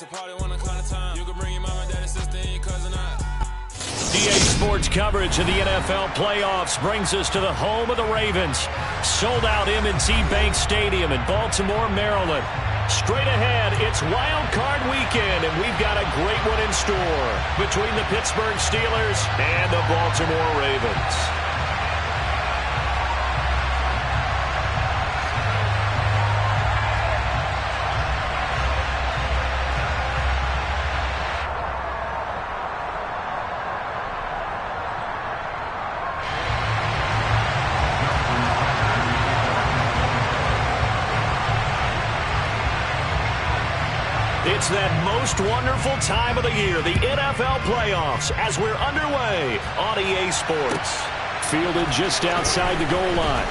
It's a party one kind of time. You can bring your mama, daddy, sister, and your cousin out. EA Sports coverage of the NFL playoffs brings us to the home of the Ravens. Sold out M&T Bank Stadium in Baltimore, Maryland. Straight ahead, it's Wild Card Weekend, and we've got a great one in store between the Pittsburgh Steelers and the Baltimore Ravens. It's that most wonderful time of the year, the NFL playoffs, as we're underway on EA Sports. Fielded just outside the goal line.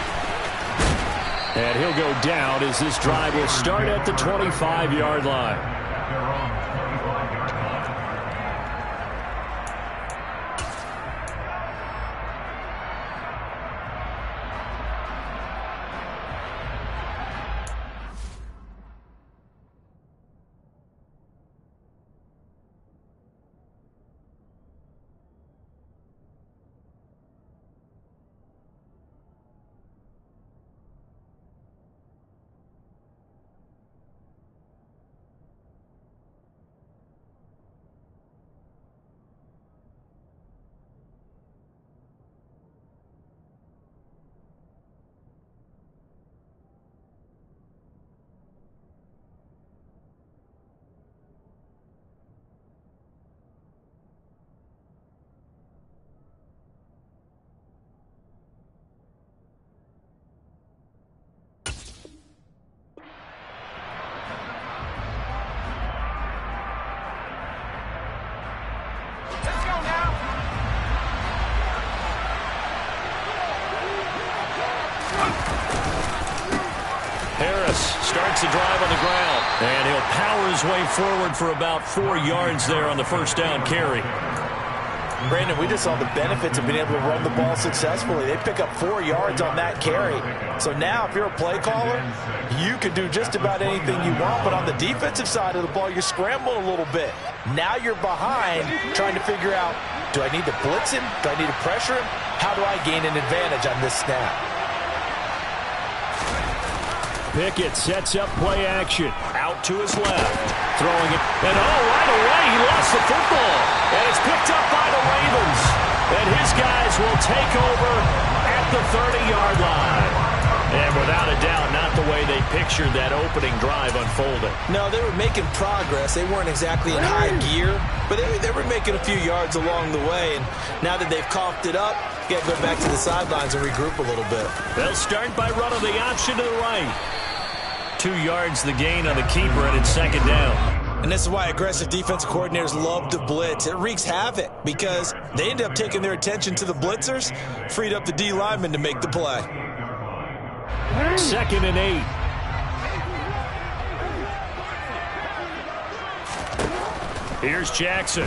And he'll go down as this drive will start at the 25-yard line. Starts the drive on the ground, and he'll power his way forward for about 4 yards there on the first down carry. Brandon, we just saw the benefits of being able to run the ball successfully. They pick up 4 yards on that carry. So now, if you're a play caller, you can do just about anything you want, but on the defensive side of the ball, you scramble a little bit. Now you're behind trying to figure out, do I need to blitz him? Do I need to pressure him? How do I gain an advantage on this snap? Pickett sets up play action. Out to his left. Throwing it. And right away, he lost the football. And it's picked up by the Ravens. And his guys will take over at the 30-yard line. And without a doubt, not the way they pictured that opening drive unfolding. No, they were making progress. They weren't exactly in high gear, but they were making a few yards along the way. And now that they've coughed it up, you got to go back to the sidelines and regroup a little bit. They'll start by running the option to the right. 2 yards the gain on the keeper, and it's second down. And this is why aggressive defensive coordinators love to blitz. It wreaks havoc because they end up taking their attention to the blitzers, freed up the D lineman to make the play. 2nd and 8. Here's Jackson.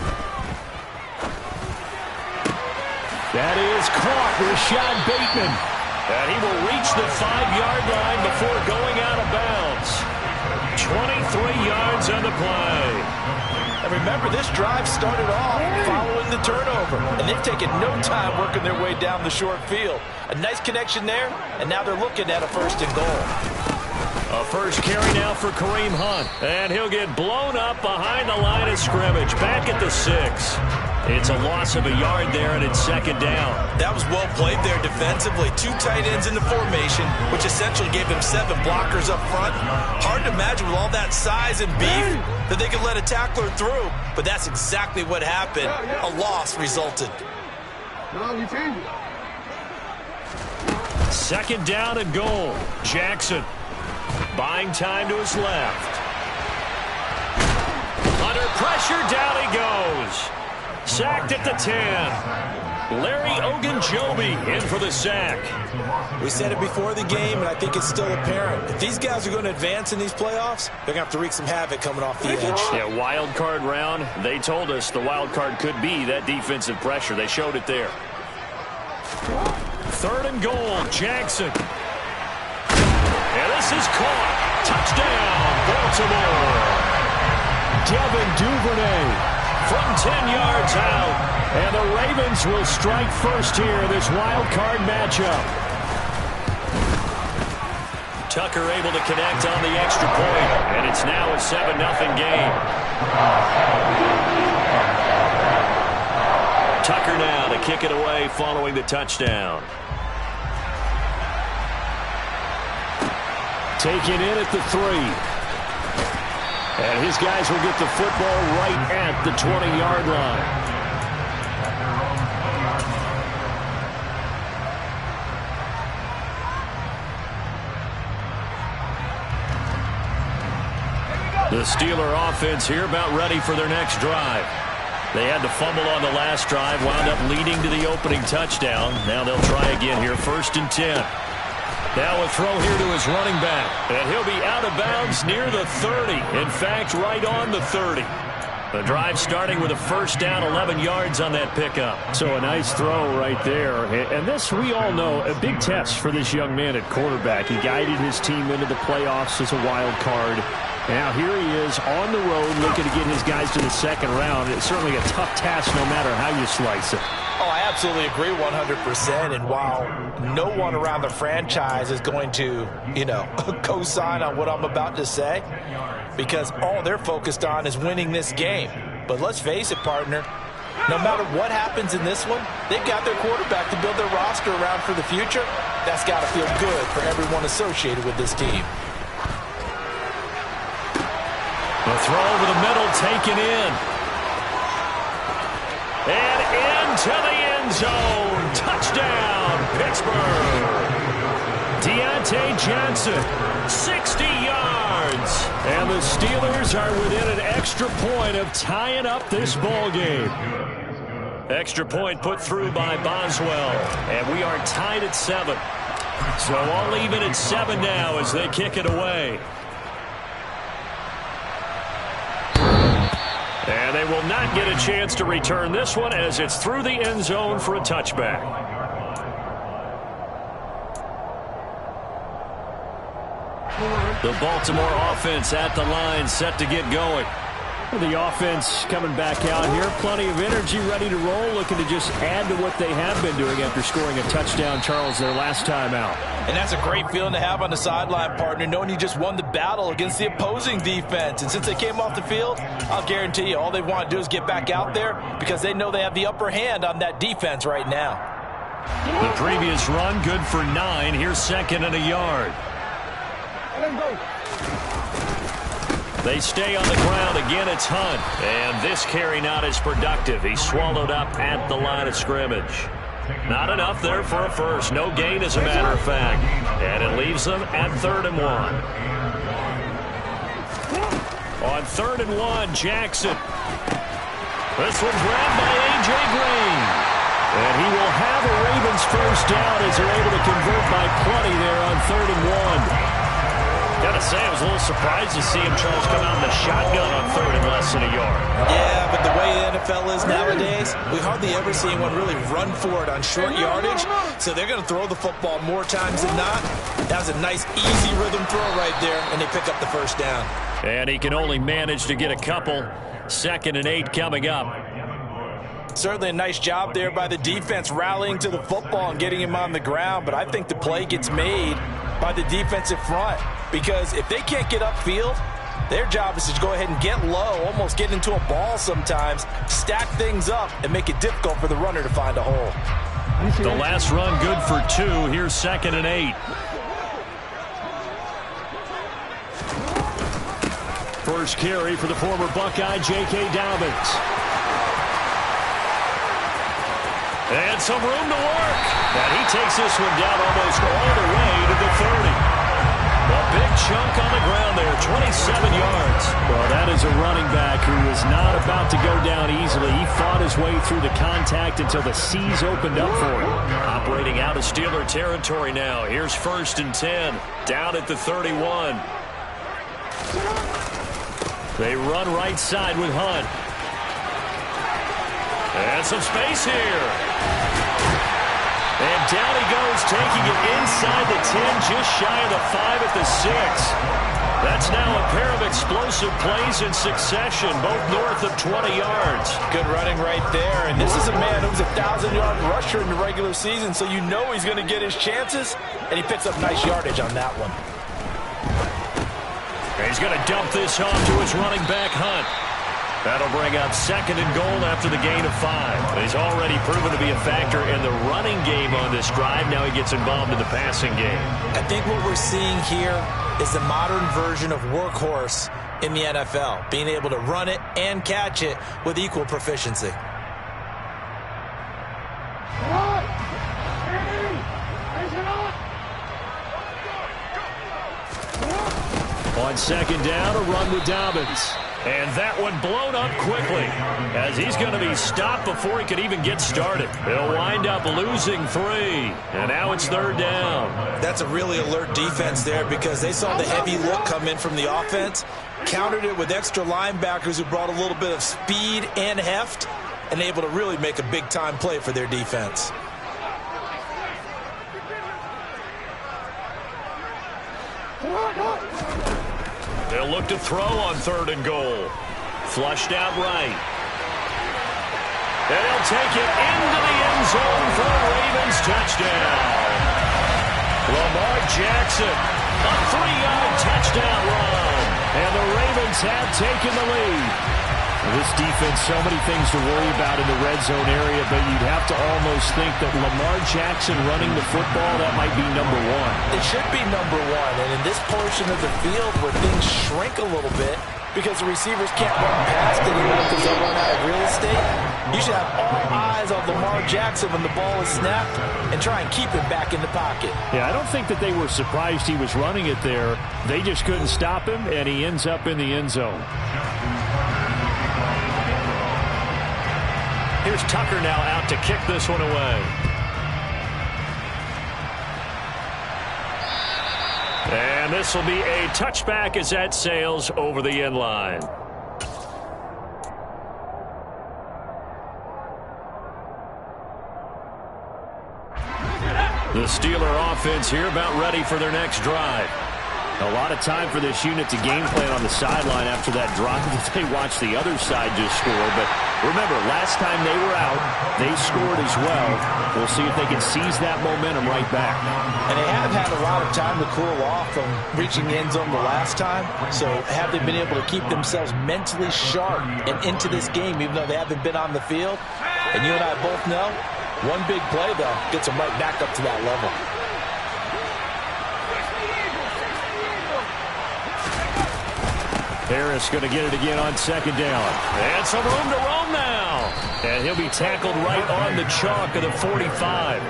That is caught. Rashad Bateman. And he will reach the 5-yard line before going out of bounds. 23 yards on the play. And remember, this drive started off following the turnover. And they've taken no time working their way down the short field. A nice connection there, and now they're looking at a 1st and goal. A first carry now for Kareem Hunt. And he'll get blown up behind the line of scrimmage. Back at the 6. It's a loss of a yard there, and it's second down. That was well played there defensively. 2 tight ends in the formation, which essentially gave them 7 blockers up front. Hard to imagine with all that size and beef that they could let a tackler through, but that's exactly what happened. A loss resulted. Second down and goal. Jackson buying time to his left. Under pressure, down he goes. Sacked at the 10. Larry Ogunjobi in for the sack. We said it before the game, and I think it's still apparent. If these guys are going to advance in these playoffs, they're going to have to wreak some havoc coming off the edge. Yeah, wild card round. They told us the wild card could be that defensive pressure. They showed it there. 3rd and goal, Jackson. And this is caught. Touchdown, Baltimore. Devin Duvernay from 10 yards out. And the Ravens will strike first here in this wild card matchup. Tucker able to connect on the extra point, and it's now a 7-0 game. Tucker now to kick it away following the touchdown. Taken in at the 3. And his guys will get the football right at the 20-yard line. The Steeler offense here about ready for their next drive. They had to fumble on the last drive, wound up leading to the opening touchdown. Now they'll try again here, 1st and 10. Now a throw here to his running back, and he'll be out of bounds near the 30. In fact, right on the 30. The drive starting with a 1st down, 11 yards on that pickup. So a nice throw right there. And this, we all know, a big test for this young man at quarterback. He guided his team into the playoffs as a wild card. Now here he is on the road looking to get his guys to the 2nd round. It's certainly a tough task no matter how you slice it. Oh, I absolutely agree 100%. And while no one around the franchise is going to, co-sign on what I'm about to say, because all they're focused on is winning this game. But let's face it, partner, no matter what happens in this one, they've got their quarterback to build their roster around for the future. That's got to feel good for everyone associated with this team. The throw over the middle taken in. And into the end zone. Touchdown, Pittsburgh. Deontay Johnson, 60 yards. And the Steelers are within an extra point of tying up this ball game. Extra point put through by Boswell. And we are tied at 7. So all even at 7 now as they kick it away. And they will not get a chance to return this one as it's through the end zone for a touchback. The Baltimore offense at the line set to get going. The offense coming back out here. Plenty of energy, ready to roll, looking to just add to what they have been doing after scoring a touchdown, Charles, their last time out. And that's a great feeling to have on the sideline, partner, knowing you just won the battle against the opposing defense. And since they came off the field, I'll guarantee you all they want to do is get back out there because they know they have the upper hand on that defense right now. The previous run, good for 9. Here's 2nd and a yard. They stay on the ground. Again, it's Hunt. And this carry not as productive. He's swallowed up at the line of scrimmage. Not enough there for a first. No gain, as a matter of fact. And it leaves them at 3rd and 1. On 3rd and 1, Jackson. This one's grabbed by A.J. Green. And he will have a Ravens first down as they're able to convert by plenty there on 3rd and 1. Gotta say, I was a little surprised to see him, Charles, come out in the shotgun on 3rd and less than a yard. Yeah, but the way the NFL is nowadays, we hardly ever see anyone really run for it on short yardage. So they're going to throw the football more times than not. That was a nice, easy rhythm throw right there, and they pick up the first down. And he can only manage to get a couple. 2nd and 8 coming up. Certainly a nice job there by the defense rallying to the football and getting him on the ground. But I think the play gets made by the defensive front. Because if they can't get upfield, their job is to go ahead and get low, almost get into a ball sometimes, stack things up, and make it difficult for the runner to find a hole. The last run good for 2. Here's 2nd and 8. First carry for the former Buckeye, J.K. Dobbins. And some room to work. And he takes this one down almost all the way to the 30. A big chunk on the ground there, 27 yards. Well, that is a running back who is not about to go down easily. He fought his way through the contact until the seas opened up for him. Operating out of Steeler territory now. Here's 1st and 10, down at the 31. They run right side with Hunt. And some space here. And down he goes, taking it inside the 10, just shy of the 5 at the 6. That's now a pair of explosive plays in succession, both north of 20 yards. Good running right there. And this is a man who's a 1,000-yard rusher in the regular season, so you know he's going to get his chances, and he picks up nice yardage on that one. He's going to dump this off to his running back, Hunt. That'll bring up 2nd and goal after the gain of 5. He's already proven to be a factor in the running game on this drive. Now he gets involved in the passing game. I think what we're seeing here is the modern version of workhorse in the NFL, being able to run it and catch it with equal proficiency. On 2nd down, a run with Dobbins. And that one blown up quickly as he's going to be stopped before he could even get started. He'll wind up losing 3. And now it's 3rd down. That's a really alert defense there because they saw the heavy look come in from the offense, countered it with extra linebackers who brought a little bit of speed and heft, and able to really make a big-time play for their defense. They'll look to throw on 3rd and goal. Flushed out right. And he'll take it into the end zone for the Ravens touchdown. Lamar Jackson, a 3-yard touchdown run. And the Ravens have taken the lead. This defense, so many things to worry about in the red zone area, but you'd have to almost think that Lamar Jackson running the football, that might be number 1. It should be number 1, and in this portion of the field where things shrink a little bit because the receivers can't run past anyone because they'll run out of real estate, you should have all eyes on Lamar Jackson when the ball is snapped and try and keep him back in the pocket. Yeah, I don't think that they were surprised he was running it there. They just couldn't stop him, and he ends up in the end zone. Here's Tucker now out to kick this one away. And this will be a touchback as that sails over the end line. The Steeler offense here about ready for their next drive. A lot of time for this unit to game plan on the sideline after that drive that they watched the other side just score. But remember, last time they were out, they scored as well. We'll see if they can seize that momentum right back. And they have had a lot of time to cool off from reaching the end zone the last time. So have they been able to keep themselves mentally sharp and into this game, even though they haven't been on the field? And you and I both know, one big play, though, gets them right back up to that level. Harris going to get it again on 2nd down. And some room to roam now. And he'll be tackled right on the chalk of the 45.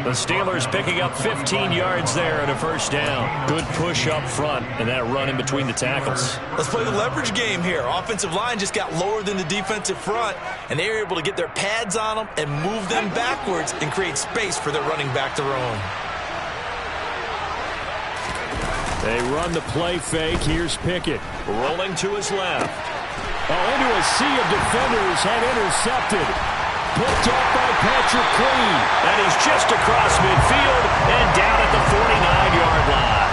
The Steelers picking up 15 yards there and a 1st down. Good push up front and that run in between the tackles. Let's play the leverage game here. Offensive line just got lower than the defensive front, and they were able to get their pads on them and move them backwards and create space for their running back to roam. They run the play fake. Here's Pickett rolling to his left. Into a sea of defenders and intercepted. Picked up by Patrick Queen. And he's just across midfield and down at the 49-yard line.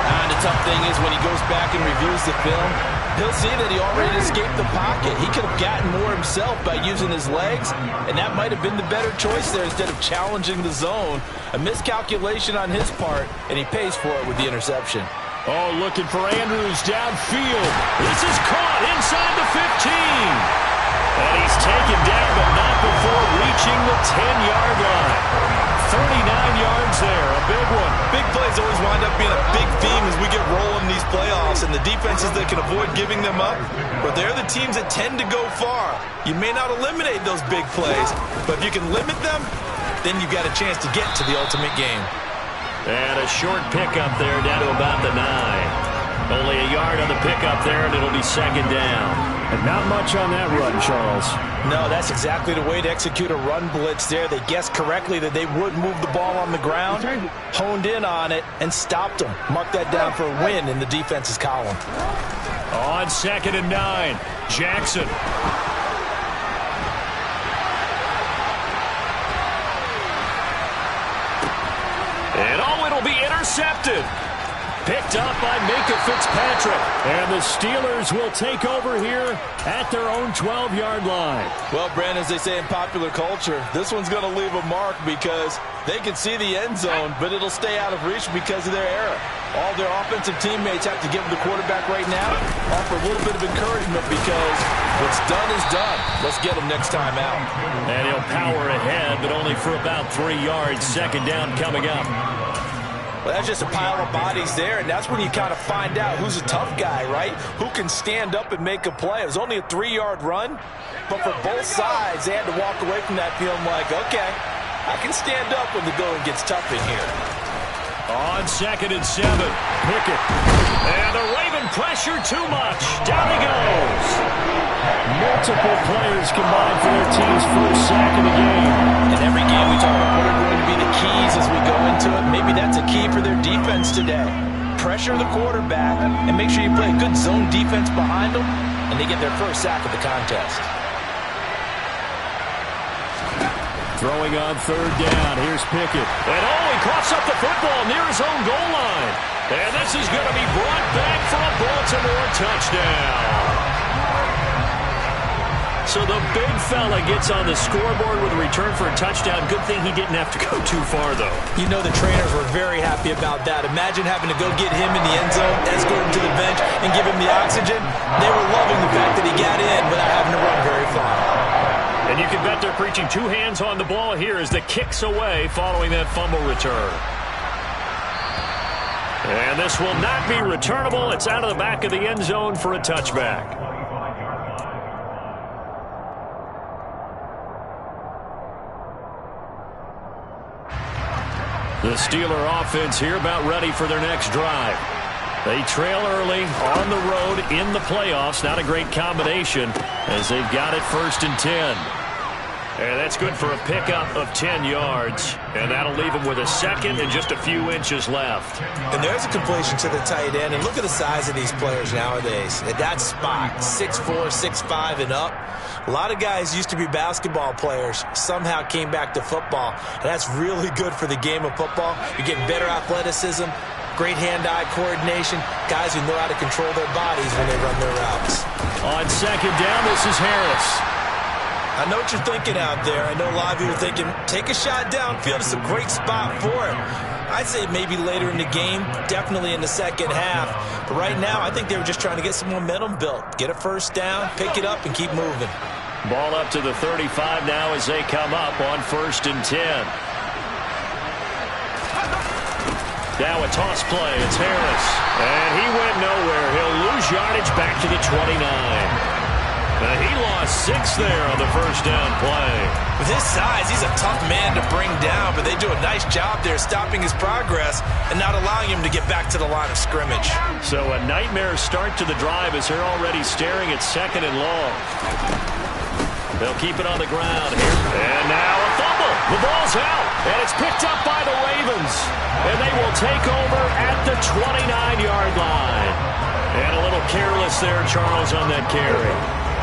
And the tough thing is when he goes back and reviews the film, he'll see that he already escaped the pocket. He could have gotten more himself by using his legs, and that might have been the better choice there instead of challenging the zone. A miscalculation on his part, and he pays for it with the interception. Oh, looking for Andrews downfield. This is caught inside the 15. And he's taken down, but not before reaching the 10-yard line. 39 yards there, a big one. Big plays always wind up being a big theme as we get rolling these playoffs, and the defenses that can avoid giving them up, but they're the teams that tend to go far. You may not eliminate those big plays, but if you can limit them, then you've got a chance to get to the ultimate game. And a short pickup there down to about the 9. Only a yard on the pickup there, and it'll be 2nd down. And not much on that run, Charles. No, that's exactly the way to execute a run blitz there. They guessed correctly that they would move the ball on the ground, honed in on it, and stopped them. Mark that down for a win in the defense's column. On 2nd and 9, Jackson. And it'll be intercepted. Picked up by Minka Fitzpatrick. And the Steelers will take over here at their own 12-yard line. Well, Brandon, as they say in popular culture, this one's going to leave a mark because they can see the end zone, but it'll stay out of reach because of their error. All their offensive teammates have to give the quarterback right now, offer a little bit of encouragement because what's done is done. Let's get him next time out. And he'll power ahead, but only for about 3 yards. Second down coming up. Well, that's just a pile of bodies there, and that's when you kind of find out who's a tough guy, right? Who can stand up and make a play. It was only a 3-yard run, but for both sides, they had to walk away from that feeling like, okay, I can stand up when the going gets tough in here. On 2nd and 7, Pickett. And the Raven pressure too much. Down he goes. Multiple players combined for their team's first sack of the game. In every game we talk about what are going to be the keys as we go into it. Maybe that's a key for their defense today. Pressure the quarterback and make sure you play a good zone defense behind them, and they get their first sack of the contest. Throwing on 3rd down. Here's Pickett. And he coughs up the football near his own goal line. And this is going to be brought back for a Baltimore touchdown. So the big fella gets on the scoreboard with a return for a touchdown. Good thing he didn't have to go too far, though. You know the trainers were very happy about that. Imagine having to go get him in the end zone, escort him to the bench, and give him the oxygen. They were loving the fact that he got in without having to run very far. And you can bet they're preaching 2 hands on the ball here as the kick's away following that fumble return. And this will not be returnable. It's out of the back of the end zone for a touchback. The Steeler offense here about ready for their next drive. They trail early on the road in the playoffs. Not a great combination as they've got it 1st and 10. And that's good for a pickup of 10 yards. And that'll leave them with a second and just a few inches left. And there's a completion to the tight end. And look at the size of these players nowadays. At that spot, 6'4", 6'5", and up. A lot of guys used to be basketball players, somehow came back to football. And that's really good for the game of football. You're getting better athleticism, great hand-eye coordination, guys who know how to control their bodies when they run their routes. On 2nd down, this is Harris. I know what you're thinking out there. I know a lot of you are thinking, take a shot downfield. It's a great spot for it. I'd say maybe later in the game, definitely in the second half. But right now, I think they were just trying to get some momentum built. Get a first down, pick it up, and keep moving. Ball up to the 35 now as they come up on 1st and 10. Now a toss play. It's Harris. And he went nowhere. He'll lose yardage back to the 29. He lost 6 there on the first down play. With his size, he's a tough man to bring down, but they do a nice job there stopping his progress and not allowing him to get back to the line of scrimmage. So a nightmare start to the drive as they're already staring at 2nd and long. They'll keep it on the ground here. And now a fumble. The ball's out, and it's picked up by the Ravens. And they will take over at the 29-yard line. And a little careless there, Charles, on that carry.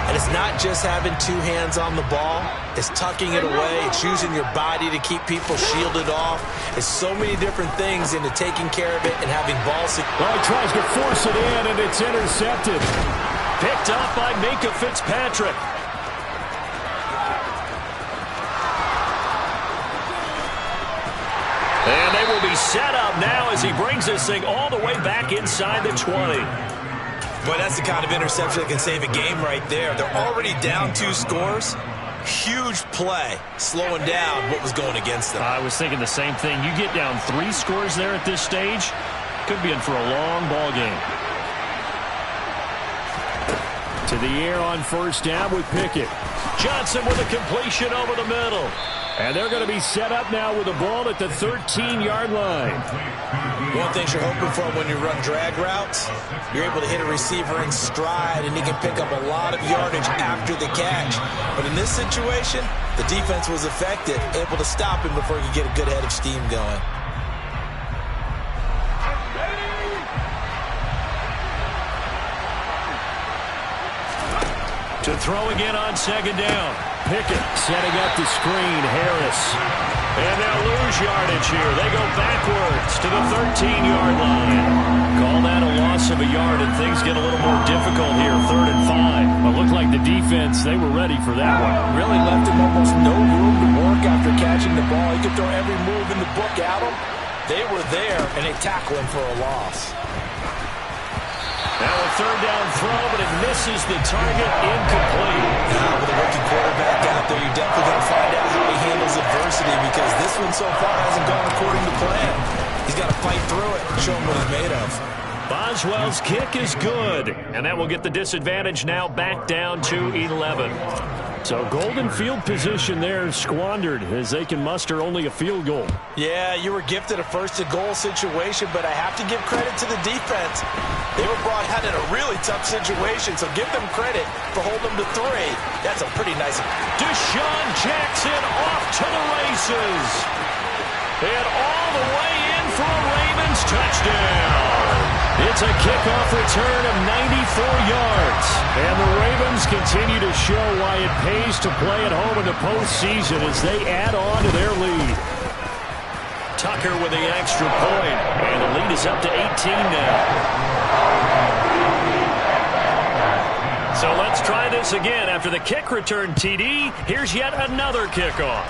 And it's not just having 2 hands on the ball. It's tucking it away. It's using your body to keep people shielded off. It's so many different things into taking care of it and having ball security. Well, he tries to force it in, and it's intercepted. Picked up by Minka Fitzpatrick. And they will be set up now as he brings this thing all the way back inside the 20. Boy, that's the kind of interception that can save a game right there. They're already down 2 scores. Huge play, slowing down what was going against them. I was thinking the same thing. You get down 3 scores there at this stage, could be in for a long ball game. To the air on 1st down with Pickett. Johnson with a completion over the middle. And they're going to be set up now with the ball at the 13-yard line. One thing you're hoping for when you run drag routes, you're able to hit a receiver in stride, and he can pick up a lot of yardage after the catch. But in this situation, the defense was effective, able to stop him before he could get a good head of steam going. To throw again on second down. Pickett setting up the screen. Harris. And they'll lose yardage here. They go backwards to the 13-yard line. Call that a loss of a yard, and things get a little more difficult here. 3rd and 5. It looked like the defense, they were ready for that one. Really left him almost no room to work after catching the ball. He could throw every move in the book at him. They were there, and they tackle him for a loss. Now a 3rd down throw, but it misses the target. Incomplete. Now with a rookie quarterback out there, you're definitely going to find out how he handles adversity, because this one so far hasn't gone according to plan. He's got to fight through it and show him what he's made of. Boswell's kick is good, and that will get the disadvantage now back down to 11. So golden field position there squandered as they can muster only a field goal. Yeah, you were gifted a first-and-goal situation, but I have to give credit to the defense. They were brought out in a really tough situation, so give them credit for holding them to 3. That's a pretty nice... Deshaun Jackson off to the races. And all the way in for a Ravens touchdown. It's a kickoff return of 94 yards. And the Ravens continue to show why it pays to play at home in the postseason as they add on to their lead. Tucker with the extra point, and the lead is up to 18 now. So let's try this again. After the kick return TD, here's yet another kickoff.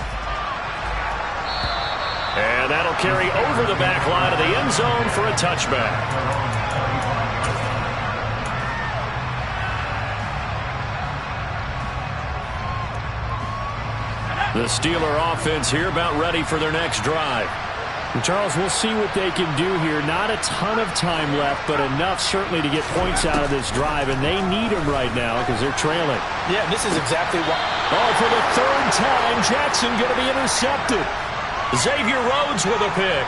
And that'll carry over the back line of the end zone for a touchback. The Steeler offense here about ready for their next drive. And Charles, we'll see what they can do here. Not a ton of time left, but enough certainly to get points out of this drive, and they need them right now because they're trailing. Yeah, this is exactly why. Oh, for the 3rd time, Jackson going to be intercepted. Xavier Rhodes with a pick.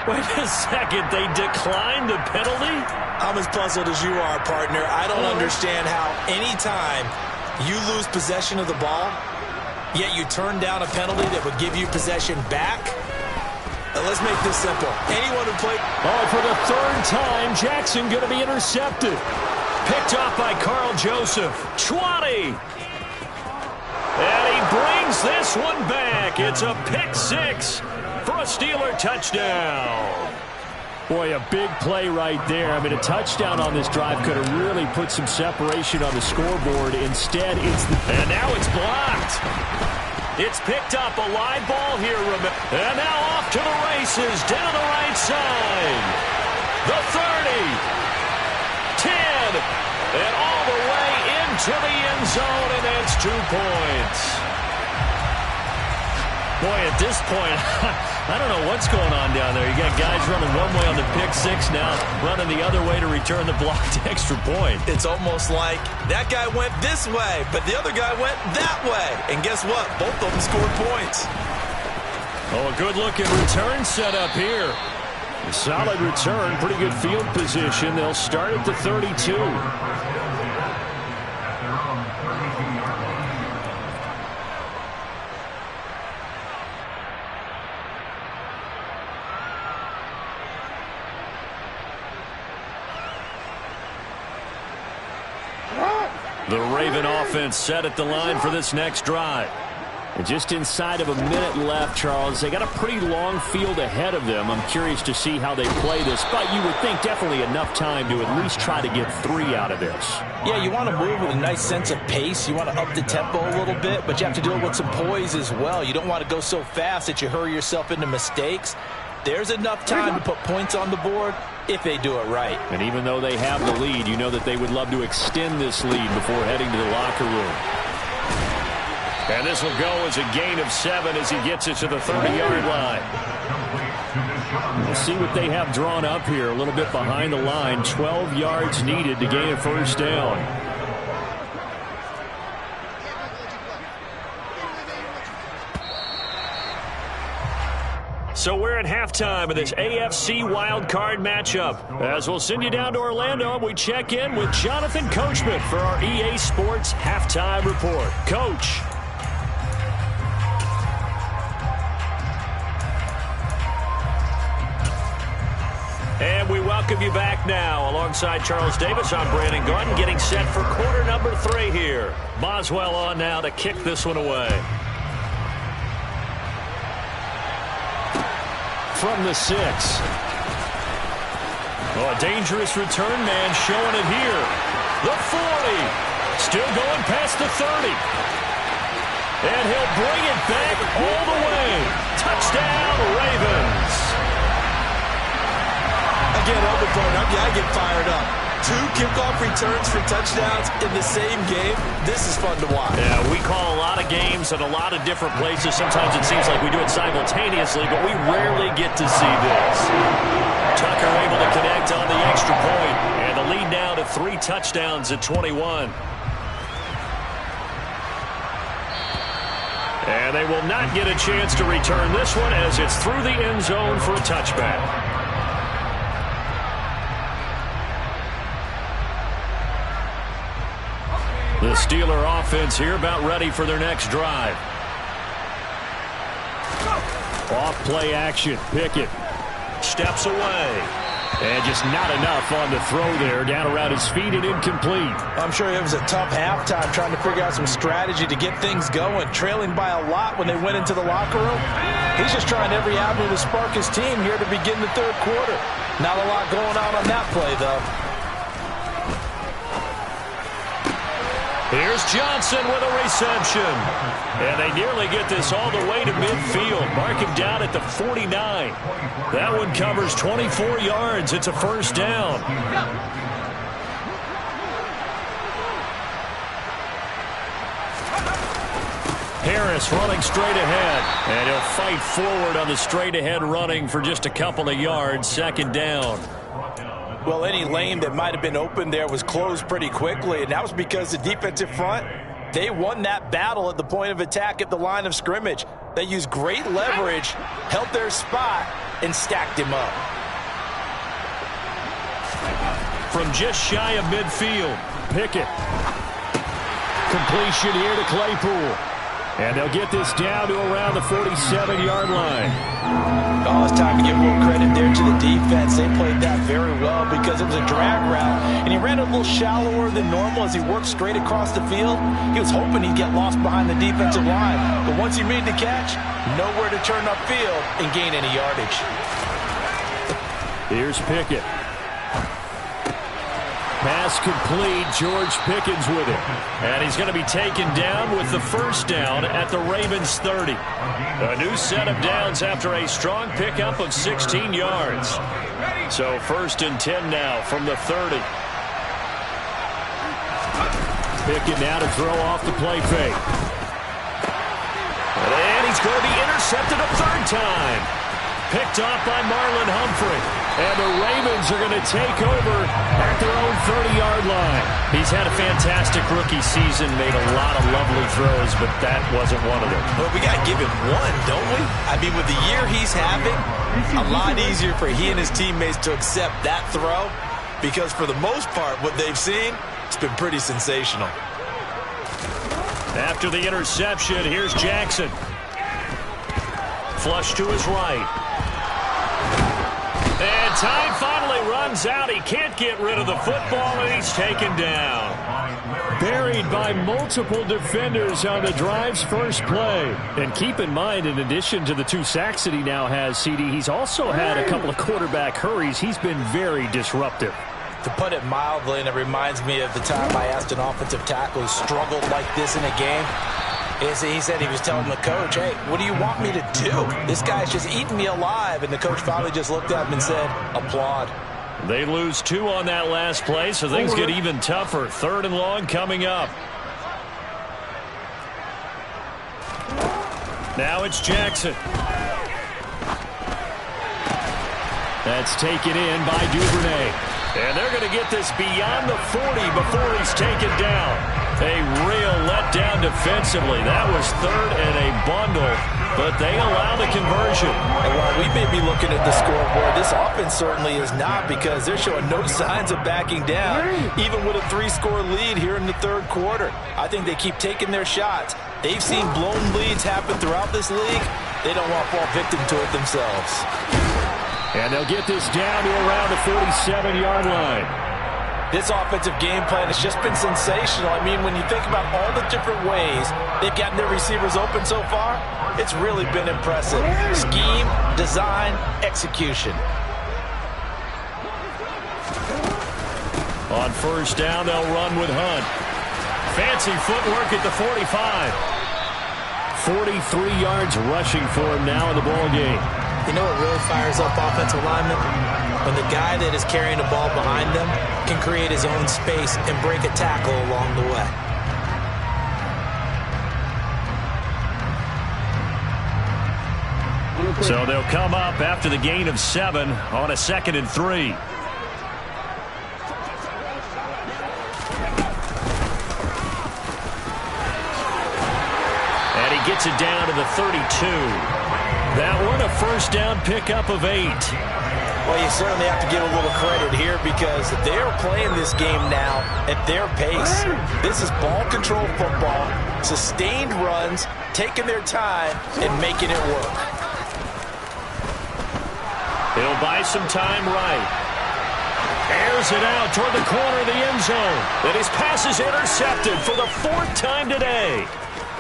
Wait a second, they declined the penalty? I'm as puzzled as you are, partner. I don't understand how any time you lose possession of the ball, yet you turn down a penalty that would give you possession back. Let's make this simple. Anyone who played... Oh, for the 3rd time, Jackson going to be intercepted. Picked off by Carl Joseph. 20. And he brings this one back. It's a pick 6 for a Steeler touchdown. Boy, a big play right there. I mean, a touchdown on this drive could have really put some separation on the scoreboard. Instead, and now it's blocked. It's picked up, a live ball here. And now off to the races, down the right side. The 30. 10. And all the way into the end zone, and that's 2 points. Boy, at this point, I don't know what's going on down there. You got guys running one way on the pick 6 now, running the other way to return the blocked extra point. It's almost like that guy went this way, but the other guy went that way. And guess what? Both of them scored points. Oh, a good-looking return set up here. A solid return, pretty good field position. They'll start at the 32. The Raven offense set at the line for this next drive. And just inside of a minute left, Charles. They got a pretty long field ahead of them. I'm curious to see how they play this, but you would think definitely enough time to at least try to get 3 out of this. Yeah, you want to move with a nice sense of pace. You want to up the tempo a little bit, but you have to do it with some poise as well. You don't want to go so fast that you hurry yourself into mistakes. There's enough time to put points on the board if they do it right. And even though they have the lead, you know that they would love to extend this lead before heading to the locker room. And this will go as a gain of 7 as he gets it to the 30-yard line. We'll see what they have drawn up here. A little bit behind the line. 12 yards needed to gain a first down. So we're at halftime of this AFC wildcard matchup. As we'll send you down to Orlando, we check in with Jonathan Coachman for our EA Sports Halftime Report. Coach. And And we welcome you back now. Alongside Charles Davis, I'm Brandon Gordon, getting set for quarter number 3 here. Boswell on now to kick this one away. From the 6. Oh, a dangerous return man showing it here. The 40. Still going past the 30. And he'll bring it back all the way. Touchdown, Ravens. Again, on the phone, I get fired up. 2 kickoff returns for touchdowns in the same game. This is fun to watch. Yeah, we call a lot of games at a lot of different places. Sometimes it seems like we do it simultaneously, but we rarely get to see this. Tucker able to connect on the extra point, and the lead now to 3 touchdowns at 21. And they will not get a chance to return this one as it's through the end zone for a touchback. The Steeler offense here about ready for their next drive. Off play action. Pickett steps away. And just not enough on the throw there. Down around his feet and incomplete. I'm sure it was a tough halftime trying to figure out some strategy to get things going. Trailing by a lot when they went into the locker room. He's just trying every avenue to spark his team here to begin the third quarter. Not a lot going on that play, though. Here's Johnson with a reception. And they nearly get this all the way to midfield. Mark him down at the 49. That one covers 24 yards. It's a first down. Harris running straight ahead. And he'll fight forward on the straight ahead running for just a couple of yards. Second down. Well, any lane that might have been open there was closed pretty quickly, and that was because the defensive front, they won that battle at the point of attack at the line of scrimmage. They used great leverage, held their spot, and stacked him up. From just shy of midfield, Pickett. Completion here to Claypool. And they'll get this down to around the 47-yard line. Oh, it's time to give a little credit there to the defense. They played that very well because it was a drag route, and he ran a little shallower than normal as he worked straight across the field. He was hoping he'd get lost behind the defensive line, but once he made the catch, nowhere to turn upfield and gain any yardage. Here's Pickett. Pass complete. George Pickens with it. And he's going to be taken down with the first down at the Ravens 30. A new set of downs after a strong pickup of 16 yards. So first and 10 now from the 30. Pickett now to throw off the play fake. And he's going to be intercepted a third time. Picked off by Marlon Humphrey. And the Ravens are going to take over at their own 30-yard line. He's had a fantastic rookie season, made a lot of lovely throws, but that wasn't one of them. Well, we got to give him one, don't we? I mean, with the year he's having, a lot easier for he and his teammates to accept that throw because for the most part, what they've seen, it's been pretty sensational. After the interception, here's Jackson. Flush to his right. And time finally runs out. He can't get rid of the football, and he's taken down. Buried by multiple defenders on the drive's first play. And keep in mind, in addition to the 2 sacks that he now has, CD, he's also had a couple of quarterback hurries. He's been very disruptive. To put it mildly, and it reminds me of the time I asked an offensive tackle who struggled like this in a game. He said he was telling the coach, hey, what do you want me to do? This guy's just eating me alive. And the coach finally just looked at him and said, applaud. They lose 2 on that last play, so things get even tougher. 3rd and long coming up. Now it's Jackson. That's taken in by Duvernay. And they're going to get this beyond the 40 before he's taken down. A real letdown defensively. That was 3rd and a bundle, but they allow the conversion. And while we may be looking at the scoreboard, this offense certainly is not because they're showing no signs of backing down, even with a 3-score lead here in the third quarter. I think they keep taking their shots. They've seen blown leads happen throughout this league. They don't want to fall victim to it themselves. And they'll get this down to around the 47-yard line. This offensive game plan has just been sensational. I mean, when you think about all the different ways they've gotten their receivers open so far, it's really been impressive. Scheme, design, execution. On first down, they'll run with Hunt. Fancy footwork at the 45. 43 yards rushing for him now in the ball game. You know what really fires up offensive linemen? When the guy that is carrying the ball behind them can create his own space and break a tackle along the way. So they'll come up after the gain of 7 on a 2nd and 3. And he gets it down to the 32. That one a first down pickup of 8. Well, you certainly have to give a little credit here because they're playing this game now at their pace. This is ball control football, sustained runs, taking their time and making it work. He'll buy some time right. Airs it out toward the corner of the end zone. Then his pass is intercepted for the 4th time today.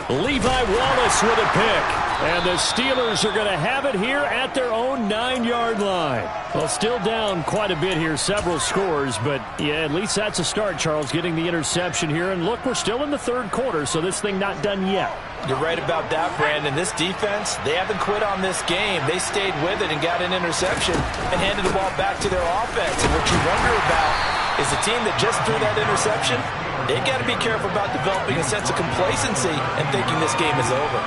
Levi Wallace with a pick. And the Steelers are going to have it here at their own 9-yard line. Well, still down quite a bit here, several scores, but yeah, at least that's a start, Charles, getting the interception here. And look, we're still in the 3rd quarter, so this thing not done yet. You're right about that, Brandon. This defense, they haven't quit on this game. They stayed with it and got an interception and handed the ball back to their offense. And what you wonder about is the team that just threw that interception, they got to be careful about developing a sense of complacency and thinking this game is over.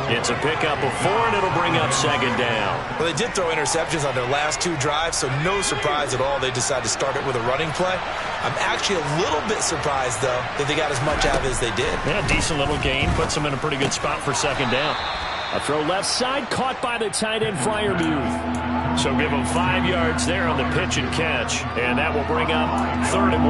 It's a pickup of 4, and it'll bring up 2nd down. Well, they did throw interceptions on their last 2 drives, so no surprise at all they decided to start it with a running play. I'm actually a little bit surprised, though, that they got as much out of it as they did. Yeah, decent little gain. Puts them in a pretty good spot for 2nd down. A throw left side, caught by the tight end, Freiermuth. So give him 5 yards there on the pitch and catch, and that will bring up 3rd and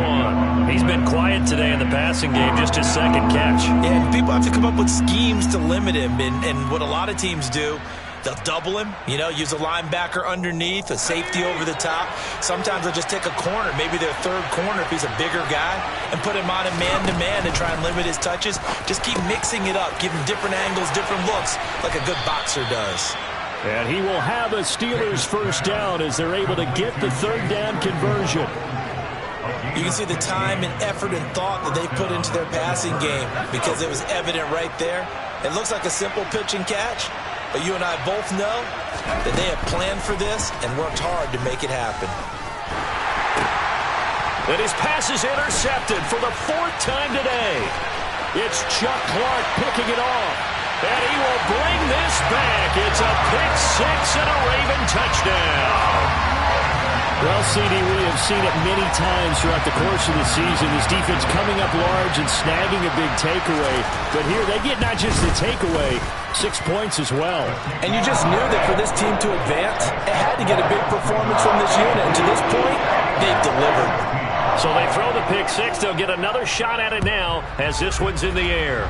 1. He's been quiet today in the passing game, just his 2nd catch. Yeah, and people have to come up with schemes to limit him, and what a lot of teams do, they'll double him, you know, use a linebacker underneath, a safety over the top. Sometimes they'll just take a corner, maybe their 3rd corner if he's a bigger guy, and put him on a man-to-man and try and limit his touches. Just keep mixing it up, give him different angles, different looks, like a good boxer does. And he will have a Steelers 1st down as they're able to get the 3rd down conversion. You can see the time and effort and thought that they put into their passing game because it was evident right there. It looks like a simple pitch and catch, but you and I both know that they have planned for this and worked hard to make it happen. And his pass is intercepted for the 4th time today. It's Chuck Clark picking it off. And he will bring this back. It's a pick-6 and a Raven touchdown. Well, CD, we have seen it many times throughout the course of the season. This defense coming up large and snagging a big takeaway. But here they get not just the takeaway, 6 points as well. And you just knew that for this team to advance, it had to get a big performance from this unit. And to this point, they've delivered. So they throw the pick-6. They'll get another shot at it now as this one's in the air.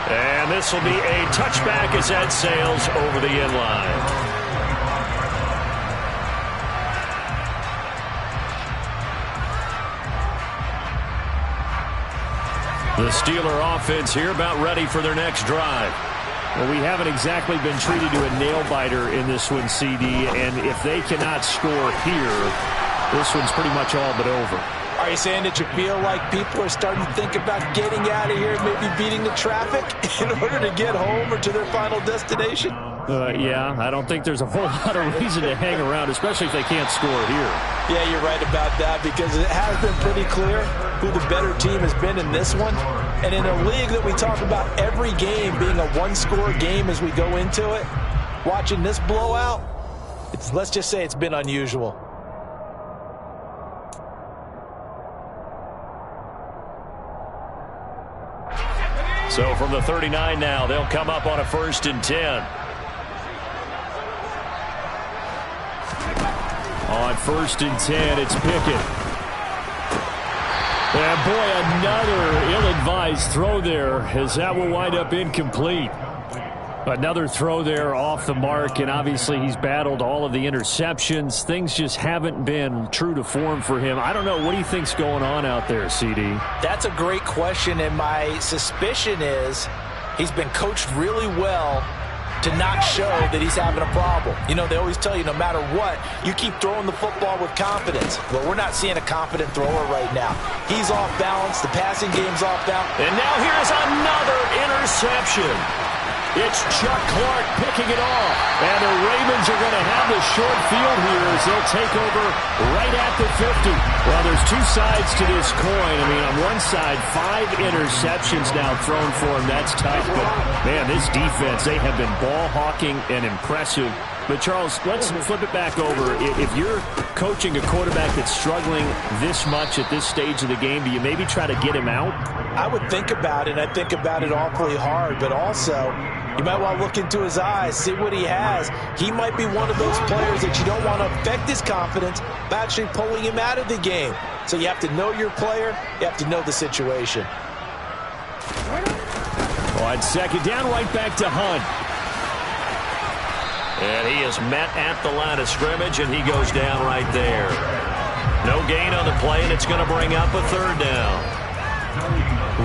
And this will be a touchback as that sails over the end line. The Steeler offense here about ready for their next drive. Well, we haven't exactly been treated to a nail-biter in this one, CD, and if they cannot score here, this one's pretty much all but over. Are you saying that you feel like people are starting to think about getting out of here, maybe beating the traffic in order to get home or to their final destination? Yeah, I don't think there's a whole lot of reason to hang around, especially if they can't score here. Yeah, you're right about that because it has been pretty clear who the better team has been in this one. And in a league that we talk about every game being a one-score game as we go into it, watching this blowout, let's just say it's been unusual. So from the 39 now, they'll come up on a 1st and 10. On 1st and 10, it's Pickett. And boy, another ill-advised throw there as that will wind up incomplete. Another throw there off the mark, and obviously he's battled all of the interceptions. Things just haven't been true to form for him. I don't know. What do you think's going on out there, CD? That's a great question, and my suspicion is he's been coached really well to not show that he's having a problem. You know, they always tell you no matter what, you keep throwing the football with confidence. But we're not seeing a confident thrower right now. He's off balance. The passing game's off balance. And now here's another interception. It's Chuck Clark picking it off. And the Ravens are going to have the short field here as they'll take over right at the 50. Well, there's two sides to this coin. I mean, on one side, 5 interceptions now thrown for him. That's tough. But, man, this defense, they have been ball hawking and impressive. But, Charles, let's flip it back over. If you're coaching a quarterback that's struggling this much at this stage of the game, do you maybe try to get him out? I would think about it. I think about it awfully hard. But also, you might want to look into his eyes, see what he has. He might be one of those players that you don't want to affect his confidence by actually pulling him out of the game. So you have to know your player. You have to know the situation. On second down, right back to Hunt. And he is met at the line of scrimmage, and he goes down right there. No gain on the play, and it's going to bring up a third down.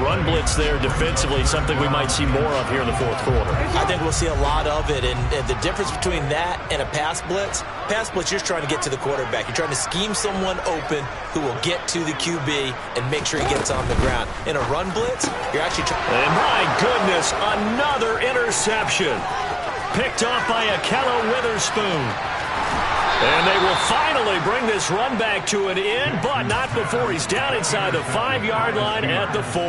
Run blitz there defensively, something we might see more of here in the fourth quarter. I think we'll see a lot of it, and the difference between that and a pass blitz, you're just trying to get to the quarterback. You're trying to scheme someone open who will get to the QB and make sure he gets on the ground. In a run blitz, you're actually trying. And my goodness, another interception. Picked off by Akello Witherspoon. And they will finally bring this run back to an end, but not before he's down inside the 5-yard line at the 4.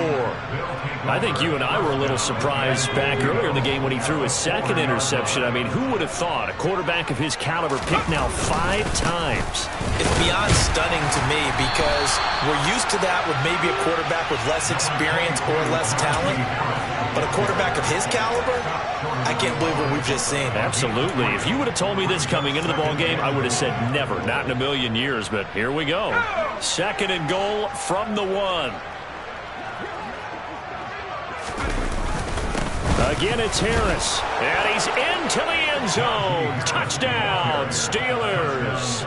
I think you and I were a little surprised back earlier in the game when he threw his second interception. I mean, who would have thought a quarterback of his caliber picked now 5 times? It's beyond stunning to me because we're used to that with maybe a quarterback with less experience or less talent. But a quarterback of his caliber, I can't believe what we've just seen. Absolutely. If you would have told me this coming into the ballgame, I would have said never, not in a million years. But here we go. Second and goal from the 1. Again, it's Harris. And he's into the end zone. Touchdown, Steelers.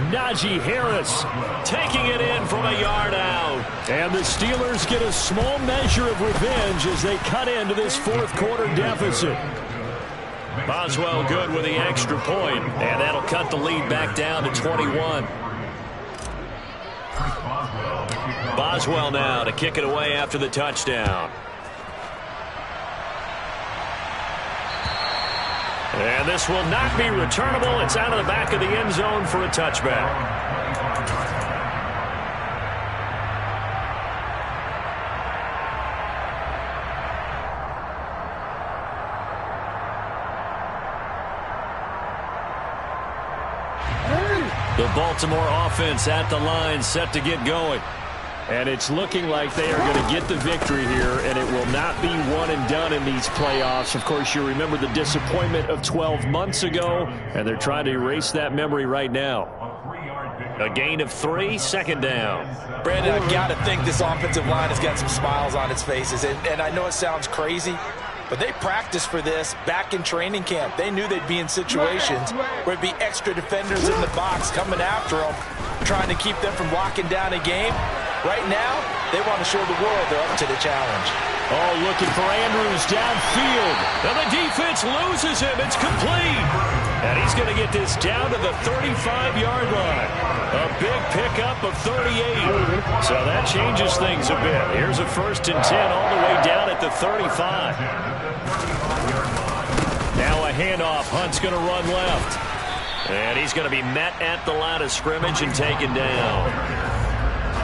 Najee Harris taking it in from a yard out. And the Steelers get a small measure of revenge as they cut into this fourth quarter deficit. Boswell good with the extra point, and that'll cut the lead back down to 21. Boswell now to kick it away after the touchdown. And this will not be returnable. It's out of the back of the end zone for a touchback. The Baltimore offense at the line, set to get going. And it's looking like they are going to get the victory here, and it will not be one and done in these playoffs. Of course, you remember the disappointment of 12 months ago, and they're trying to erase that memory right now. A gain of 3, second down. Brandon, I've got to think this offensive line has got some smiles on its faces, and I know it sounds crazy, but they practiced for this back in training camp. They knew they'd be in situations where it'd be extra defenders in the box coming after them, trying to keep them from locking down a game. Right now, they want to show the world they're up to the challenge. Oh, looking for Andrews downfield. And the defense loses him. It's complete. And he's going to get this down to the 35-yard line. A big pickup of 38. So that changes things a bit. Here's a 1st and 10 all the way down at the 35. Now a handoff. Hunt's going to run left. And he's going to be met at the line of scrimmage and taken down.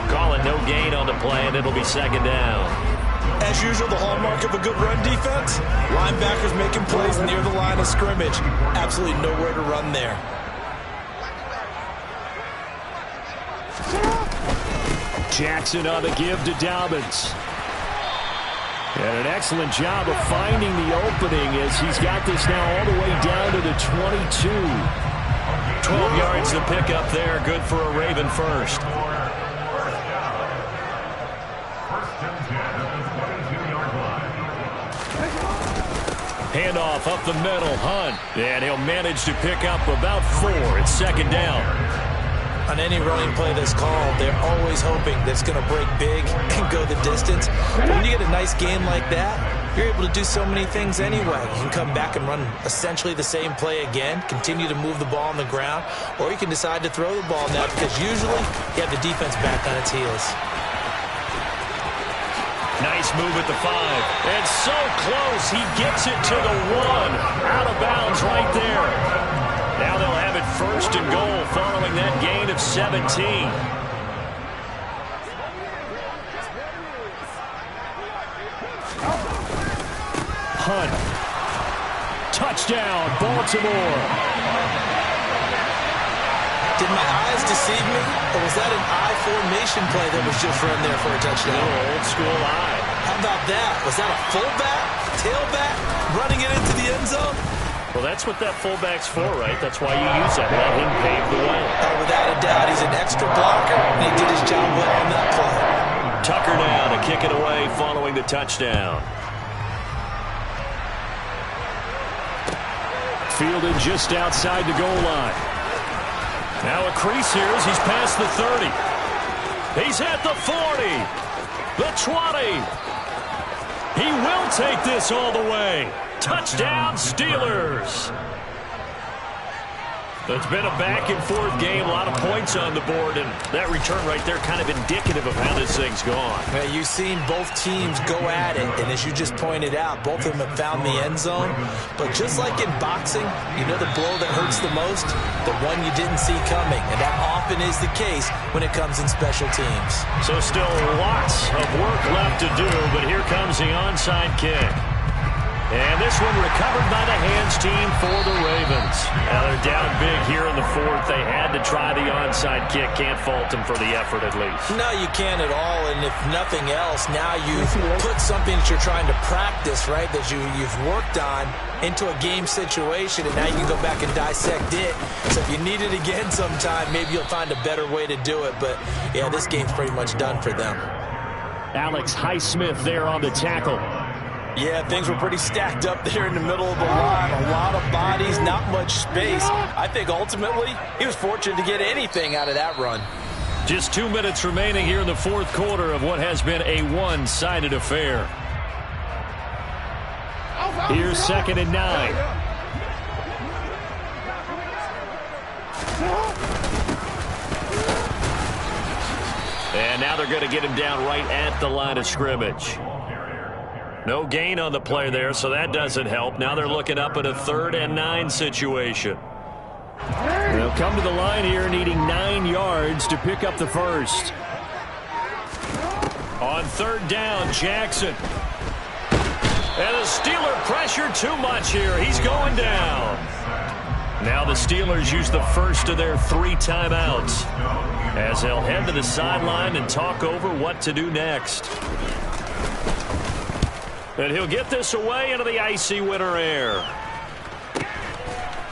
Call it no gain on the play, and it'll be second down. As usual, the hallmark of a good run defense, linebackers making plays near the line of scrimmage. Absolutely nowhere to run there. Jackson on the give to Dobbins. And an excellent job of finding the opening as he's got this now all the way down to the 22. 12 yards to pick up there. Good for a Raven first. Handoff up the middle, Hunt. And he'll manage to pick up about 4. It's second down. On any running play that's called, they're always hoping that it's going to break big and go the distance. But when you get a nice game like that, you're able to do so many things anyway. You can come back and run essentially the same play again, continue to move the ball on the ground, or you can decide to throw the ball now because usually you have the defense back on its heels. Nice move at the 5. And so close. He gets it to the 1. Out of bounds right there. Now they'll have it first and goal following that gain of 17. Hunt. Touchdown, Baltimore. Did my eyes deceive me, or was that an I formation play that was just run there for a touchdown? Old school eye. How about that? Was that a fullback, tailback, running it into the end zone? Well, that's what that fullback's for, right? That's why you use that. Let him pave the way. Oh, without a doubt, he's an extra blocker, and he did his job well on that play. Tucker now to kick it away following the touchdown. Fielded just outside the goal line. Now a crease here as he's past the 30. He's at the 40. The 20. He will take this all the way. Touchdown, Steelers. It's been a back-and-forth game, a lot of points on the board, and that return right there kind of indicative of how this thing's gone. Well, you've seen both teams go at it, and as you just pointed out, both of them have found the end zone. But just like in boxing, you know the blow that hurts the most? The one you didn't see coming, and that often is the case when it comes in special teams. So still lots of work left to do, but here comes the onside kick. And this one recovered by the hands team for the Ravens. Now they're down big here in the 4th. They had to try the onside kick. Can't fault them for the effort at least. No, you can't at all. And if nothing else, now you've put something that you're trying to practice, right, that you've worked on into a game situation, and now you can go back and dissect it. So if you need it again sometime, maybe you'll find a better way to do it. But, yeah, this game's pretty much done for them. Alex Highsmith there on the tackle. Yeah, things were pretty stacked up there in the middle of the line. A lot of bodies, not much space. I think ultimately he was fortunate to get anything out of that run. Just 2 minutes remaining here in the 4th quarter of what has been a one-sided affair. Here's 2nd and 9. And now they're going to get him down right at the line of scrimmage. No gain on the play there, so that doesn't help. Now they're looking up at a 3rd and 9 situation. They'll come to the line here needing 9 yards to pick up the first. On 3rd down, Jackson. And the Steeler pressure too much here. He's going down. Now the Steelers use the first of their 3 timeouts as they'll head to the sideline and talk over what to do next. And he'll get this away into the icy winter air.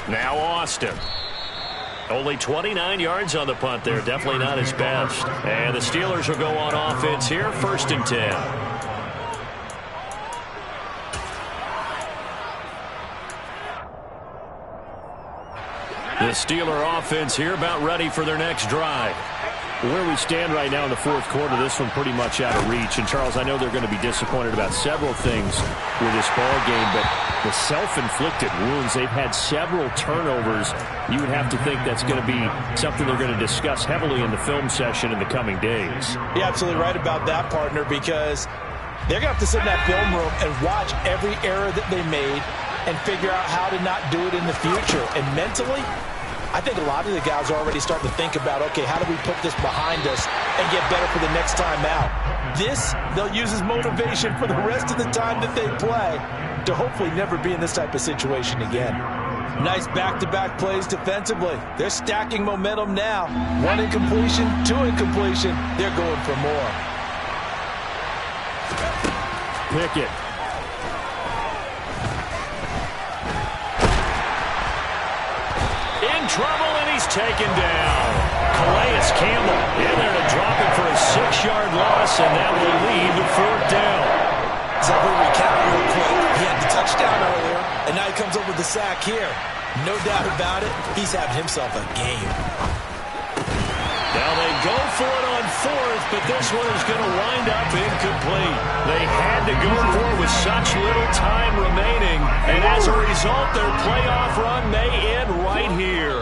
Now Austin. Only 29 yards on the punt there. Definitely not his best. And the Steelers will go on offense here. 1st and 10. The Steeler offense here about ready for their next drive. Where we stand right now in the 4th quarter, this one pretty much out of reach. And, Charles, I know they're going to be disappointed about several things with this ball game, but the self-inflicted wounds, they've had several turnovers. You would have to think that's going to be something they're going to discuss heavily in the film session in the coming days. You're absolutely right about that, partner, because they're going to have to sit in that film room and watch every error that they made and figure out how to not do it in the future. And mentally, I think a lot of the guys are already starting to think about, okay, how do we put this behind us and get better for the next time out? This, they'll use as motivation for the rest of the time that they play to hopefully never be in this type of situation again. Nice back-to-back plays defensively. They're stacking momentum now. 1 incompletion, 2 incompletion. They're going for more. Pickett. In trouble, and he's taken down. Calais Campbell in there to drop it for a 6-yard loss, and that will lead to 4th down. So we'll recount real quick. He had the touchdown earlier. he comes up with the sack here. No doubt about it, he's having himself a game. Now they go for it on fourth, but this one is going to wind up incomplete. They had to go for it with such little time remaining, and as a result, their playoff run may end right here.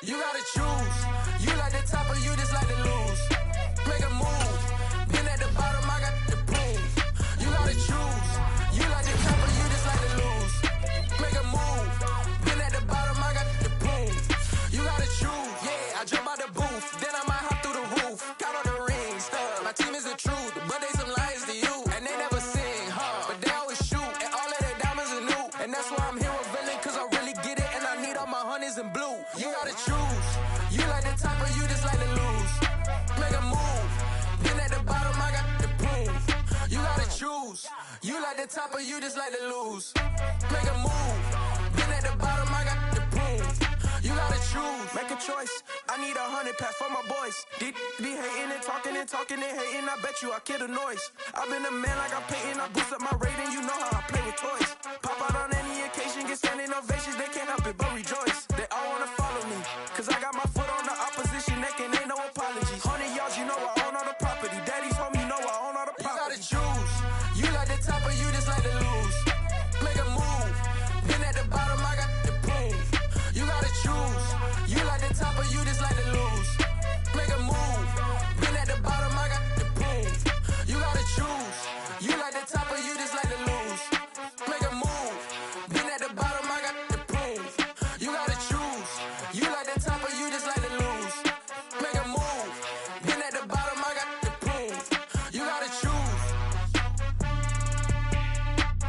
You gotta choose. You like the top or you just like to lose. Make a move. Been at the bottom, I got the prove. You gotta choose. You like the top or you just like to lose. Make a move. Been at the bottom, I got the prove. You gotta choose. Yeah, I jump out the booth. Then I might hop through the roof. Got all the rings. My team is the truth, but they some liars to you. And they never sing, but they always shoot. And all of their diamonds are new. And that's why I'm here with villain, cause I really get it. And I need all my honeys in blue. You gotta choose. You like the top or you just like to lose. Make a move. Been at the bottom, I got the proof. You gotta choose. You like the top or you just like to lose. Make a move. Been at the bottom, I got the proof. You gotta choose. Make a choice. I need 100 pack for my boys. Be hating and talking and hating. I bet you I kill the noise. I've been a man like I'm Peyton. I boost up my rating. You know how I play with toys. Pop out on any occasion, get standing ovations. They can't help it but rejoice. They all wanna follow me, cause I got my foot on the opposition neck and ain't no apologies. 100 yards, you know I own all the property. Daddy's home, you know I own all the property. You gotta choose. You like the top or you just like to lose. Make a move. Been at the bottom, I got the proof. You gotta choose. You like the top or you just like to lose. Make a move. Been at the bottom, I got the proof. You gotta choose. You like the top or you just like to lose. Make a move. Been at the bottom, I got the proof. You gotta choose. You like the top or you just like to lose. Make a move. Been at the bottom, I got the proof. You gotta choose.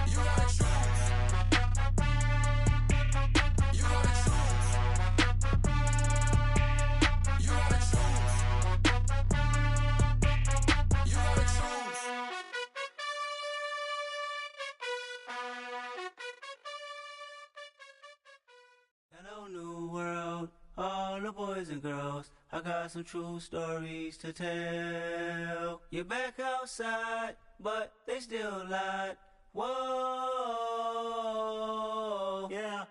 You gotta choose. You gotta choose. You gotta choose. You gotta choose. Hello, new world, all the boys and girls. I got some true stories to tell. You're back outside, but they still lied. Whoa, yeah.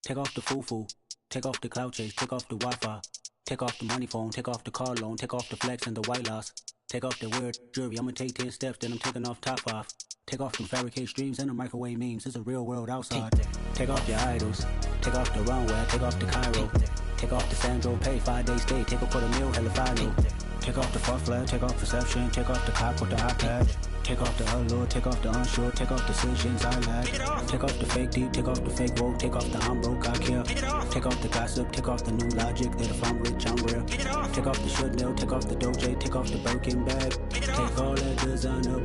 Take off the foo-foo, take off the cloud chase, take off the Wi-Fi, take off the money phone, take off the car loan, take off the flex and the white loss. Take off the weird jewelry, I'ma take 10 steps, then I'm taking off top off. Take off them fabricate streams and the microwave memes, it's a real world outside. Take off your idols, take off the runway, take off the Cairo. Take off the Sandro, pay 5 days stay, take a quarter meal, hella final. Take off the fuck flag, take off perception, take off the cop with the iPad. Take off the allure, take off the unsure, take off decisions I lack. Take off the fake deep, take off the fake woke, take off the I'm broke, I care. Take off the gossip, take off the new logic, that if I'm rich, I'm real. Take off the Chanel, take off the Doja, take off the Birkin bag. Take all that designer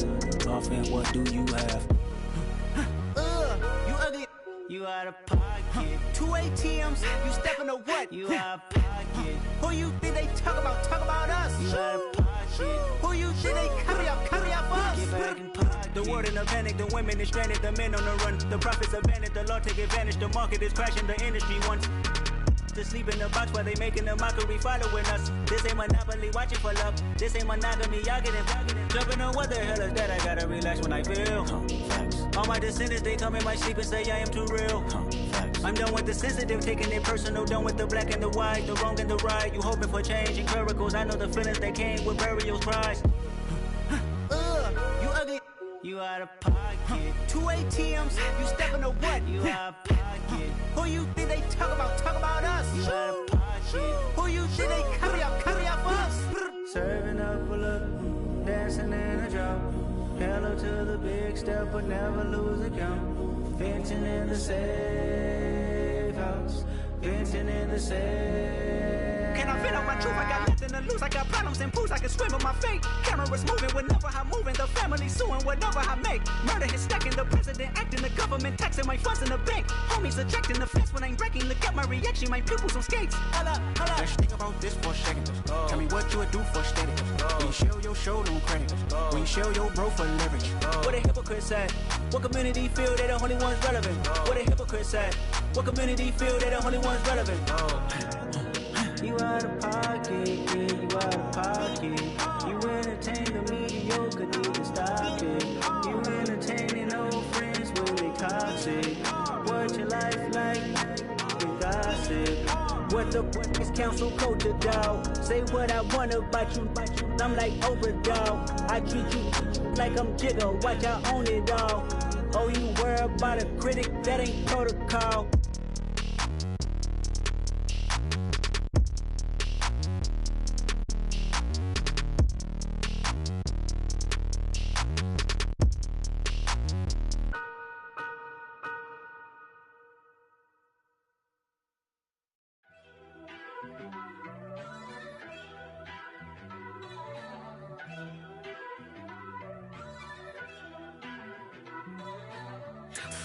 off and what do you have? You ugly, you out of pocket. 2 ATMs, you stepping to what? You out of pocket. Who you think they talk about us? You out of pocket. Who you think they carry up for us? Get back in pocket. The world in a panic, the women is stranded, the men on the run. The profits abandoned, the law take advantage, the market is crashing, the industry wants to sleep in the box while they making a mockery following us. This ain't Monopoly, watching for love. This ain't monogamy, y'all getting jumping on what the hell is that? I gotta relax when I feel. All my descendants, they come in my sleep and say I am too real. I'm done with the sensitive, taking it personal. Done with the black and the white, the wrong and the right. You hoping for change and miracles. I know the feelings that came with burial cries. You ugly, you out of pocket. 2 ATMs, you stepping to what? You out of pocket. Who you think they talk about us? You out of pocket. Who you think they carry up for us? Serving up a look, dancing in a drop. Hello to the big step, but never lose a count. Venting in the safe house, venting in the safe. Can I feel out my truth? I got nothing. nothing to lose. I got problems and pools, I can swim with my fate. Cameras moving whenever I'm moving. The family suing whatever I make. Murder is stacking, the president acting, the government taxing my funds in the bank. Homies ejecting the fence when I'm breaking. Look at my reaction, my pupils on skates. Hold up. Let's think about this for a second. Tell me what you would do for steady. When you show your show, no credit. When you show your bro for leverage. What a hypocrite said. What community feel they the only ones relevant? What a hypocrite said. What community feel they the only ones relevant? You out of pocket, yeah, you out of pocket. You entertain the mediocre, need to stop it. You entertaining old friends when they toxic. What your life like? You gossip. What the is council culture, dog? Say what I want about you. I'm like overdog. I treat you like I'm Jigga. Watch I own it all. Oh, you worry about a critic? That ain't protocol.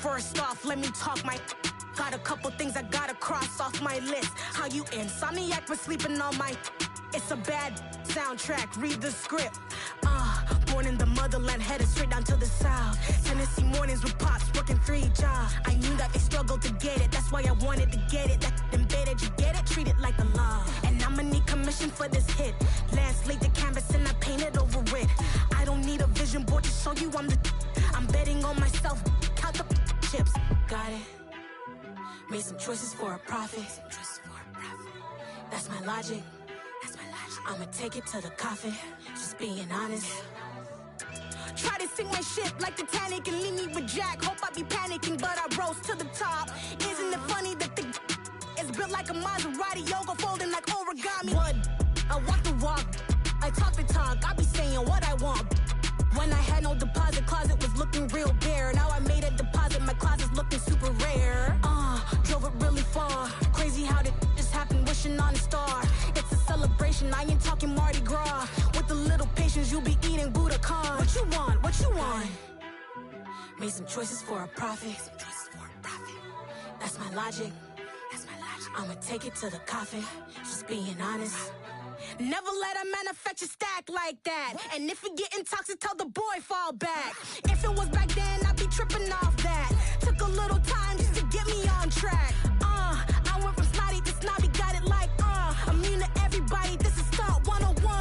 First off, let me talk my. Got a couple things I gotta cross off my list. How you insomniac for sleeping on my. It's a bad soundtrack, read the script. Born in the motherland, headed straight down to the south. Tennessee mornings with pops, working 3 jobs. I knew that they struggled to get it, that's why I wanted to get it. That embedded, you get it, treat it like the law. And I'ma need commission for this hit. Lance laid the canvas and I painted over it. I don't need a vision board to show you I'm betting on myself, count the chips. Got it. Made some choices for a profit. That's my logic. I'ma take it to the coffin. Just being honest. Try to sink my ship like Titanic and leave me with Jack. Hope I be panicking, but I rose to the top. Isn't it funny that the is built like a Maserati, yoga folding like origami? What? I walk the walk. I talk the talk. I be saying what I want. When I had no deposit, closet was looking real bare. Now I made a deposit, my closet's looking super rare. Drove it really far. Crazy how did just happen, wishing on a star. It's a celebration, I ain't talking Mardi Gras. With a little patience, you'll be eating Budokan. What you want? What you want? Made some choices for a profit. That's my logic. I'ma take it to the coffin. Just being honest. Never let a manufacture stack like that. And if it getting toxic, tell the boy fall back. If it was back then, I'd be tripping off that. Took a little time just to get me on track. I went from snotty to snobby, got it like immune to everybody, this is Stunt 101.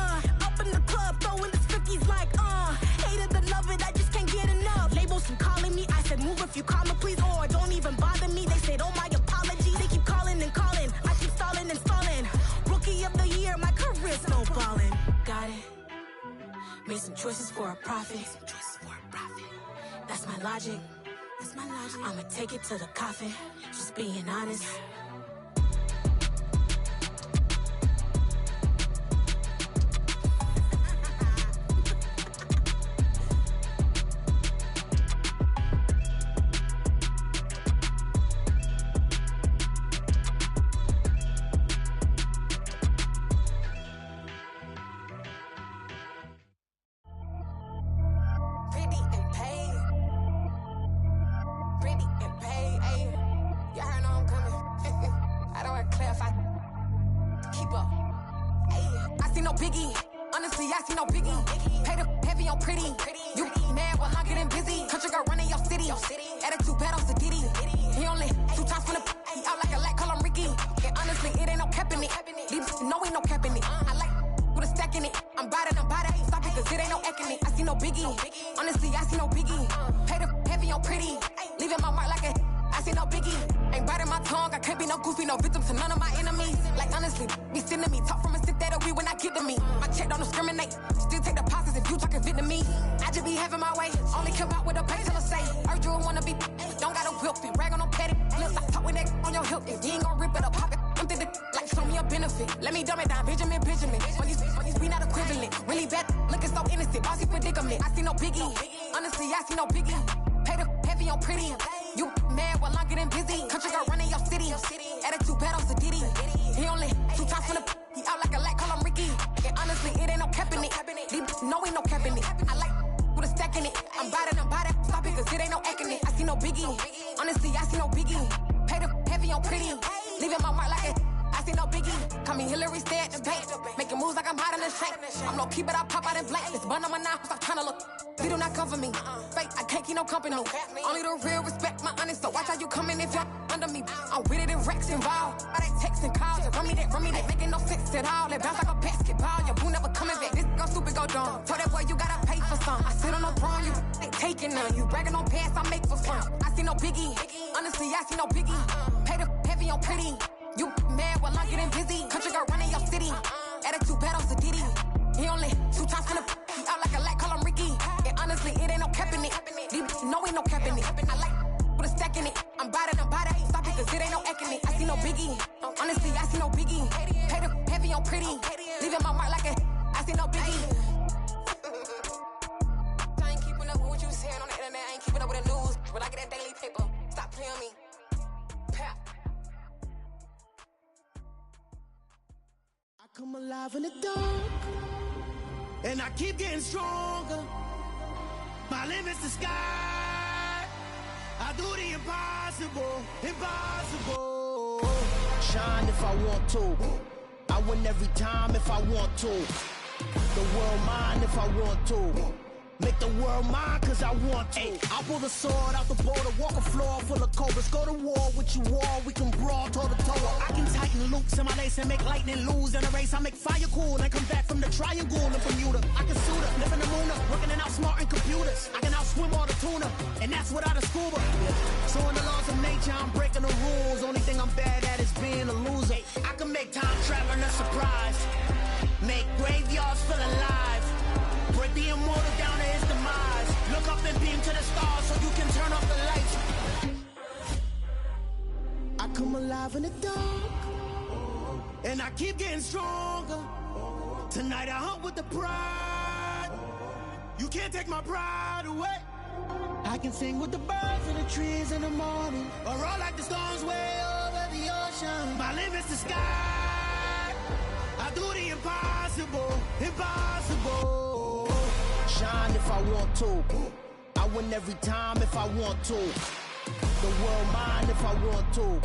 Up in the club, throwing this 50s like hate it or love it, I just can't get enough. Labels from calling me, I said move if you call me please, or don't even bother me. They said oh my apologies, they keep calling and calling. I keep stalling and stalling. Rookie of the year, my career snowballing. Got it. Made some choices for a profit. That's my logic. I'ma take it to the coffin. Just being honest. Let me dumb it down, Benjamin. We not equivalent. Really bad, looking so innocent. Bossy predicament. I see no biggie. Honestly, I see no biggie. Pay the heavy on pretty. You mad while I'm getting busy. Country girl running your city. Attitude bad on Sadiddy. He only 2 times from the. He out like a lack, call him Ricky. ain't no cap in it. I like with a stack in it. I'm bout it, stop it, cause it ain't no acting it. I see no biggie, honestly, I see no biggie. Pay the heavy on pretty, leaving my mark like it. I see no biggie, call me Hillary, stay at the bank. Making moves like I'm hot in the shank. I'm no keep it, I pop out in blank. This bun on my knife, stop trying to look. They do not come for me. Fake, I can't keep no company. Only the real respect my honest, so watch how you coming if y'all under me. I'm with it in Rex involved. I they texting calls, run me that, making no sense at all. It bounce like a basketball, your boo never coming back. This go stupid, go dumb. Tell that boy you gotta pay for some. I sit on no throne, you ain't taking none. You bragging on pants, I make for fun. I see no biggie, honestly, I see no biggie. Pay the heavy on pretty. You mad while I'm getting busy. Country girl running your city. Attitude battles to Diddy. He only 2 times from the he out like a light, call him Ricky. And honestly, it ain't no cap in it. These know ain't no cap in it. I like with a stack in it. I'm bout it, stop it, cause it ain't no acting it. I see no biggie. Honestly, I see no biggie. Pay the heavy on pretty. Leaving my mark like a I see no biggie. I ain't keeping up with what you saying on the internet. I ain't keeping up with the news. But I get that daily paper. Stop playing me. Pap. Come alive in the dark, and I keep getting stronger. My limit's the sky. I do the impossible, impossible. Shine if I want to. I win every time if I want to. The world mine if I want to. Make the world mine cause I want to. I pull the sword out the border, walk a floor full of cobras. Go to war with you all, we can brawl toe to toe. I can tighten loops in my lace and make lightning lose in a race. I make fire cool and come back from the triangle in Bermuda. I can suit up, live in the moon up, working and outsmarting computers. I can outswim all the tuna, and that's without a scuba. So in the laws of nature, I'm breaking the rules. Only thing I'm bad at is being a loser. I can make time traveling a surprise. Make graveyards feel alive. Break the immortal down to his demise. Look up and beam to the stars so you can turn off the lights. I come alive in the dark, and I keep getting stronger. Tonight I hunt with the pride. You can't take my pride away. I can sing with the birds and the trees in the morning, or roll like the storms way over the ocean. My limit's the sky. I do the impossible, impossible. Shine if I want to. I win every time if I want to. The world mine if I want to.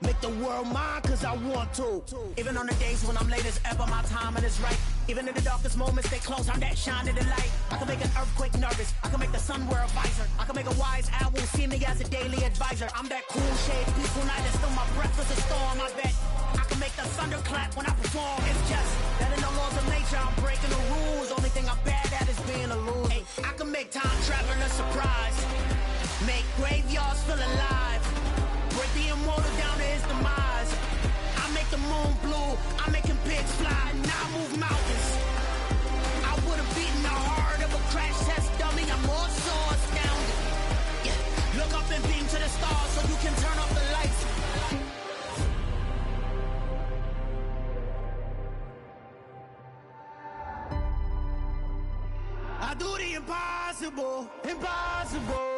Make the world mine cause I want to. Even on the days when I'm late as ever, my timing is right. Even in the darkest moments, stay close, I'm that shine in the light. I can make an earthquake nervous, I can make the sun wear a visor. I can make a wise owl see me as a daily advisor. I'm that cool shade, peaceful night, and still my breath is a storm, I bet. I can make the thunder clap when I perform. It's just that in the laws of nature, I'm breaking the rules. Only thing I'm bad at is being a loser. Hey, I can make time traveling a surprise. Make graveyards feel alive. Break the immortal down to his demise. I make the moon blue, I'm making pigs fly, and I move mountains. I would've beaten the heart of a crash test dummy. I'm more so astounded. Yeah. Look up and beam to the stars so you can turn off the lights. I do the impossible, impossible.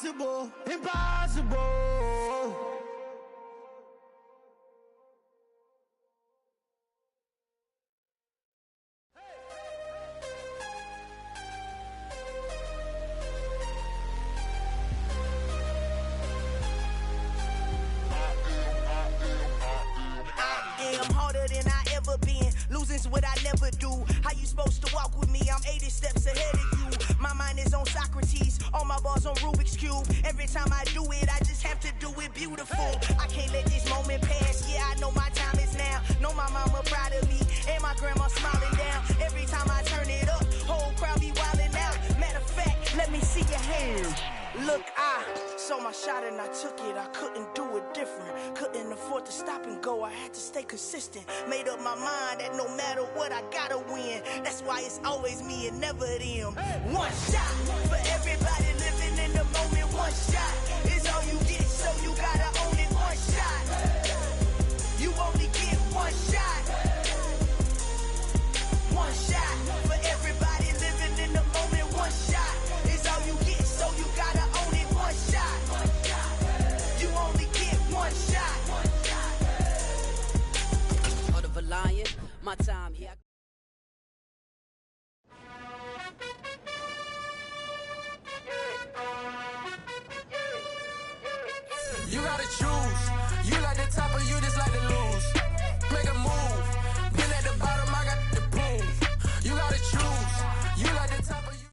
Impossible, impossible. I'm harder than I ever been. Losing's what I never do. How you supposed to walk with me? I'm 80 steps ahead of you. My mind is on Socrates. All my bars on Rubik's Cube. Every time I do it, I just have to do it beautiful. I can't let this moment pass. Yeah, I know my time is now. Know my mama proud of me. And my grandma smiling down. Every time I turn it up, whole crowd be wildin' out. Matter of fact, let me see your hands. Look, I saw my shot shot and I took it. I couldn't do it different. Couldn't afford to stop and go. I had to stay consistent. Made up my mind that no matter what, I gotta win. That's why it's always me and never them. One shot for everybody living in the moment. One shot is all you get, so you gotta own it. One shot. You only get one shot. One shot for everybody living in the moment. One shot is all you get, so you gotta own it. One shot. You only get one shot. Heart of a lion, my time here. You gotta choose. You like the top or you just like to lose. Make a move. Been at the bottom, I got the proof. You gotta choose. You like the top or you.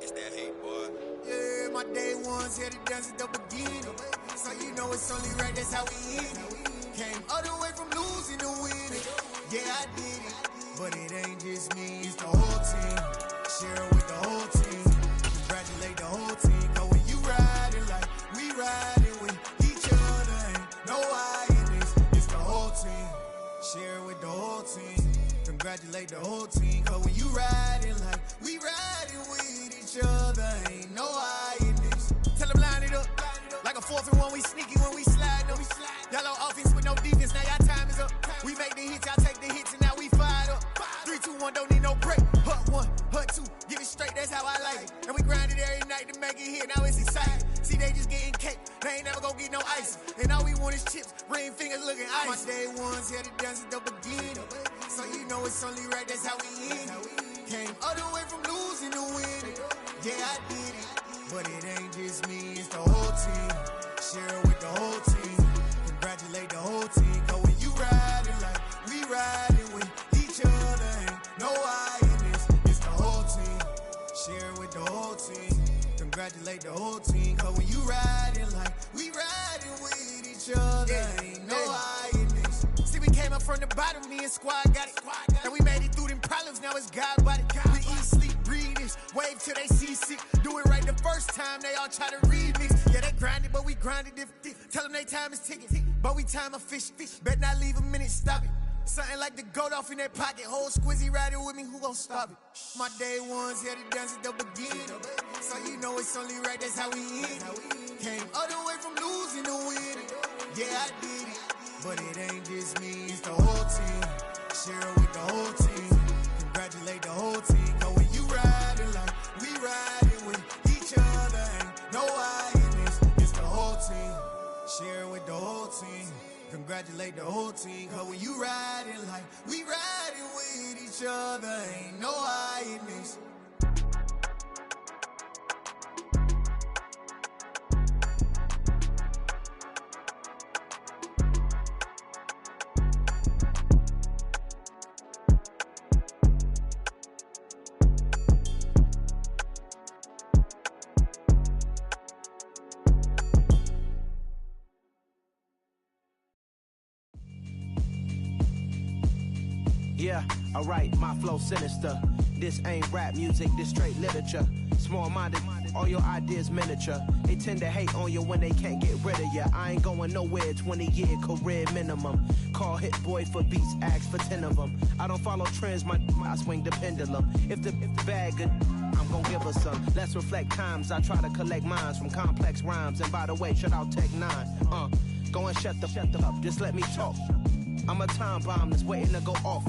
It's that hate, boy. Yeah, my day ones here to dance at the beginning. So you know it's only right, that's how we end it. Came all the way from losing to winning. Yeah, I did it. But it ain't just me, it's the whole team. Share it with the whole team. Congratulate the whole team. Cause when you riding like we riding with each other, ain't no I in this. It's the whole team. Share it with the whole team. Congratulate the whole team. Cause when you riding like we riding with each other, ain't no I in this. Tell them line it up. Like a 4th and 1, we sneaky when we slide them. Yellow offense with no defense, now y'all time is up. We make the hits, y'all take the hits, and now we fired up. 3, 2, 1, don't need no break. Hut 1, hut 2, get it straight, that's how I like it. And we grind it every night to make it hit, now it's exciting. See, they just getting cake, they ain't never gonna get no ice. And all we want is chips, ring fingers looking ice. My day ones here to dance at the beginning. So you know it's only right, that's how we end it. Came all the way from losing to winning. Yeah, I did it. But it ain't just me, it's the whole team. Share it with the whole team. Congratulate the whole team. Cause when you riding like we riding with each other, ain't no I in this. It's the whole team. Share it with the whole team. Congratulate the whole team. Cause when you riding like we riding with each other, ain't no I in this. See, we came up from the bottom, me and squad got it. And we made it through them problems, now it's God body. We eat, sleep, breathe this. Wave till they see sick. Do it right the first time, they all try to remix. Yeah, they grinded, but we grinded different. Tell them they time is ticking, but we time a fish. Bet not leave a minute, stop it. Something like the goat off in their pocket. Whole squizzy riding with me, who gon' stop it? My day ones here to dance at the beginning. So you know it's only right, that's how we end it. Came all the way from losing to winning. Yeah, I did it. But it ain't just me, it's the whole team. Share it with the whole team. Congratulate the whole team. Cause when you riding like we riding with each other, ain't no I in this. It's the whole team. Share it with the whole team. Congratulate the whole team. Cause when you riding like we riding with each other, ain't no I in this. Yeah, alright, my flow sinister. This ain't rap music, this straight literature. Small-minded, all your ideas miniature. They tend to hate on you when they can't get rid of you. I ain't going nowhere, 20-year career minimum. Call Hit Boy for beats, ask for 10 of them. I don't follow trends, I swing the pendulum. If the bag good, I'm gon' give her some. Let's reflect times, I try to collect minds from complex rhymes. And by the way, shout out Tech 9. Go and shut the up, just let me talk. I'm a time bomb that's waiting to go off.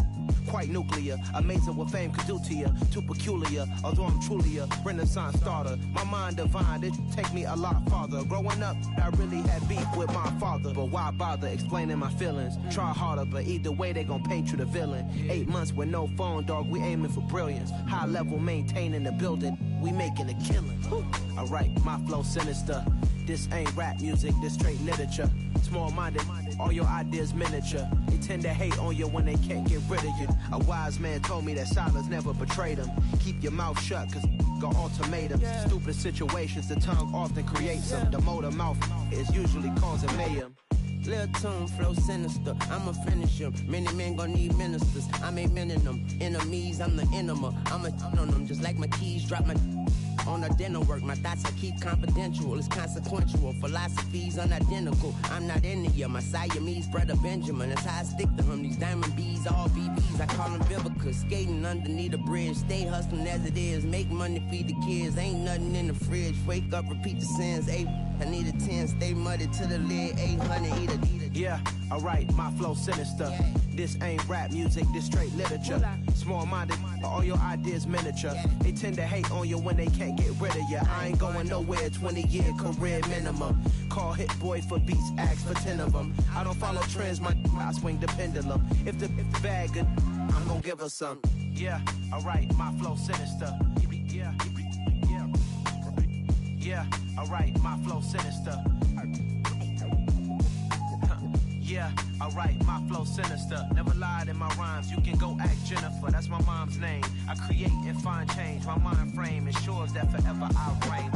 Quite nuclear, amazing what fame could do to you. Too peculiar, although I'm truly a renaissance starter. My mind divine, it take me a lot farther. Growing up, I really had beef with my father. But why bother explaining my feelings? Try harder, but either way they gon' paint you the villain. 8 months with no phone, dog, we aiming for brilliance. High level maintaining the building, we making a killing. Alright, my flow sinister. This ain't rap music, this straight literature. Small-minded, all your ideas miniature. They tend to hate on you when they can't get rid of you. A wise man told me that silence never betrayed him. Keep your mouth shut, cause got ultimatums. Stupid situations, the tongue often creates them. The motor mouth is usually causing mayhem. Lil' tune, flow sinister. I'ma finish him. Many men gon' need ministers. I'm a men in them. Enemies, I'm the enema. I'ma on them just like my keys. Drop my on a dinner work. My thoughts I keep confidential. It's consequential. Philosophies unidentical. I'm not into you. My Siamese brother Benjamin. That's how I stick to him. These diamond bees, all BBs. I call them Vivica. Skating underneath the bridge. Stay hustling as it is. Make money, feed the kids. Ain't nothing in the fridge. Wake up, repeat the sins. I need a 10. Stay muddy to the lid. 800. Eat a. Yeah, alright, my flow sinister. Yeah. This ain't rap music, this straight literature. Small-minded, all your ideas miniature. Yeah. They tend to hate on you when they can't get rid of you. I ain't going nowhere, 20-year career minimum. Call Hit Boy for beats, ask for 10 of them. I don't follow trends, I swing the pendulum. If the bag good, I'm gonna give her some. Yeah, alright, my flow sinister. Yeah, alright, my flow sinister. Yeah, alright, my flow sinister. Never lied in my rhymes, you can go ask Jennifer. That's my mom's name. I create and find change. My mind frame ensures that forever I'll reign.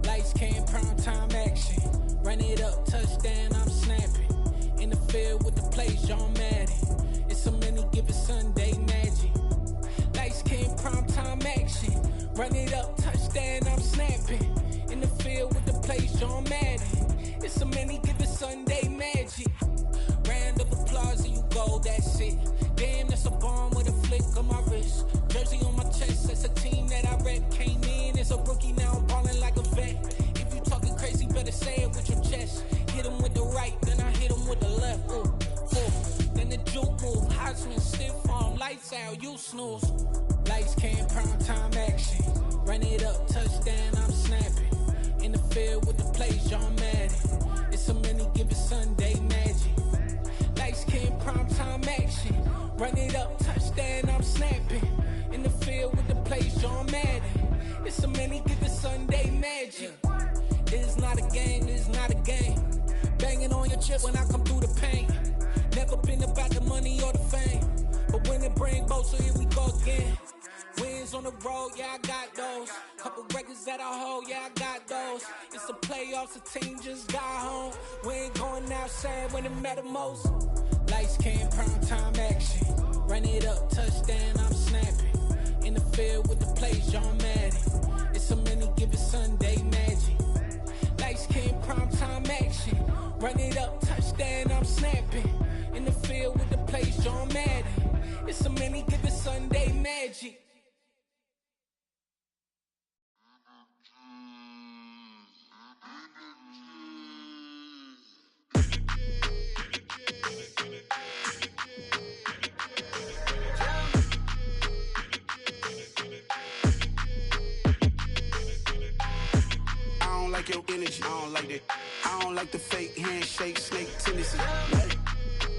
Lights came, prime time action. Run it up, touchdown, I'm snapping. In the field with the plays, John Madden. It's a many given Sunday magic. Lights came, prime time action. Run it up, touchdown, I'm snapping. In the field with the plays, John Madden. It's a many given Sunday magic. Round of applause and you go, that's it. Damn, that's a bomb with a flick on my wrist. Jersey on my chest, that's a team that I rep. Came in as a rookie, now I'm ballin' like a vet. If you talking crazy, better say it with your chest. Hit him with the right, then I hit him with the left. Ooh, ooh. Then the juke move, high swing, stiff arm, lights out, you snooze. Lights came, prime time action. Run it up, touchdown, I'm snapping. In the field with the plays, John Madden. It's a many given Sunday magic. Lights came, prime time action. Run it up, touchdown, I'm snapping. In the field with the plays, John Madden. It's a many given Sunday magic. It's not a game, it's not a game. Banging on your chip when I come through the paint. Never been about the money or the fame. But when it bring both, so here we go again. Wins on the road, yeah, I got those. Couple records that I hold, yeah, I got those. It's the playoffs, the team just got home. We ain't going outside when it matter most. Lights came, prime time action. Run it up, touchdown, I'm snapping. In the field with the plays, John Madden. It's a many given Sunday magic. Lights came, prime time action. Run it up, touchdown, I'm snapping. In the field with the plays, John Madden. It's a many given Sunday magic. I don't like your energy, I don't like that. I don't like the fake handshake, snake tendency.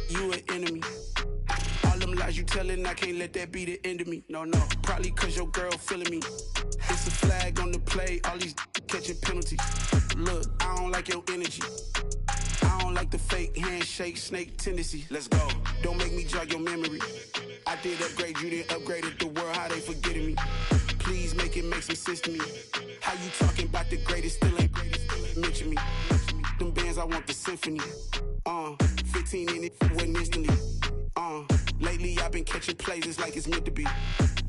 You an enemy. All them lies you telling, I can't let that be the end of me. No, probably cause your girl feeling me. It's a flag on the play, all these catching penalties. Look, I don't like your energy. I don't like the fake handshake, snake tendency. Let's go. Don't make me jog your memory. I did upgrade, you didn't upgrade it. The world, how they forgetting me. Please make it make some sense to me. How you talking about the greatest, still ain't mention me. Them bands, I want the symphony. 15 in it, wasn't instantly. Lately I've been catching plays, it's like it's meant to be.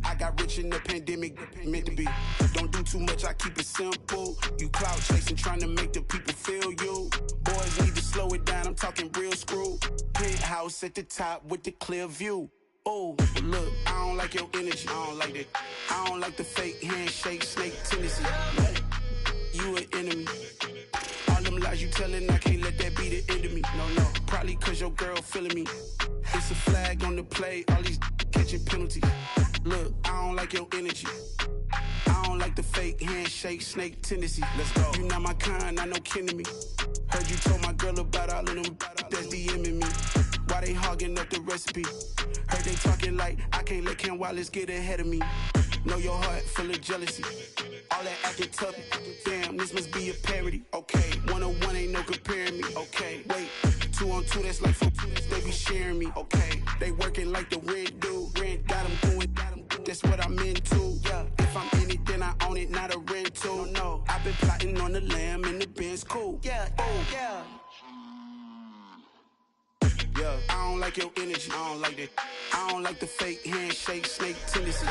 I got rich in the pandemic, meant to be. Don't do too much, I keep it simple. You clout chasing, trying to make the people feel you. Boys need to slow it down, I'm talking real screw. Penthouse at the top with the clear view. Oh, look, I don't like your energy, I don't like that. I don't like the fake handshake, snake tendency. You an enemy. All them lies you telling, I can't let that be the end of me. No, probably cause your girl feeling me. It's a flag on the play, all these catching penalties. Look, I don't like your energy. I don't like the fake handshake, snake tendency. Let's go. You not my kind, I know kin to me. Heard you told my girl about all of them that's DMing me. Why they hogging up the recipe? Heard they talking like I can't let Ken Wallace get ahead of me. Know your heart full of jealousy. All that acting tough, damn, this must be a parody. Okay, 1-on-1 ain't no comparing me. Okay, wait, 2-on-2, that's like 4, they be sharing me. Okay, they working like the red dude. Red got them doing, that's what I'm into. Yeah. If I'm in it, then I own it, not a rental. No, I've been plotting on the lamb and the Benz cool. Yeah, yeah. Yeah, I don't like your energy. I don't like that. I don't like the fake handshake, snake tendency.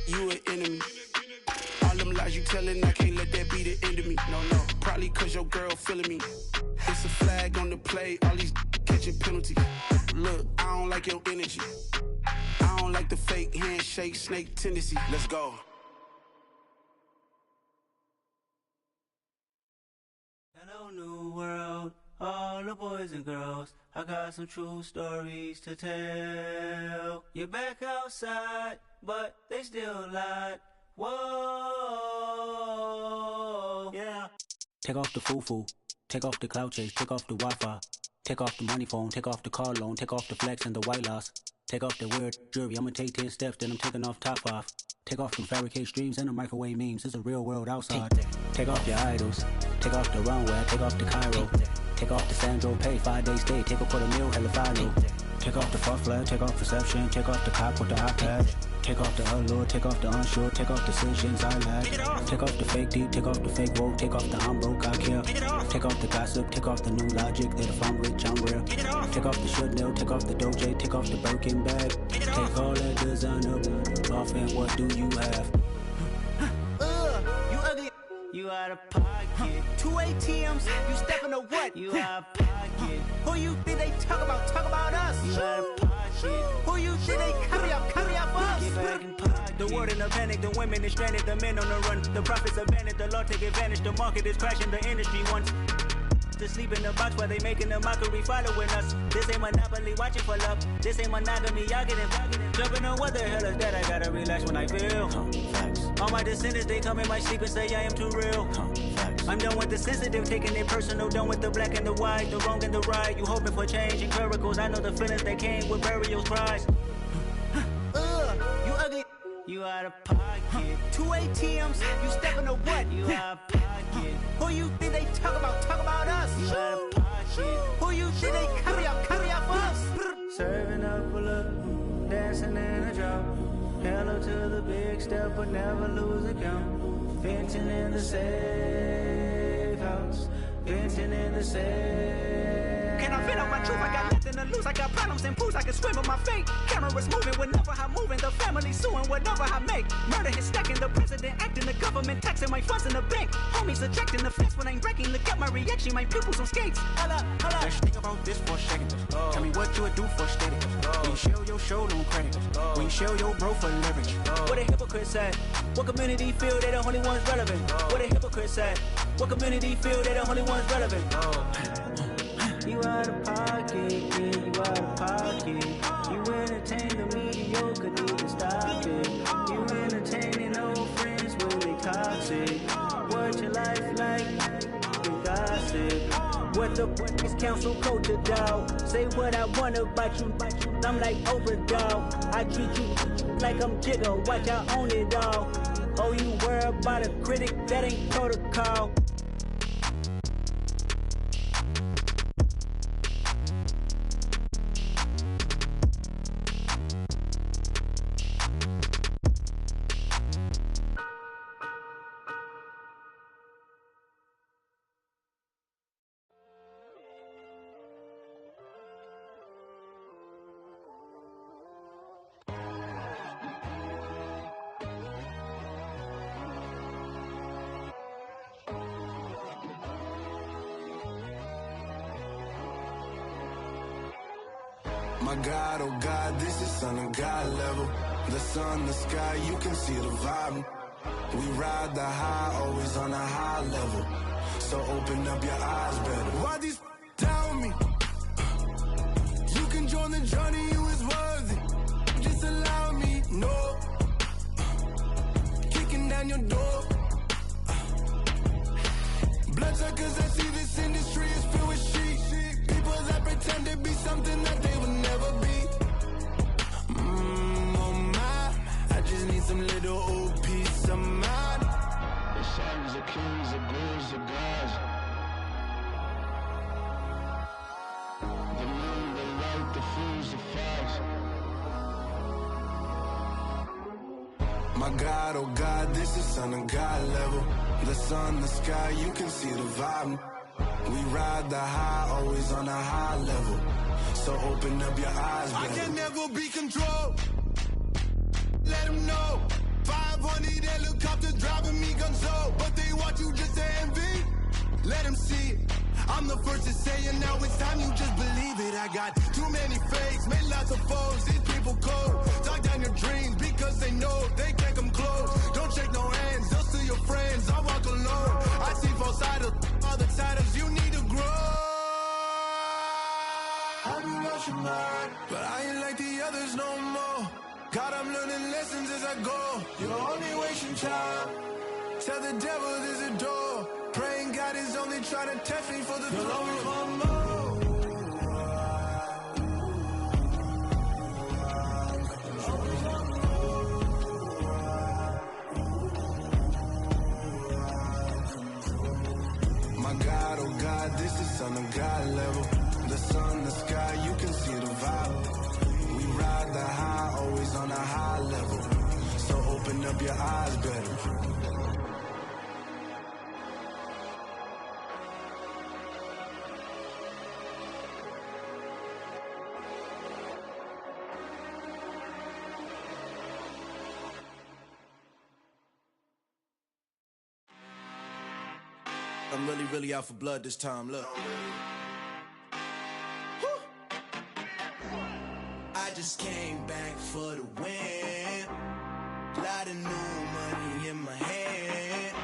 You an enemy. All them lies you telling, I can't let that be the end of me. No, probably cause your girl feeling me. It's a flag on the play, all these catching penalties. Look, I don't like your energy. I don't like the fake handshake, snake tendency. Let's go. Hello, new world, all the boys and girls. I got some true stories to tell. You're back outside, but they still lied. Whoa, yeah. Take off the foo-foo, take off the cloud chase, take off the Wi-Fi. Take off the money phone, take off the car loan, take off the flex and the white loss. Take off the weird jewelry, I'ma take 10 steps, then I'm taking off top off. Take off them fabricate streams and the microwave memes, it's a real world outside. Take off your idols, take off the runway, take off the Cairo. Take off the Sandro pay, 5 days stay, take a quarter meal, hella final. Take off the fuck flag, take off perception, take off the cop with the iPad. Take off the allure, take off the unsure, take off decisions I lack. Take off the fake deep, take off the fake woke, take off the I'm broke, I care. Take off the gossip, take off the new logic, that if I'm rich, I'm real. Take off the Chanel, take off the Doja, take off the Birkin bag. Take all that designer off and what do you have? You ugly. You out of pocket. 2 ATMs, you stepping to what? You out of pocket. Who you think they talk about? Talk about us. You out of pocket. Who you think they carry up us? Get back in pocket. The world in a panic, the women is stranded, the men on the run. The profits abandoned, the law take advantage. The market is crashing, the industry wants to sleep in the box while they making a mockery following us. This ain't monopoly, watching for love. This ain't monogamy, y'all getting jumping on what the hell is that? I gotta relax when I feel. All my descendants, they come in my sleep and say I am too real. I'm done with the sensitive, taking it personal. Done with the black and the white, the wrong and the right. You hoping for change and miracles. I know the feelings that came with burial cries. You ugly. You out of pocket. 2 ATMs, you stepping to what? You out of pocket. Who you think they talk about? Talk about us. You out of pocket. Who you think they carry up us? Serving up a look, dancing in a drop. Hello to the big step, but never lose a count. Venting in the safe house. Venting in the safe. Can I fit out my truth? I got nothing to lose. I got problems and fools. I can swim with my fate. Cameras moving whenever I'm moving. The family suing whatever I make. Murder is stacking. The president acting. The government taxing my funds in the bank. Homies ejecting the fence when I'm breaking. Look at my reaction. My pupils on skates. Holla. Let's think about this for a second. Tell me what you would do for steady. When you show your show, no credit. When you show your bro for leverage. What a hypocrite said. What community feel they the only ones relevant? What a hypocrite said. What community feel they the only ones relevant? You out of pocket, yeah, you out of pocket. You entertain the mediocre, need to stop it. You entertaining old friends when they toxic. What your life like? You gossip. What the is council culture, dog? Say what I want about you. I'm like overdog. I treat you like I'm Jigga. Watch I own it all. Oh, you worry about a critic? That ain't protocol. My God, oh God, this is Son of God level. The sun, the sky, you can see the vibe. We ride the high, always on a high level. So open up your eyes better. Why these tell me? You can join the journey, you is worthy. Just allow me, no. Kicking down your door. Bloodsuckers, I see this industry is filled with sheep. People that pretend to be something that they would never be. Oh my, I just need some little old peace of mind. The sons of kings, the bulls, the gods. The moon, the light, the fools, the facts. My God, oh God, this is Son of God level. The sun, the sky, you can see the vibe. We ride the high, always on a high level. So open up your eyes, I baby. can never be controlled. Let them know. 500 helicopters driving me gonzo. But they want you just to envy. Let them see it. I'm the first to say it, now it's time you just believe it. I got too many fakes, made lots of foes. These people cold. Talk down your dreams because they know they can't come close. Don't shake no hands, they'll steal your friends. I walk alone. I see false idols, all the titles you need to grow. Have you lost your mind? But I ain't like the others no more. God, I'm learning lessons as I go. You're only wasting time. Tell the devil there's a door. Praying God is only trying to test me for the glory for more. My God, oh God, this is Son of God level. The sun, the sky, you can see the vibe. We ride the high, always on a high level. So open up your eyes, better. I'm really out for blood this time, look. I just came back for the win. Lot of new money in my hand.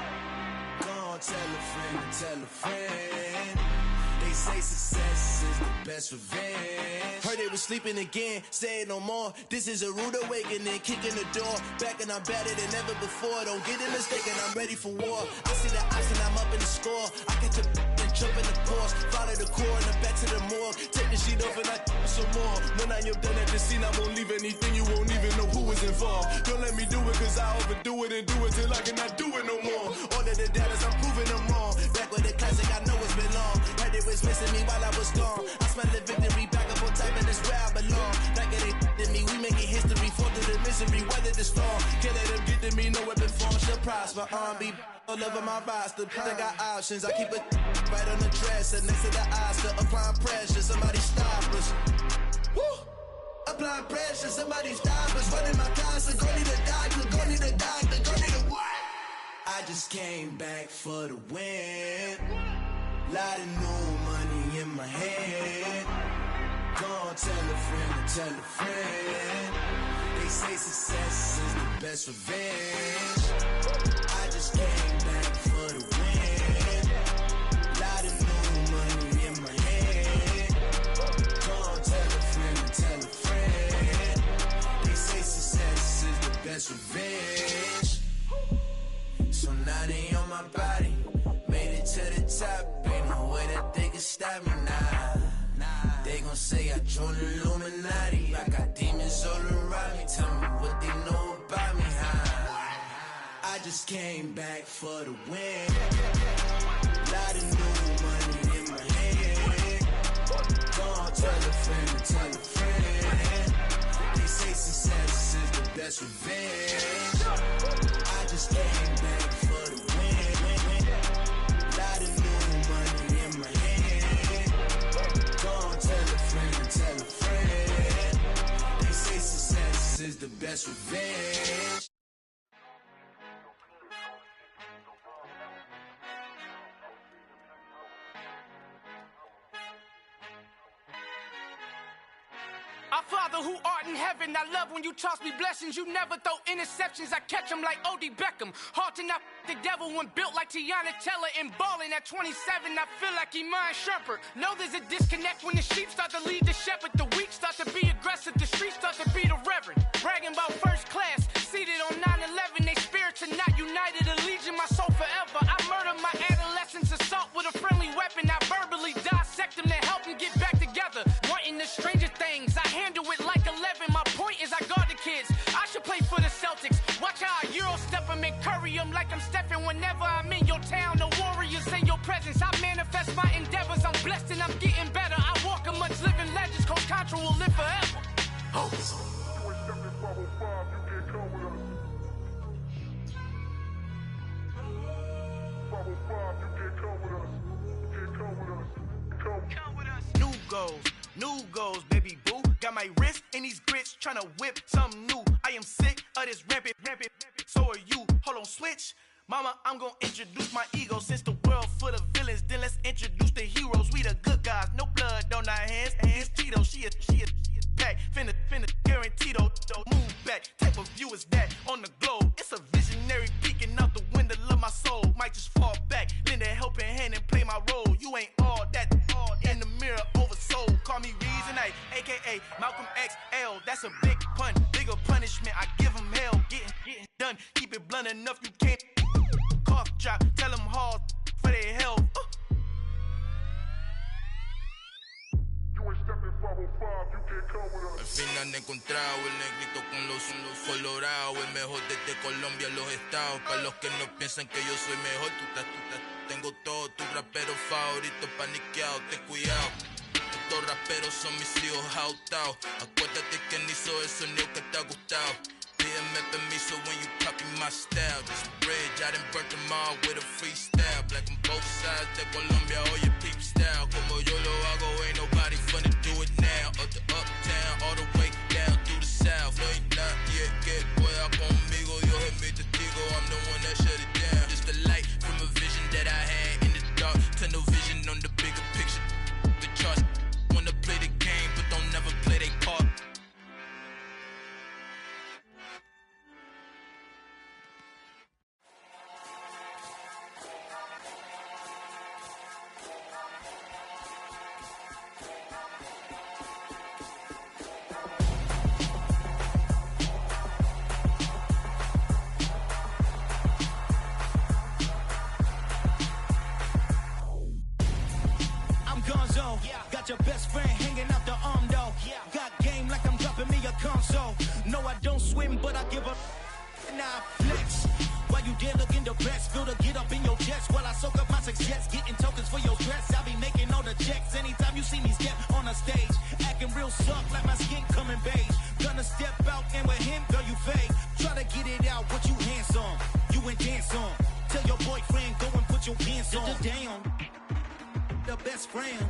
Gonna tell a friend to tell a friend. They say success is the best revenge. Heard they was sleeping again, saying no more. This is a rude awakening, kicking the door. Back and I'm better than ever before. Don't get it mistaken, I'm ready for war. I see the ops and I'm up in the score. I catch a and jump in the course. Follow the core and then back to the morgue. Take the sheet off and I some more. When I am done at the scene, I won't leave anything. You won't even know who was involved. Don't let me do it cause I overdo it and do it till I cannot do it no more. All of the doubters, I'm proving them wrong. Back with the classic, I know it's been long. Heard it was missing me while I was gone. I smell the victory back up on time and it's where I belong. Like it ain't to me, we making history. Fall through the misery, weather the storm. Can't let them get to me, no weapon form shall prosper. Be all over my roster. I got options, I keep it right on the dresser. Next to the Oscar, applying pressure. Somebody stop us. Woo! Applying pressure, somebody stop us. Running my closet, go need a doctor, go need a doctor, go need a what? I just came back for the win. Lot of new money in my hand. Gonna tell a friend to tell a friend. They say success is the best revenge. I just came back for the win. Lot of new money in my hand. Gonna tell a friend to tell a friend. They say success is the best revenge. So now they on my body. Made it to the top. Ain't no way that they can stop me now. They gon' say I joined the Illuminati. I got demons all around me. Tell me what they know about me, huh? I just came back for the win. Lot of new money in my hand. Gonna tell a friend to tell a friend. They say success is the best revenge. I just came back for the win. Lot of new money in my hand. Gonna tell a friend to tell a friend. They say success is the best revenge. Our Father who art in heaven, I love when you toss me blessings. You never throw interceptions, I catch them like O.D. Beckham. Hard to not the devil when built like Tiana Teller and balling at 27. I feel like Iman Shumpert. Know there's a disconnect when the sheep start to lead the shepherd. The weak start to be aggressive, the streets start to be the reverend. Bragging about first class, seated on 9/11. They spirits are not united, allegiant my soul forever. I murder my adolescence, assault with a friendly weapon. I verbally dissect them to help them get back together. Wanting the stranger things, I handle it like 11. My point is I guard the kids. I should play for the Celtics. Watch how I Euro step them and curry them like I'm stepping. Whenever I'm in your town, the Warriors in your presence. I manifest my endeavors. I'm blessed and I'm getting better. I walk amongst living legends. Coach Contra will live forever. Oh. New goals, baby boo. Got my wrist in these grits, tryna whip something new. I am sick of this rampant. So are you. Hold on, switch. Mama, I'm gonna introduce my ego. Since the world full of villains, then let's introduce the heroes. We the good guys, no blood on our hands. Hands Tito, she a pack. Finna guarantee though. Move back. Type of view is that on the globe? It's a visionary peeking out the window of my soul. Might just fall back, lend a helping hand and play my role. You ain't all that in the mirror oversold. Call me Reason A, aka Malcolm XL. That's a big pun, bigger punishment. I give him hell, getting done. Keep it blunt enough, you can't cough drop. Tell them hard for their health. Al fin han encontrado el negrito con los colorados, el mejor desde Colombia, los estados. Para los que no piensan que yo soy mejor, tengo todos tus raperos favoritos paniqueados, ten cuidado. Estos raperos son mis hijos jautados. Acuérdate que ni hizo el sonido que te ha gustado. Pídeme permiso when you copy my style. This bridge, I done burnt them all with a freestyle. Black on both sides de Colombia, oye peep style. Como yo lo hago, ain't nobody finna do it now. Up to uptown, all the way down through the south. No hay nadie que pueda conmigo, Dios es mi testigo. I'm the one that shut it down. Just the light from a vision that I had in the dark. Tunnel vision on the bigger picture. The charts wanna play the game, but don't never play their part. Got your best friend hanging out the arm though. Got game like I'm dropping me a console. No, I don't swim, but I give a nah flex. While you there looking the best, feel to get up in your chest while I soak up my success, getting tokens for your stress. I be making all the checks anytime you see me step on a stage, acting real soft like my skin coming beige. Gonna step out and with him, girl, you fade. Try to get it out, what you hands on, you ain't dance on. Tell your boyfriend go and put your pants on. Down, the best friend.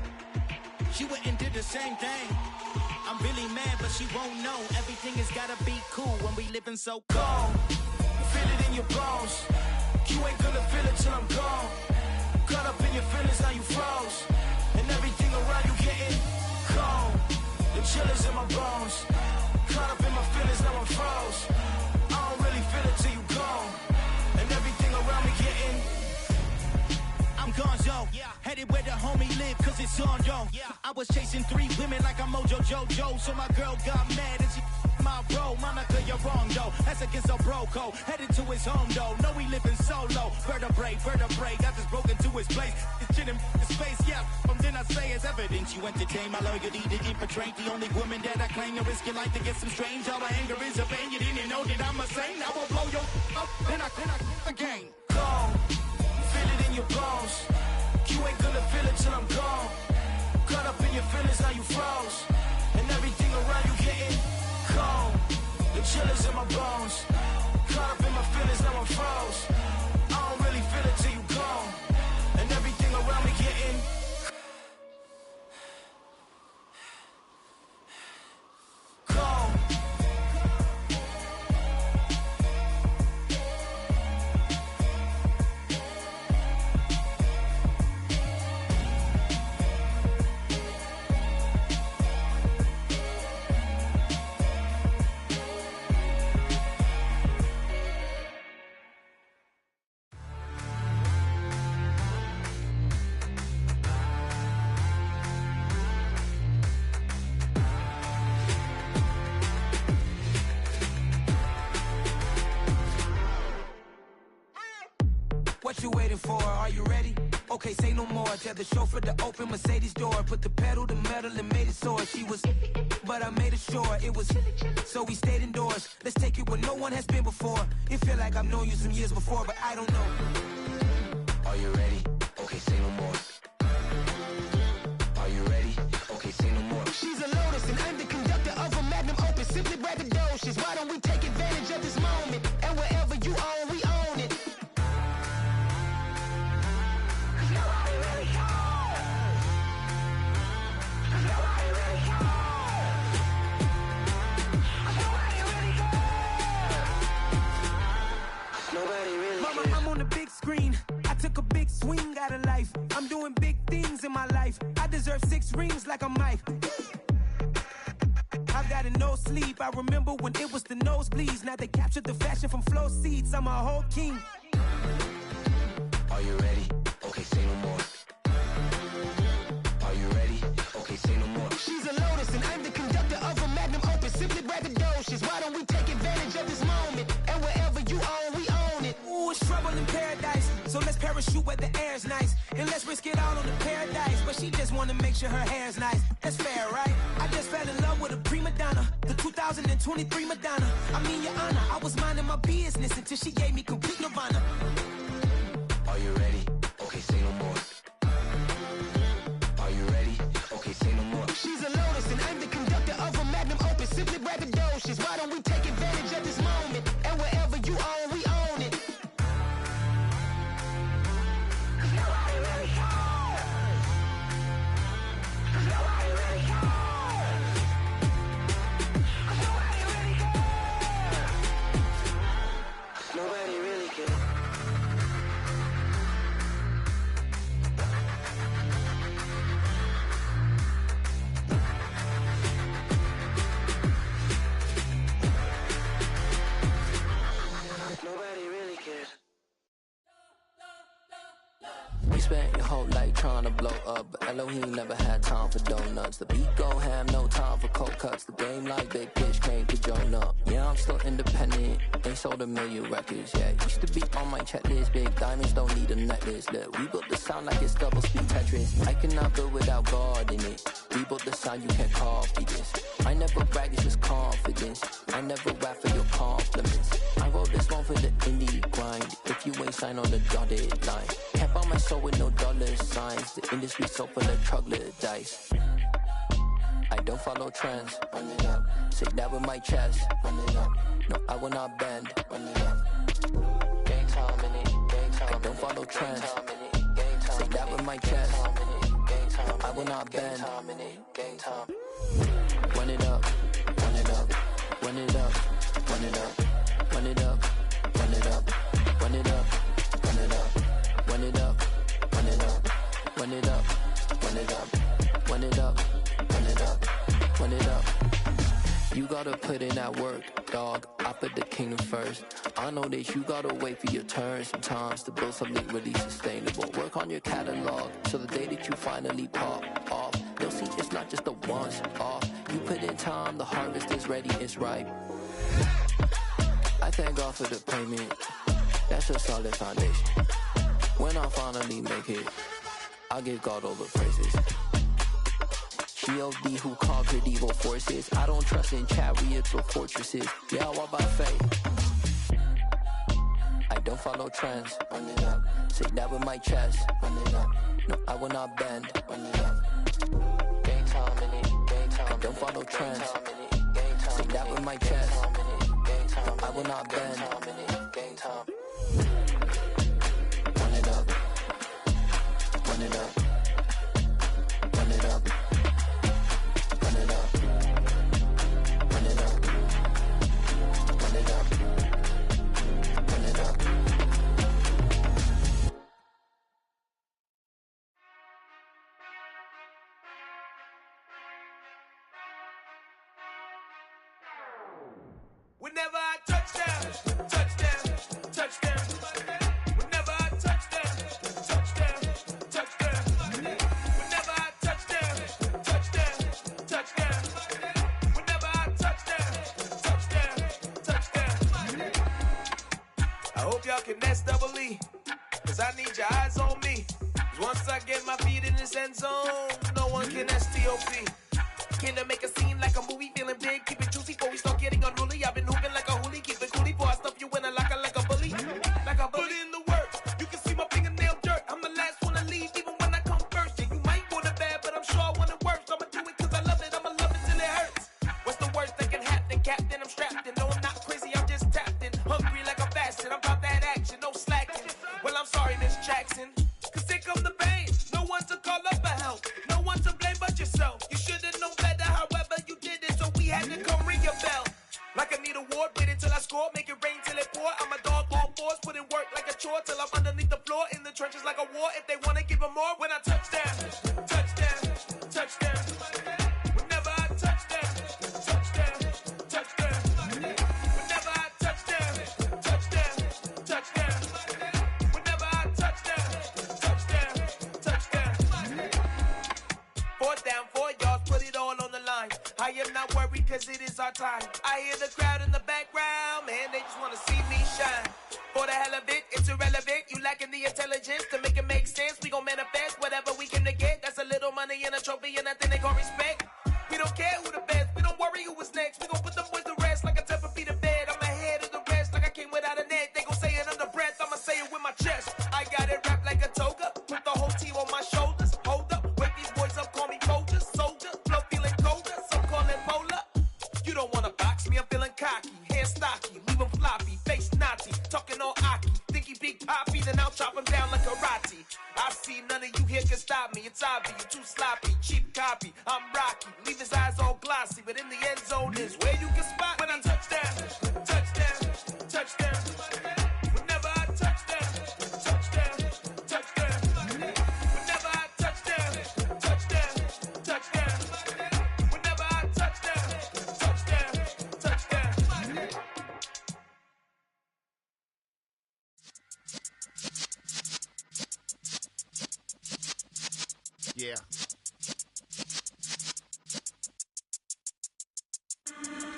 She went and did the same thing. I'm really mad, but she won't know. Everything has gotta be cool when we living so cold. Feel it in your bones. You ain't gonna feel it till I'm gone. Caught up in your feelings, now you froze. And everything around you getting cold. The chill is in my bones. Caught up in my feelings, now I'm froze. I don't really feel it till you gone. And everything around me getting I'm gonzo, headed where the homie live, cause it's on, yo. I was chasing 3 women like I'm Mojo Jojo, so my girl got mad and she my bro. Monica, you're wrong, though. That's against a bro code. Headed to his home, though. No, we living solo. Vertebrae, got this broken to his place. This shit in space, yeah. Then I say it's evidence you entertain my loyalty to infiltrate. The only woman that I claim to risk your life to get some strange. All my anger is a pain. You didn't know that I'm a saint. I will blow your up, then I again. Gone. Feel it in your bones. You ain't gonna feel it till I'm gone. Caught up in your feelings, now you froze. And everything around you getting cold. The chill is in my bones. Caught up in my feelings, now I'm froze. I don't really feel it till you gone. And everything around me getting cold. What you waiting for? Are you ready? Okay, say no more. Tell the chauffeur to open Mercedes door. Put the pedal to metal and made it soar. She was, but I made it sure it was. So we stayed indoors. Let's take it where no one has been before. It feel like I've known you some years before, but I don't know. Are you ready? Okay, say no more. Are you ready? Okay, say no more. She's a Lotus and I'm the conductor of a Magnum Opus. Simply braggadocious. Why don't we take advantage of this moment? And wherever you own, we own it. Mama, I'm on the big screen. I took a big swing out of life. I'm doing big things in my life. I deserve 6 rings like a Mike. I've got no sleep. I remember when it was the nosebleeds. Now they captured the fashion from flow seats. I'm a whole king. Are you ready? Okay, say no more. Are you ready? Okay, say no more. She's a lotus and I'm the conductor of a magnum opus. Simply braggadocious. Why don't we take advantage of this moment? And wherever you own, we own it. Ooh, it's trouble in paradise. So let's parachute where the air's nice. And let's risk it all on the paradise. But she just wanna make sure her hair's nice. That's fair, right? I just fell in love with a prima donna. The 2023 Madonna. I mean, Your Honor, I was minding my business until she gave me complete nirvana. Are you ready? Okay, say no more. Are you ready? Okay, say no more. She's a lotus and I'm the conductor of a magnum opus. Simply braggadocious. Why don't we take advantage of this moment? And wherever you own, we own it. Nobody really cares. Nobody really cares. Nobody really cares. Nobody really cares. Nobody really cares. You spent your whole life trying to blow up, but Elohim never had time for donuts. The beat go ham, no time for cold cuts. The game like Big Fish came to join up. Yeah, I'm still independent, ain't sold a million records yet. Used to be on my checklist, big diamonds don't need a necklace. Look, we built the sound like it's double speed Tetris. I cannot build without God in it. We built the sound, you can't copy this. I never brag, it's just confidence. I never rap for your compliments. I wrote this one for the indie grind. If you ain't signed on the dotted line, can't buy my soul with no dollar signs. The industry so full of troglodytes. I don't follow trends. Run it up. Say that with my chest. Run it up. No, I will not bend. Run it up. Game time in it. Game time. I don't follow trends. Say that with my chest. No, I will not bend. Game time. Run it up. Run it up. Run it up. Run it up. Run it up. Run it up. Run it up. Run it up. Run it up. Run it up. Run it up. Run it up. Run it up. Run it up. Run it up. You gotta put in that work, dog. I put the kingdom first. I know that you gotta wait for your turn sometimes to build something really sustainable. Work on your catalog so the day that you finally pop off, they'll see it's not just a once off. You put in time, the harvest is ready, it's ripe. I thank God for the payment. That's a solid foundation. When I finally make it, I'll give God all the praises. G.O.D. who conquered evil forces. I don't trust in chariots or fortresses. Yeah, I walk by faith. I don't follow trends. Run it up. Say that with my chest. Run it up. No, I will not bend. Run it up. Game time in it. Game time. I don't follow trends. Say that with my chest. No, I will not bend. Game time. Run it up. Run it up. Run it up. Run it up. Run it up. Run it up. Run it up. Whenever I touchdown, touchdown, touchdown. Whenever I touchdown, touchdown, touchdown. Whenever I touchdown, touchdown, touchdown. Whenever I touchdown, touchdown, touchdown. I hope y'all can nest double E, cause I need your eyes on me. Cause once I get my feet in this end zone, no one can STOP. Can to make a scene like a movie, feeling big, keep it juicy before we start getting unruly. I've been hooping like a hoolie, keep it coolie before I stuff you in a locker like a bully. Like a bully. Put in the work, you can see my fingernail dirt. I'm the last one to leave, even when I come first. Yeah, you might want it bad, but I'm sure I want it worse. I'ma do it cause I love it, I'ma love it till it hurts. What's the worst that can happen, Captain? I'm strapped in, no I'm not crazy, I'm just tapped in. Hungry like I'm fasting, I'm about that action, no slacking. Well, I'm sorry, Miss Jackson, cause here come the pain. No one to call up for help, no one to blame but yourself. You should've known better, however you did it, so we had to tour till I'm underneath the floor in the trenches like a war. If they wanna give them more, when I touch down, touchdown, touchdown. Whenever I touch down, touchdown, touchdown. Whenever I touch down, touchdown, touchdown. Whenever I touch down, touchdown, touchdown. 4th down, 4 yards, put it all on the line. I am not worried cause it is our time. I hear the crowd in the background, man, they just wanna see me shine. For the hell of it, it's irrelevant. You lacking the intelligence to make it make sense. We gon' manifest whatever we came to get. That's a little money and a trophy and nothing they call respect. We don't care who the best, we don't worry who was next. We gon' put them boys to rest like a 10 feet of bed. I'm ahead of the rest like I came without a net. They gon' say it under breath, I'ma say it with my chest. I got it wrapped like a toga, put the whole team on my shoulders. Hold up, wake these boys up, call me Folger, soldier. Flow feeling colder, some call it polar. You don't wanna box me, I'm feeling cocky. Hair stocky, leave him floppy, face naughty. Talking all aki, think he big poppy, then I'll chop him down like karate. I see none of you here can stop me. It's obvious, you too sloppy, cheap copy. I'm Rocky, leave his eyes all glossy, but in the end zone is where you can spot when I touchdown, touchdown, touchdown. Whenever I touchdown, touchdown, touchdown. Whenever I touchdown, touchdown, touchdown. Whenever I touchdown, touchdown, touchdown. Yeah.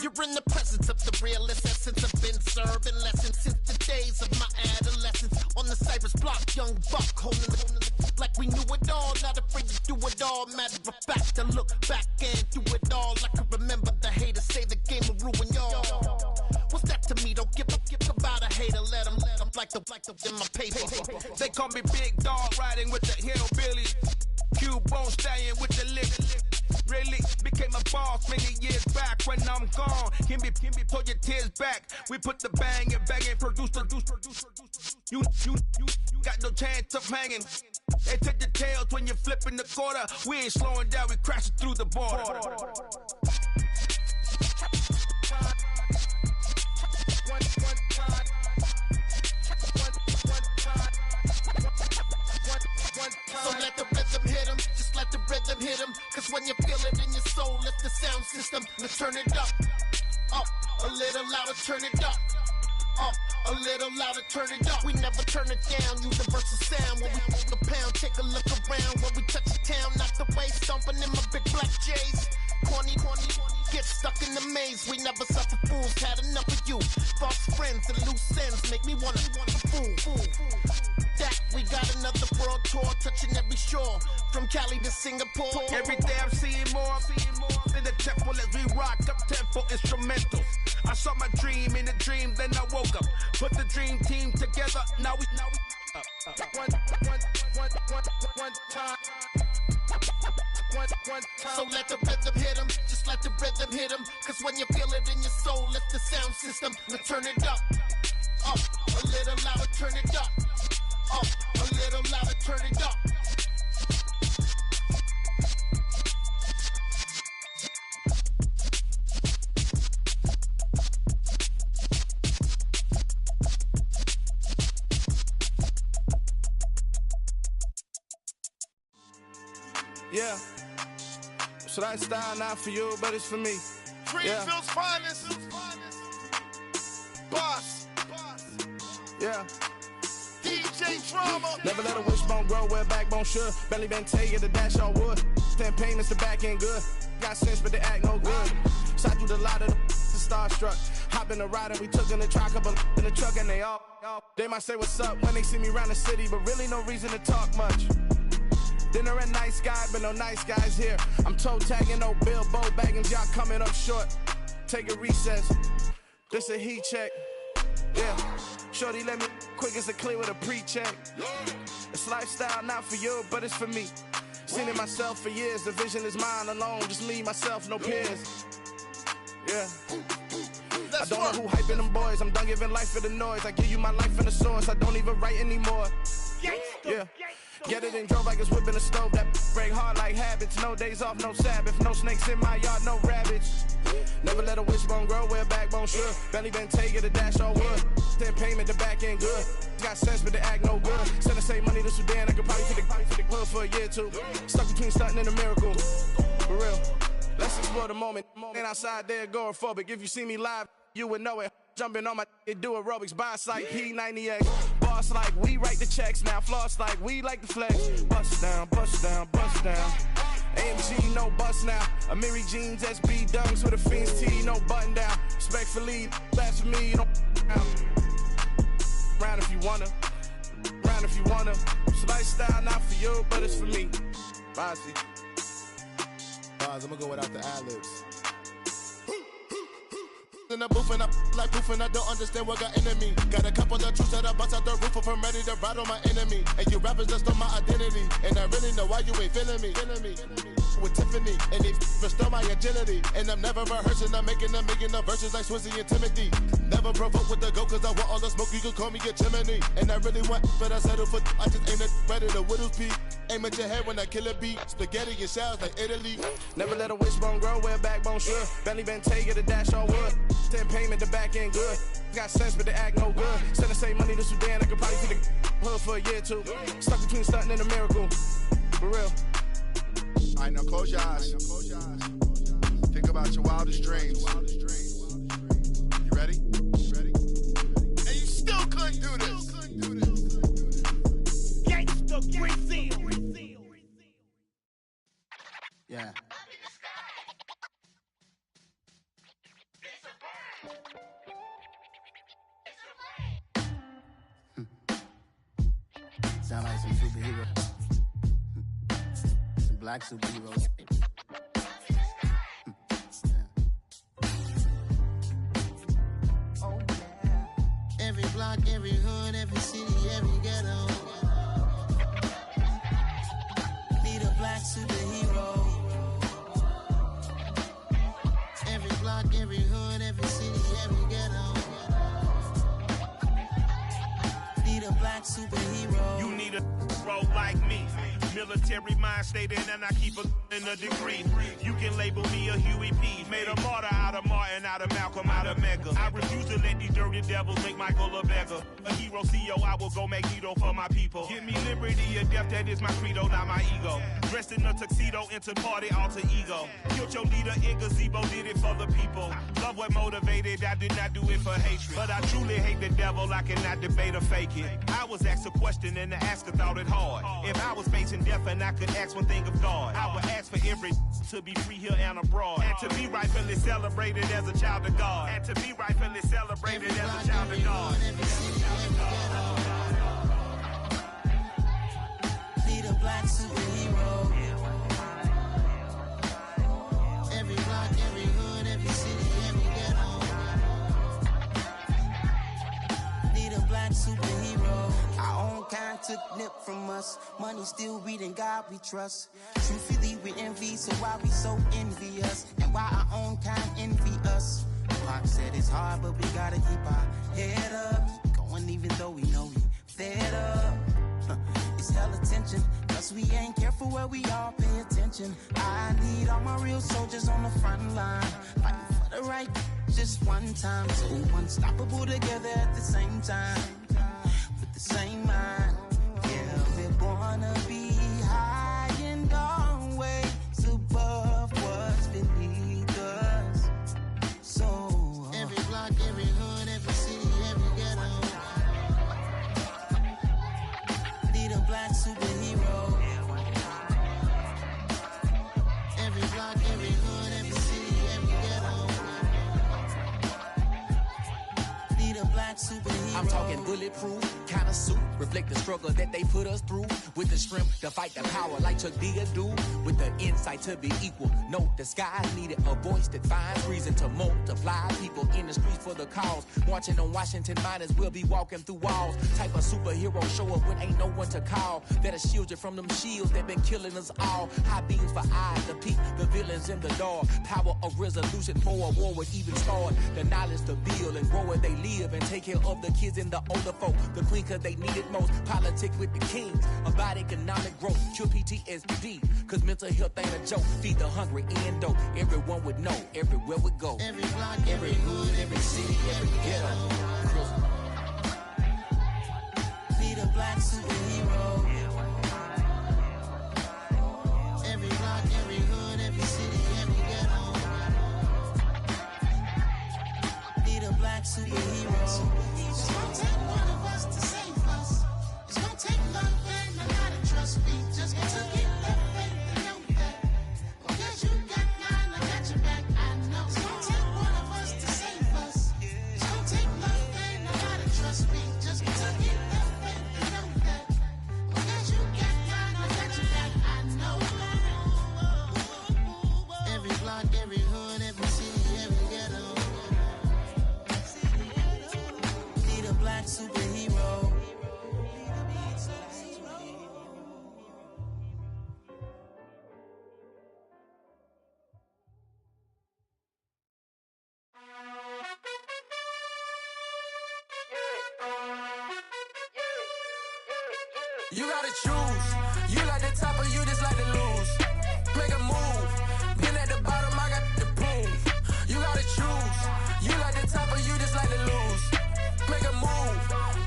You're in the presence of the realest essence. I've been serving lessons since the days of my adolescence. On the Cypress block, young buck holding the like we knew it all. Not afraid to do it all. Matter of fact, to look back and do it all. I can remember the haters say the game will ruin y'all. What's that to me? Don't give about a hater. Let them like the in my paper. They call me Big Dog, riding with the hillbillies. Q-Bone stallion with the lip. Really became a boss many years back. When I'm gone, can be pull your tears back. We put the bang and produce. You got no chance of hanging. They take the tails when you're flipping the quarter. We ain't slowing down, we crashing through the border. So let the rhythm hit him, just let the rhythm hit him. Cause when you feel it in your soul, lift the sound system. Now turn it up, a little louder, turn it up. A little louder, turn it up. We never turn it down, universal sound. When we move the pound, take a look around. When we touch the town, knock the way, stomping in my big black J's. Corny, get stuck in the maze. We never suffer fools, had enough of you. False friends and loose ends make me wanna fool. That we got another world tour, touching every shore, from Cali to Singapore. Every day I'm seeing more in the temple as we rock up tempo instrumentals. I saw my dream in a dream, then I woke up. Put the dream team together, now we one time. So let the rhythm hit him, just let the rhythm hit him. Cause when you feel it in your soul, lift the sound system. Now turn it up, a little louder, turn it up. A little louder, turn it up. Yeah. So that style not for you, but it's for me. Greenville's finest. Boss. Yeah. DJ Drama. Never let a wishbone grow where backbone should. Belly been taking the dash on wood. Stand pain is the back end good. Got sense, but they act no good. Shot through the lot of the starstruck. Hop in the ride and we took in the truck, couple in the truck, and they all. They might say what's up when they see me around the city, but really no reason to talk much. Dinner a nice guy, but no nice guys here. I'm toe tagging, no Bilbo Baggins, y'all coming up short. Take a recess. This a heat check. Yeah. Shorty let me quick as a clear with a pre-check. It's lifestyle not for you, but it's for me. Seen it myself for years. The vision is mine alone. Just me, myself, no peers. Yeah. I don't know who hyping them boys. I'm done giving life for the noise. I give you my life in the source. I don't even write anymore. Yeah. Get it and drove like it's whipping a stove. That break hard like habits. No days off, no Sabbath. No snakes in my yard, no rabbits. Never let a wishbone grow where backbone should. Belly been taking a dash all wood. Then payment, the back end good. Got sense, but the act no good. Send the same money to Sudan. I could probably take the hood for a year or two. Stuck between stunting and a miracle. For real. Let's explore the moment. Ain't outside there agoraphobic. If you see me live, you would know it. Jumping on my do aerobics, boss like P90X. Boss like we write the checks now. Floss like we like the flex. Bust down, bust down, bust down. AMG, no bust now. Amiri jeans, SB dunks with a Fiends T, no button down. Respectfully, that's for me, you don't round if you wanna. Round if you wanna. It's lifestyle, not for you, but it's for me. Bossy. Bars, I'm gonna go without the ad-libs. In the booth and I like proof and I don't understand what got into me. Got a couple of truths that I bust out the roof if I'm ready to ride on my enemy. And you rappers just stole my identity. And I really know why you ain't feeling me. With Tiffany, and they restore my agility. And I'm never rehearsing, I'm making them verses like Swizzy and Timothy. Never provoke with the go, cause I want all the smoke, you can call me a chimney. And I really want, but I settle for, I just ain't ready to Whittles Peak. Aim at your head when I kill a beat. Spaghetti and shells like Italy. Never let a wishbone grow where backbone should. Belly been taking a dash all wood. Then payment, the back end good. Got sense, but the act no good. Send the same money to Sudan, I could probably take the hood for a year or two. Stuck between stunting and a miracle. For real. All right, now close your eyes. Think about your wildest dreams. You ready? And you still couldn't do this. Gangsta Brazil. Yeah. Sound like some superheroes. Some black superheroes. Oh, yeah. Every block, every hood, every city, every ghetto. Need a black superhero. Every block, every hood, every city, every ghetto. Need a black superhero. You need a role like me. Military mind stated, and I keep in a degree. You can label me a Huey P. Made a martyr out of Martin, out of Malcolm, out of Mega. I refuse to let these dirty devils make Michael a beggar. A hero CEO, I will go Magneto for my people. Give me liberty or death, that is my credo, not my ego. Dressed in a tuxedo, into party, alter ego. Killed your leader in gazebo, did it for the people. Love what motivated, I did not do it for hatred. But I truly hate the devil, I cannot debate or fake it. I was asked a question and the asker thought it hard. If I was facing death and I could ask one thing of God, I would ask for every to be free here and abroad. And to be rightfully celebrated as a child of God. And to be rightfully celebrated as a child of God. Need a black superhero. Every block, every hood, every city, every ghetto. Need a black superhero. Our own kind took nip from us. Money still reading God we trust. Truthfully we envy, so why we so envious? And why our own kind envy us? Pac said it's hard, but we gotta keep our head up. Going even though we know we fed up. It's hell attention, cause we ain't careful where we all pay attention. I need all my real soldiers on the front line, fighting for the right just one time. So unstoppable together at the same time, with the same mind. Yeah, we're gonna be high and always above what's beneath us. So every block, every hood, every city, every ghetto. Need a black superhero. Every block, every hood, every city, every ghetto. Need a black superhero. I'm talking bulletproof kind of suit, reflect the struggle that they put us through. With the strength to fight the power like Chuck D do. With the insight to be equal. Note the skies needed a voice that finds reason to multiply. People in the streets for the cause. Marching on Washington miners will be walking through walls. Type of superhero show up when ain't no one to call. That'll shield you from them shields that been killing us all. High beams for eyes to peek the villains in the dark. Power of resolution for a war would even start. The knowledge to build and grow where they live and take care of the kids and the older folk. The queen cause they needed most. Politics with the kings about economic growth. Cure PTSD, cause mental health ain't a joke. Feed the hungry and dope. Everyone would know everywhere we go. Every block, every hood, every city, every ghetto. Be the black superhero. Every block, every hood, every city, every ghetto. Be the black superhero. It's gonna take one of us to save us. It's gonna take love and a lot of trust. We just got to get the faith and know that. Because you got mine, I got your back, I know. It's gonna take one of us to save us. It's gonna take love and a lot of trust. We just got to get the faith and know that. Because you got mine, I got your back, I know. Every block, every hood, every city, every ghetto. Be the black superhero. You gotta choose. You like the top or you just like to lose. Make a move. Been at the bottom, I got the proof. You gotta choose. You like the top or you just like to lose. Make a move.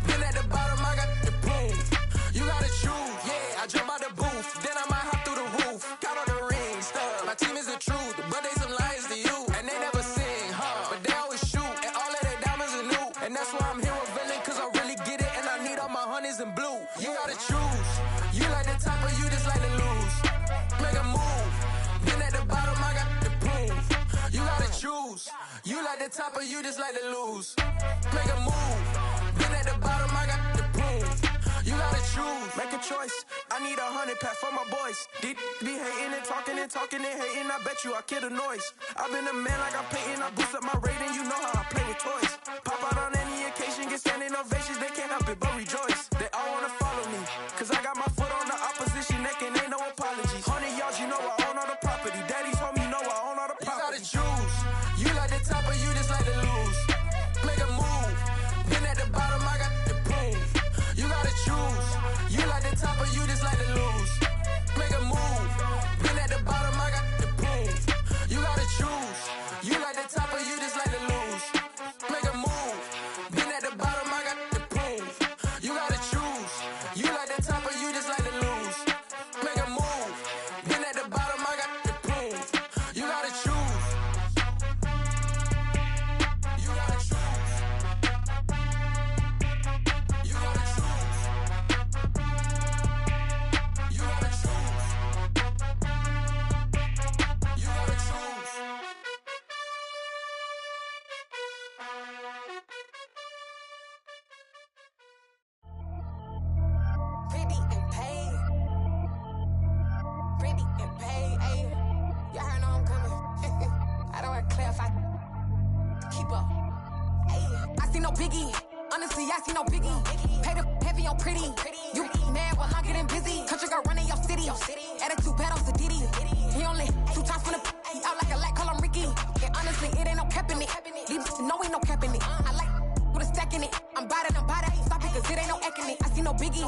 Been at the bottom, I got the proof. You gotta choose. Yeah, I jump out the booth. Then I might hop through the roof. Count on the rings, stuff. My team is the truth, but they some liars to you. And they never sing, but they always shoot. And all of their diamonds are new. And that's why I'm here revealing, cause I really get it. And I need all my honeys in blue. You gotta choose. You like the top or you just like to lose. Make a move. Been at the bottom, I got the proof. You gotta choose. You like the top or you just like to lose. Make a move. Been at the bottom, I got the proof. You gotta choose. Make a choice. I need 100 pack for my boys. Deep be hating and talking and hating. I bet you I kill the noise. I've been a man like I'm painting. I boost up my rating. You know how I play with toys. Pop out on any occasion, get standing ovations. They can't help it but rejoice. They all wanna follow me, cause I got my foot on the opposition neck and ain't no apologies. 100 yards, you know I own all the property. Daddy's home, you know I own all the property. You gotta choose. You like the top or you just like to lose. Make a move. Been at the bottom, I got the proof. You gotta choose. You like the top or you just like to lose. Make a move. Been at the bottom, I got the proof. You gotta choose. You like the top or you just like to lose. Make a move. Been at the bottom, I got the proof. You gotta choose. You like the top or you just like to lose. Make a move. Been at the bottom, I got the proof. You gotta choose. You gotta choose. You gotta choose. You gotta choose. You gotta choose. Pretty and paid. Pretty and paid, ayy. Y'all heard I'm coming. I don't want to clarify. Keep up. Ayy. I see no biggie. Honestly, I see no biggie. Pay the heavy on pretty. You mad while I'm getting busy. Country girl running your city. Attitude bad on Diddy. He only 2 times from the he out like a light, call him Ricky. And honestly, it ain't no cap in it. These know ain't no cap in it. I like with a stack in it. I'm bad. Stop it, cause it ain't no acting it. I see no biggie.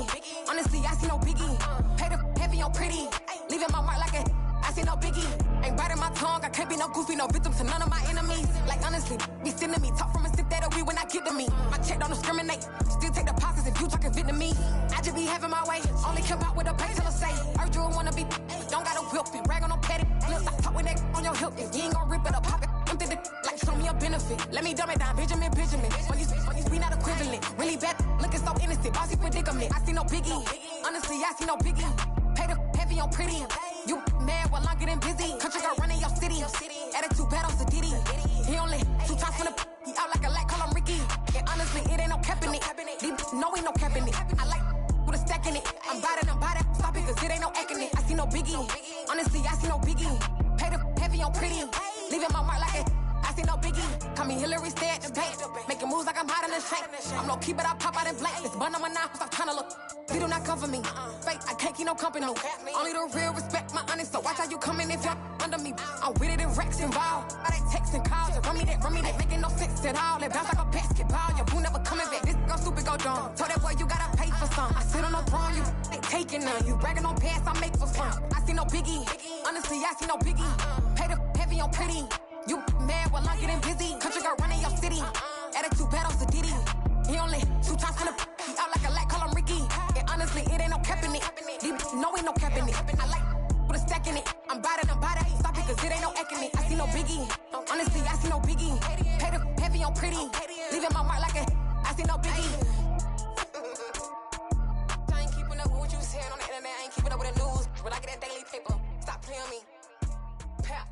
Honestly, I see no biggie. Pay the heavy on pretty. Leaving my mark like a I see no biggie. Ain't biting my tongue. I can't be no goofy, no victim to none of my enemies. Like honestly, be sending me talk from a sip that we when I get to me. My check don't discriminate. Still take deposits if you talking Vietnamese. I just be having my way. Only come out with a pay till I say. Heard you wanna be, don't gotta whip it. Rag on no petty. Look, I talk with that on your hip. If you ain't gon' rip it or pop it, empty the like show me a benefit. Let me dumb it down, Benjamin. When you be not equivalent. Really bad, looking so innocent. Bossy predicament. I see no biggie. Honestly, I see no biggie. Pay the heavy on pretty. You mad while I'm getting busy. Country girl running your city. Attitude bad on Diddy. He only 2 times from the he out like a light, call him Ricky. And honestly, it ain't no cap in it. These know ain't no cap in it. I like with a stack in it. I'm bad. Stop it, cause it ain't no acting it. I see no biggie. Honestly, I see no biggie. Pay the heavy on pretty. Leaving my mark like it. I see no biggie. Call me Hillary, stay at the bank. Making moves like I'm hot in the shank. I'm low key, but I pop out in blank. This bun on my knife, stop trying to look. They do not come for me. Fake, I can't keep no company. Only the real respect my honest. So watch how you coming if you're under me. I'm with it and Rex involved. All they texts and calls. Run me that making no sense at all. They bounce like a basketball. Your boo never coming back. This go stupid, go dumb. Told that boy you gotta pay for some. I sit on no throne, you ain't taking none. You bragging on past, I make for fun. I see no biggie. Honestly, I see no biggie. Pay the heavy on pretty. You mad while I'm getting busy. Country girl running your city. Attitude bad on Sadiddy. He only 2 times from the he out like a light, call him Ricky. And honestly, it ain't no cap in it. No, ain't no cap in it. I like with a stack in it. I'm bout it. Stop it, cause it ain't no acting it. I see no biggie. Honestly, I see no biggie. Pay the heavy on pretty. Leaving my mark like a I see no biggie. I ain't keeping up with what you saying on the internet. I ain't keeping up with the news. But I get that daily paper. Stop playing me. Pap.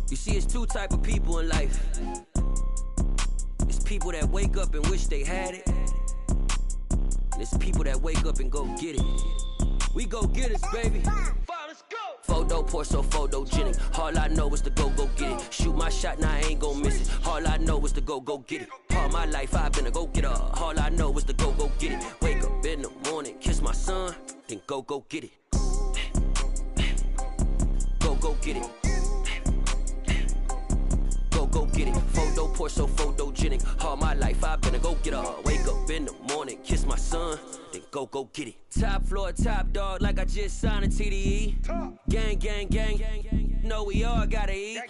You see, it's 2 type of people in life. It's people that wake up and wish they had it. And it's people that wake up and go get it. We go get it, baby. Let's go. Photo pour so photogenic. All I know is to go get it. Shoot my shot, now I ain't gon' miss it. All I know is to go get it. All my life I've been a go getter. All I know is to go get it. Wake up in the morning, kiss my son, then go get it. Go get it. Go get it. Photo pour so photogenic. All my life I've been a go getter. Wake up in the morning, kiss my son, then go get it. Top floor, top dog, like I just signed a TDE. Gang. Know we all gotta eat.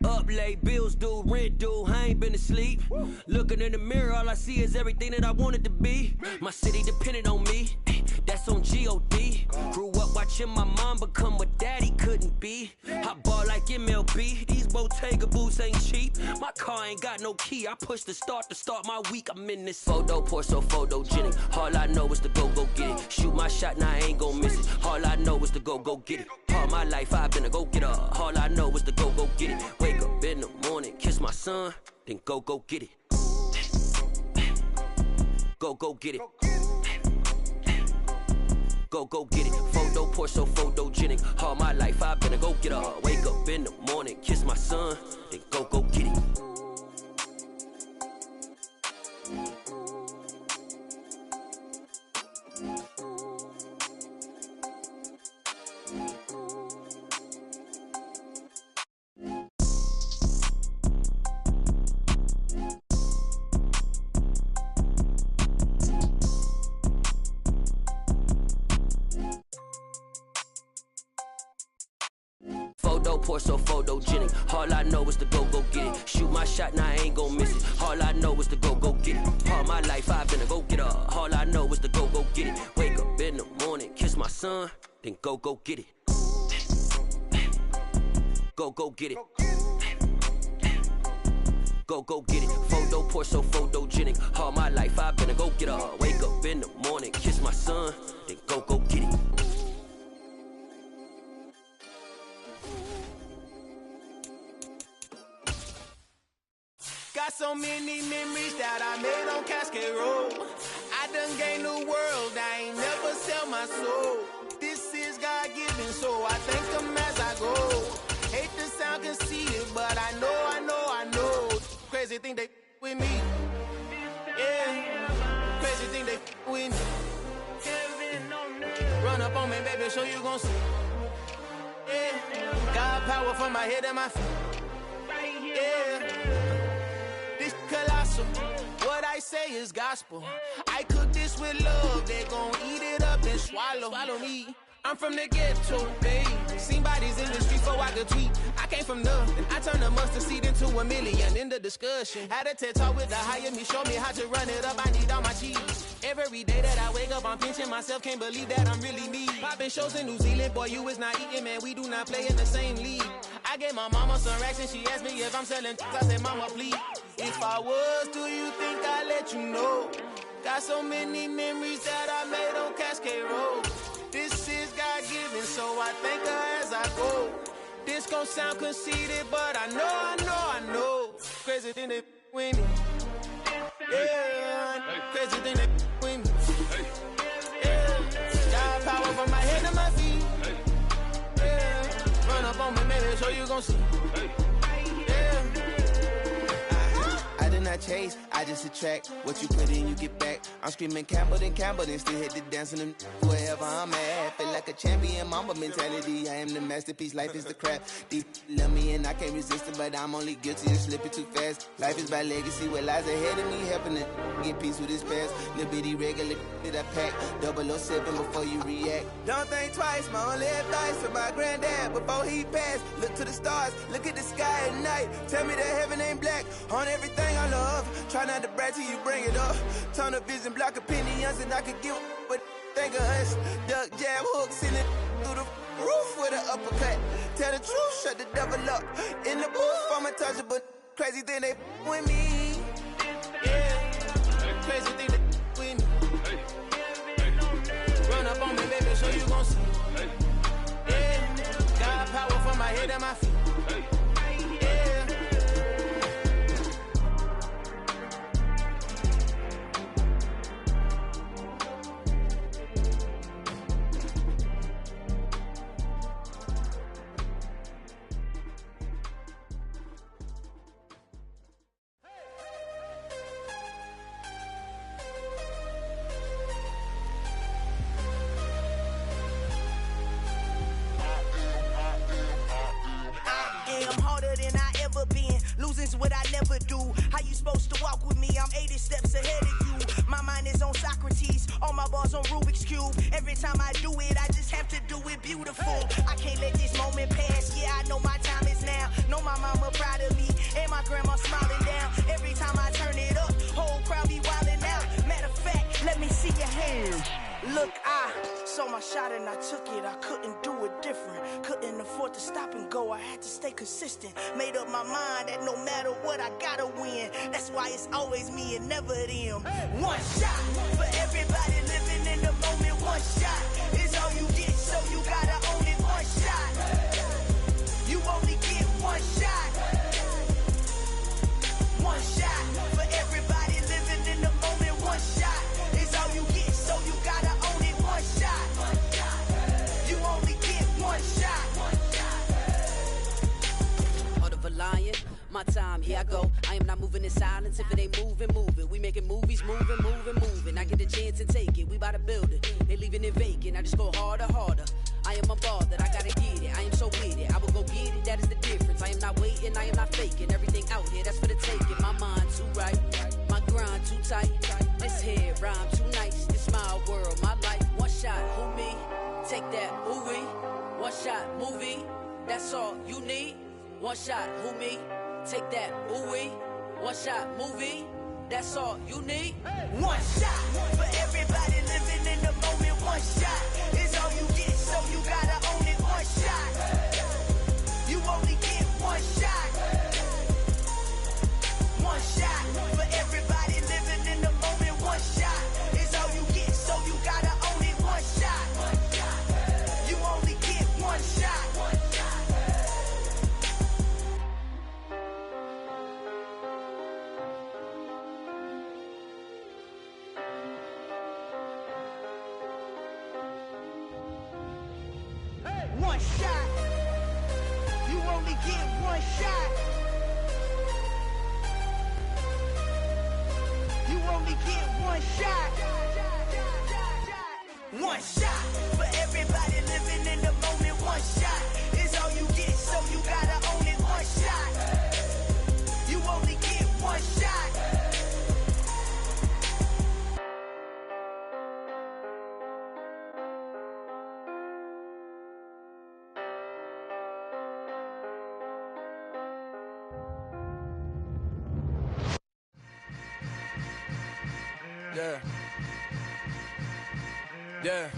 Up late, bills due, rent due, I ain't been asleep. Looking in the mirror, all I see is everything that I wanted to be. My city depended on me, that's on G.O.D. Grew up watching my mom become what daddy couldn't be. I ball like MLB, these Bottega boots ain't cheap. My car ain't got no key, I push the start to start my week. I'm in this photo pour so photogenic. All I know is to go get it. Shoot my shot, now I ain't gon' miss it. All I know is to go get it. All my life I've been a go getter. All I know is to go get it. Wake up in the morning, kiss my son, then go get it. Go get it. Go get it. Photo pour so photogenic. All my life I've been a go getter. Wake up in the morning, kiss my son, then go get it. Photo pour so photogenic. All I know is to go get it. Shoot my shot, now I ain't gon' miss it. All I know is to go get it. All my life I've been a go getter. All I know is to go get it. Wake up in the morning, kiss my son, then go get it. Go get it. Go get it. Photo pour so photogenic. All my life I've been a go getter. Wake up in the morning, kiss my son, then go get it. Got so many memories that I made on Cascade Road. I done gained the world, I ain't never sell my soul. This is God-given, so I thank him as I go. Hate to sound conceited, but I know. Crazy thing they with me. Yeah, crazy thing they with me. Run up on me, baby, show you gon' see. Yeah, got power from my head and my feet. Yeah. Colossal, what I say is gospel. I cook this with love, they gon' eat it up and swallow me. I'm from the ghetto, babe. Seen bodies in the streets before I could tweet. I came from nothing, I turned a mustard seed into a million. In the discussion, had a TED talk with the higher me, show me how to run it up. I need all my cheese. Every day that I wake up, I'm pinching myself, can't believe that I'm really me. Popping shows in New Zealand, boy, you is not eating, man. We do not play in the same league. I gave my mama some racks and she asked me if I'm selling. I said, mama, please. If I was, do you think I'd let you know? Got so many memories that I made on Cascade Road. This is God-given, so I thank her as I go. This gon' sound conceited, but I know. Crazy thing they with me. Yeah, Crazy thing that with me. Yeah. Got power from my head to my feet. Yeah. Run up on me, maybe so you gon' see. Yeah. I did not chase, I just attract. What you put in, you get back. I'm screaming Campbell, then still hit the dance and them wherever I'm at. Feel like a champion, mamba mentality. I am the masterpiece, life is the crap. Deep love me and I can't resist it, but I'm only guilty of slipping too fast. Life is by legacy, what lies ahead of me, helping it get peace with this past. Little bitty regular that I pack, 007 before you react. Don't think twice, my only advice for my granddad before he passed. Look to the stars, look at the sky at night. Tell me that heaven ain't black on everything I love. Try not to brag till you bring it up. Tunnel vision, block opinions, and I could give but think of us. Duck jab hooks in it through the roof with an uppercut. Tell the truth, shut the devil up. In the booth, I'm untouchable. Crazy thing they with me. Yeah. Crazy thing they with me. Run up on me, baby, so you gon' see. Yeah. Got power from my head and my feet. What I never do. How you supposed to walk with me? I'm 80 steps ahead of you. My mind is on Socrates, all my bars on Rubik's Cube. Every time I do it, I just have to do it beautiful. I can't let this moment pass. Yeah, I know my time is now. Know my mama proud of me, and my grandma smiling down. Every time I turn it up, whole crowd be wildin' out. Matter of fact, let me see your hands. Look, I saw my shot and I took it. I couldn't do it different. Couldn't afford to stop and go. I had to stay consistent. Made up my mind that no matter what, I gotta win. That's why it's always me and never them. One shot for everybody living in the moment. One shot is all you get, so you gotta own it. One shot. You only get one shot. One shot for everybody living in the moment. One shot is all you get, so you gotta own it. One shot. You only get one shot. Heart of a lion, my time, here I go. I am not moving in silence. If it ain't moving, move it. We making movies, moving. I get a chance to take it. We bout to build it. They leaving it vacant. I just go harder. I am a ball that I gotta get it. I am so with it. I will go get it. That is the difference. I am not waiting. I am not faking. Everything out here, that's for the taking. My mind too right. My grind too tight. This head rhyme too nice. This my world, my life. One shot, who me? Take that, who we? One shot, movie. That's all you need. One shot, who me? Take that, who we? One shot, movie. That's all you need. One shot for everybody living in the moment. One shot is all you get, so you gotta own it. One shot. You only get one shot. One shot for everybody living in the moment. One shot is all you get, so you gotta own it. One shot. You only get one shot. One shot. You only get one shot. You only get one shot. One shot for everybody living in the moment. One shot is all you get, so you gotta own it. One shot. You only get one shot. Yeah.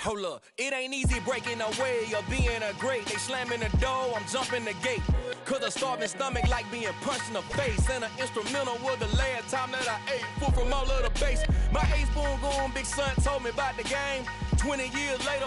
Hold up, it ain't easy breaking away or being a great. They slamming the door, I'm jumping the gate. Cause a starving stomach like being punched in the face. And an instrumental was the last time that I ate. Full from all of the bass. My ace spoon going, big son told me about the game. 20 years later,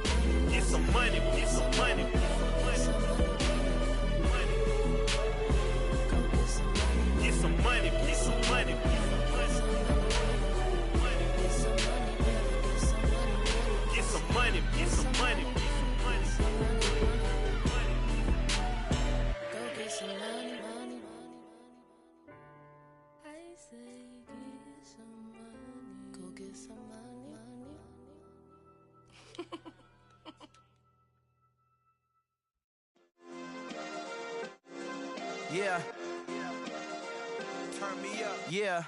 money, get some money. Go get some money, money. I say get some money. Go get some money, money. Yeah. Turn me up. Yeah.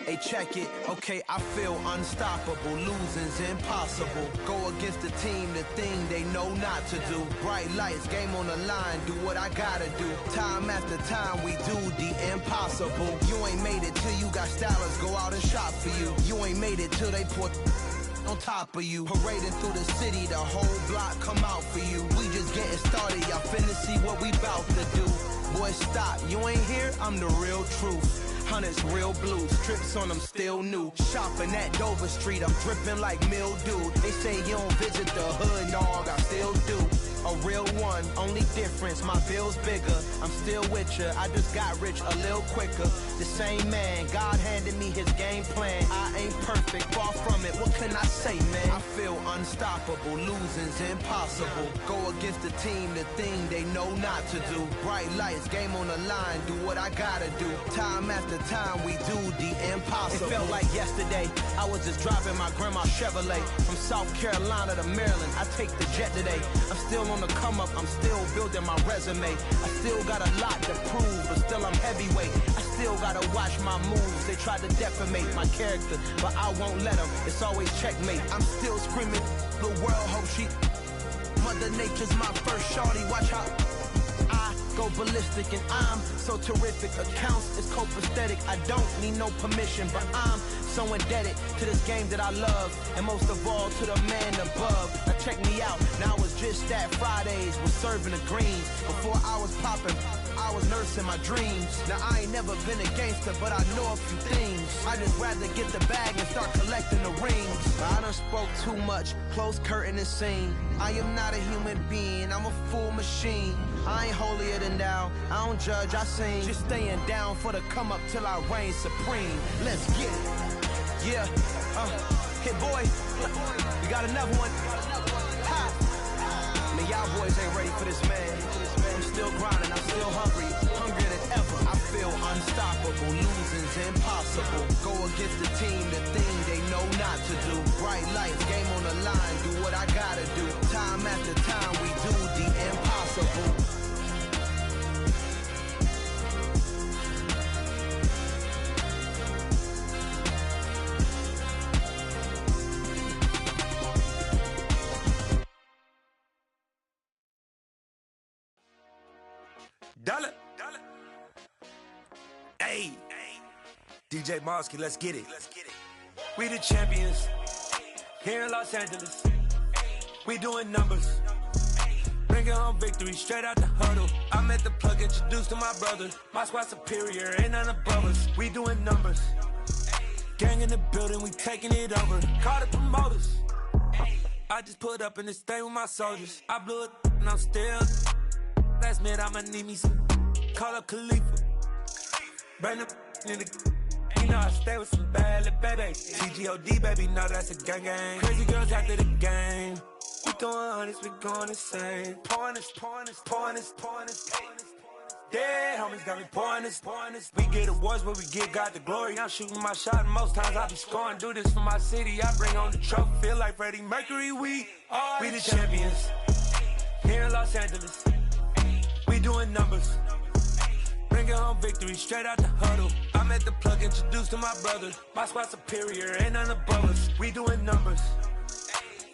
Hey, check it. Okay, I feel unstoppable. Losing's impossible. Go against the team, the thing they know not to do. Bright lights, game on the line, do what I gotta do. Time after time, we do the impossible. You ain't made it till you got stylers go out and shop for you. You ain't made it till they put on top of you. Parading through the city, the whole block come out for you. We just getting started, y'all finna see what we bout to do. Boy, stop, you ain't here, I'm the real truth. Hundreds real blue, strips on them still new. Shopping at Dover Street, I'm dripping like mildew. They say you don't visit the hood, dog, I still do. A real one, only difference, my bill's bigger. I'm still with ya, I just got rich a little quicker. The same man, God handed me his game plan. I ain't perfect, far from it, what can I say, man? I feel unstoppable, losing's impossible. Go against the team, the thing they know not to do. Bright lights, game on the line, do what I gotta do. Time after time, we do the impossible. It felt like yesterday, I was just driving my grandma's Chevrolet. From South Carolina to Maryland, I take the jet today. I'm still on the come up, I'm still building my resume. I still got a lot to prove, but still I'm heavyweight. I still gotta watch my moves. They tried to defamate my character, but I won't let them. It's always checkmate. I'm still screaming, the world hope she. Mother Nature's my first shorty, watch how I go ballistic and I'm so terrific. Accounts is copacetic, I don't need no permission, but I'm so indebted to this game that I love, and most of all to the man above. Now check me out, now it's just that Fridays was serving the greens. Before I was popping, I was nursing my dreams. Now I ain't never been a gangster, but I know a few things. I just rather get the bag and start collecting the rings. I done spoke too much, close curtain and scene. I am not a human being, I'm a full machine. I ain't holier than thou, I don't judge, I sing. Just staying down for the come up till I reign supreme. Let's get it. Yeah, hey boy, we got another one. Ha. Man, y'all boys ain't ready for this, man. I'm still grinding, I'm still hungry, hungrier than ever. I feel unstoppable, losing's impossible. Go against the team, the thing they know not to do. Bright lights, game on the line, do what I gotta do. Time after time, we do the impossible. Dollar. Hey, DJ Mosky, let's get it. We the champions here in Los Angeles. We doing numbers, bringing home victory straight out the huddle. I'm at the plug, introduced to my brother. My squad superior, ain't none above us. We doing numbers, gang in the building, we taking it over. Call the promoters. I just put up in this thing with my soldiers. I blew it and I'm still. Last minute I'ma need me some. Call up Khalifa. Bring up in the. You know I stay with some bad little baby. TGOD baby, no that's a gang gang. Crazy girls after the game. We going honest, we going insane. Pouring this. Dead homies got me pouring this. We get awards where we get God the glory. I'm shooting my shot and most times I be scoring. Do this for my city, I bring on the trophy. Feel like Freddie Mercury, we the champions here in Los Angeles. We doing numbers, bringing home victory straight out the huddle. I'm at the plug, introduced to my brother. My squad superior, ain't none above us. We doing numbers,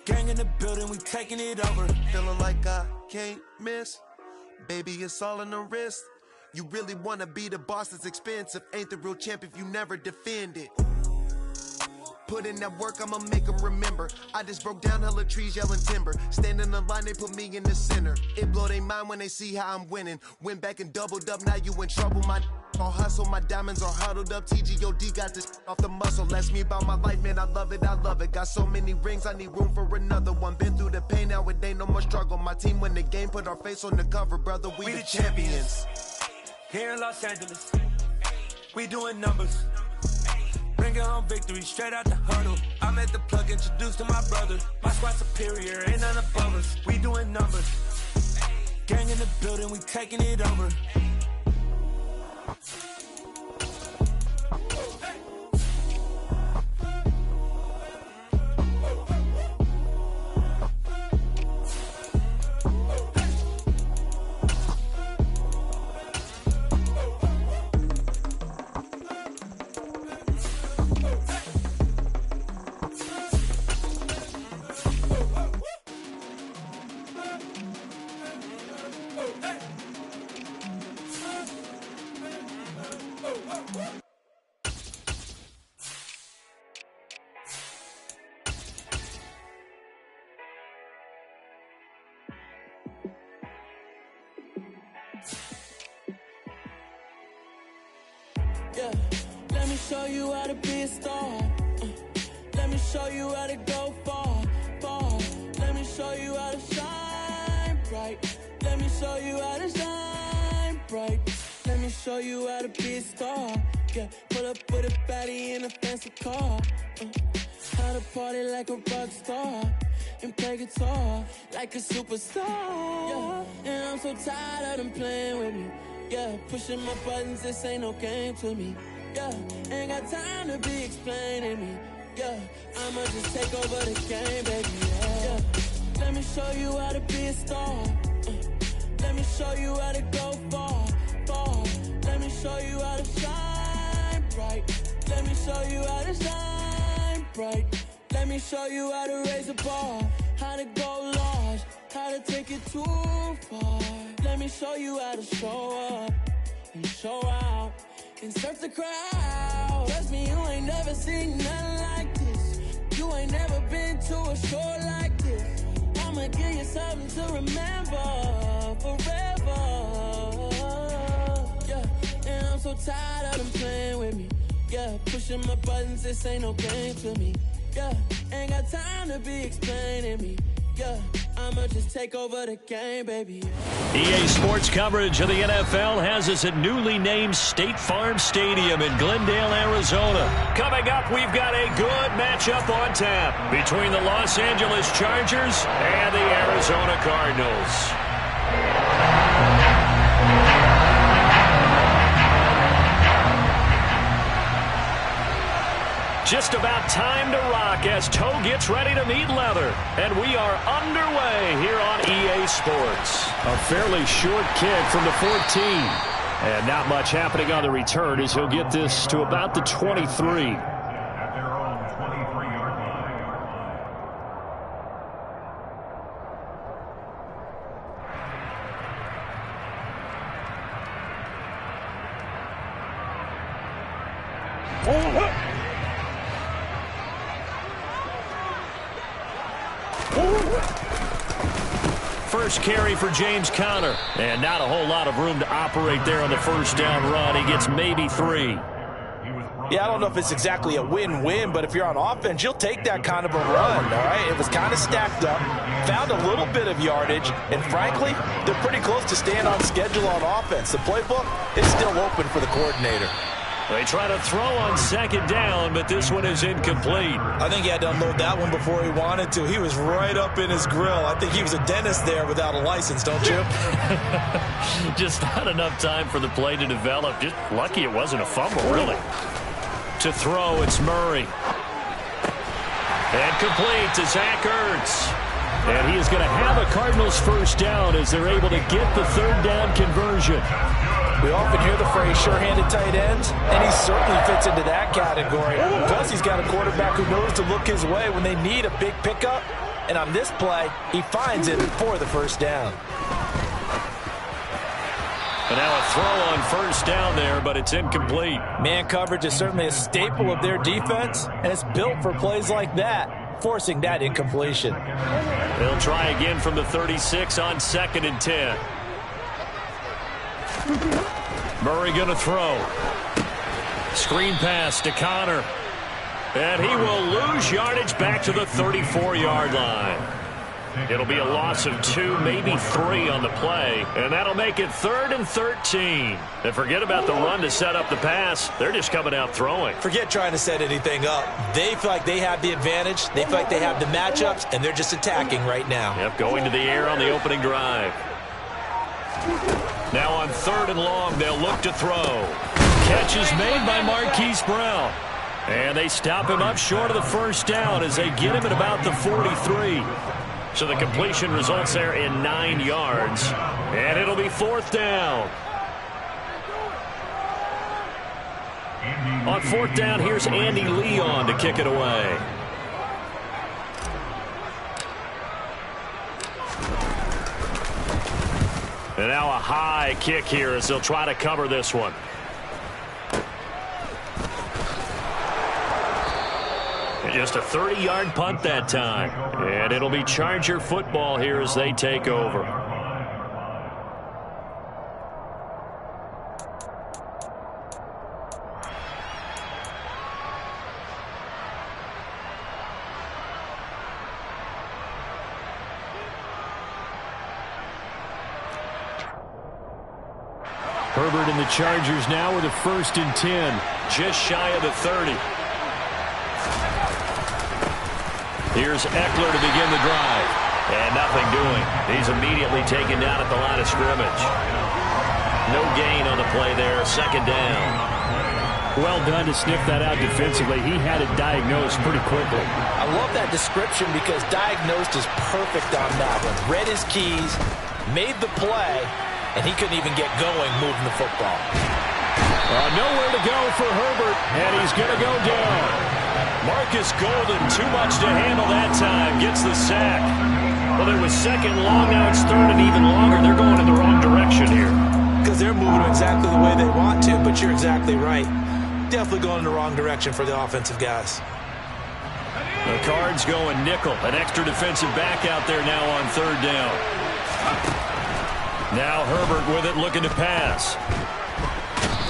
gang in the building, we taking it over. Feeling like I can't miss, baby, it's all in the wrist. You really wanna be the boss, it's expensive. Ain't the real champ if you never defend it. Put in that work, I'ma make them remember. I just broke down hella trees, yelling timber. Standing in the line, they put me in the center. It blow their mind when they see how I'm winning. Went back and doubled up, now you in trouble. My all hustle, my diamonds are huddled up. TGOD got this off the muscle. Ask me about my life, man, I love it. Got so many rings, I need room for another one. Been through the pain, now it ain't no more struggle. My team win the game, put our face on the cover, brother. We the champions here in Los Angeles. We doing numbers, bringing home on victory, straight out the huddle. I'm at the plug, introduced to my brother. My squad superior, ain't none above us. We doing numbers. Gang in the building, we taking it over. Yeah, let me show you how to be a star. Let me show you how to go far, far. Let me show you how to shine bright. Let me show you how to shine bright. Let me show you how to be a star. Yeah, pull up with a baddie in a fancy car. How to party like a rock star and play guitar like a superstar. Yeah, and I'm so tired of them playing with me. Yeah, pushing my buttons, this ain't no game to me. Yeah, ain't got time to be explaining me. Yeah, I'ma just take over the game, baby. Yeah, let me show you how to be a star. Let me show you how to go far, far. Let me show you how to shine bright. Let me show you how to shine bright. Let me show you how to raise a bar, how to go large, how to take it too far. Let me show you how to show up and show out and surf the crowd. Trust me, you ain't never seen nothing like this. You ain't never been to a show like this. I'ma give you something to remember forever. Yeah, and I'm so tired of them playing with me. Yeah, pushing my buttons, this ain't no game to me. Yeah, ain't got time to be explaining me. Yeah, I'ma just take over the game, baby. EA Sports coverage of the NFL has us at newly named State Farm Stadium in Glendale, Arizona. Coming up, we've got a good matchup on tap between the Los Angeles Chargers and the Arizona Cardinals. Just about time to rock as toe gets ready to meet leather. And we are underway here on EA Sports. A fairly short kick from the 14. And not much happening on the return as he'll get this to about the 23. First carry for James Conner. And not a whole lot of room to operate there on the first down run. He gets maybe 3. Yeah, I don't know if it's exactly a win-win, but if you're on offense, you'll take that kind of a run, all right? It was kind of stacked up, found a little bit of yardage, and frankly, they're pretty close to staying on schedule on offense. The playbook is still open for the coordinator. They try to throw on second down, but this one is incomplete. I think he had to unload that one before he wanted to. He was right up in his grill. I think he was a dentist there without a license, don't you? Just not enough time for the play to develop. Just lucky it wasn't a fumble, really. To throw, it's Murray. And complete to Zach Ertz. And he is going to have a Cardinals first down as they're able to get the third down conversion. We often hear the phrase sure-handed tight ends, and he certainly fits into that category. Plus, he's got a quarterback who knows to look his way when they need a big pickup. And on this play, he finds it for the first down. And now a throw on first down there, but it's incomplete. Man coverage is certainly a staple of their defense, and it's built for plays like that, forcing that incompletion. They'll try again from the 36 on 2nd and 10. Murray going to throw. Screen pass to Conner. And he will lose yardage back to the 34-yard line. It'll be a loss of 2, maybe 3 on the play, and that'll make it 3rd and 13. And forget about the run to set up the pass. They're just coming out throwing. Forget trying to set anything up. They feel like they have the advantage. They feel like they have the matchups, and they're just attacking right now. Yep, going to the air on the opening drive. Now on 3rd and long, they'll look to throw. Catch is made by Marquise Brown. And they stop him up short of the first down as they get him at about the 43. So the completion results there in 9 yards. And it'll be 4th down. On 4th down, here's Andy Leon to kick it away. And now a high kick here as they'll try to cover this one. Just a 30-yard punt that time. And it'll be Charger football here as they take over. Herbert and the Chargers now with a 1st and 10. Just shy of the 30. Here's Eckler to begin the drive. And nothing doing. He's immediately taken down at the line of scrimmage. No gain on the play there. 2nd down. Well done to sniff that out defensively. He had it diagnosed pretty quickly. I love that description because diagnosed is perfect on that one. Read his keys, made the play, and he couldn't even get going moving the football. Nowhere to go for Herbert, and he's going to go down. Marcus Golden, too much to handle that time, gets the sack. Well, it was 2nd long, now it's 3rd and even longer. They're going in the wrong direction here. Because they're moving exactly the way they want to, but you're exactly right. Definitely going in the wrong direction for the offensive guys. The Cards going nickel, an extra defensive back out there now on 3rd down. Now Herbert with it, looking to pass.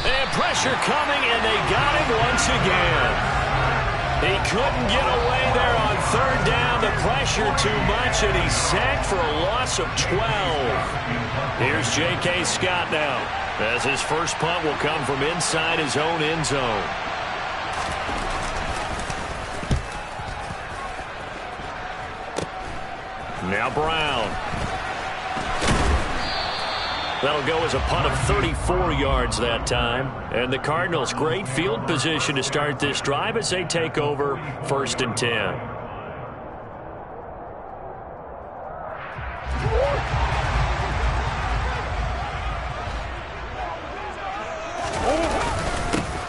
And pressure coming, and they got him once again. He couldn't get away there on 3rd down. The pressure too much, and he's sacked for a loss of 12. Here's J.K. Scott now, as his first punt will come from inside his own end zone. Now Brown. That'll go as a punt of 34 yards that time. And the Cardinals, great field position to start this drive as they take over 1st and 10.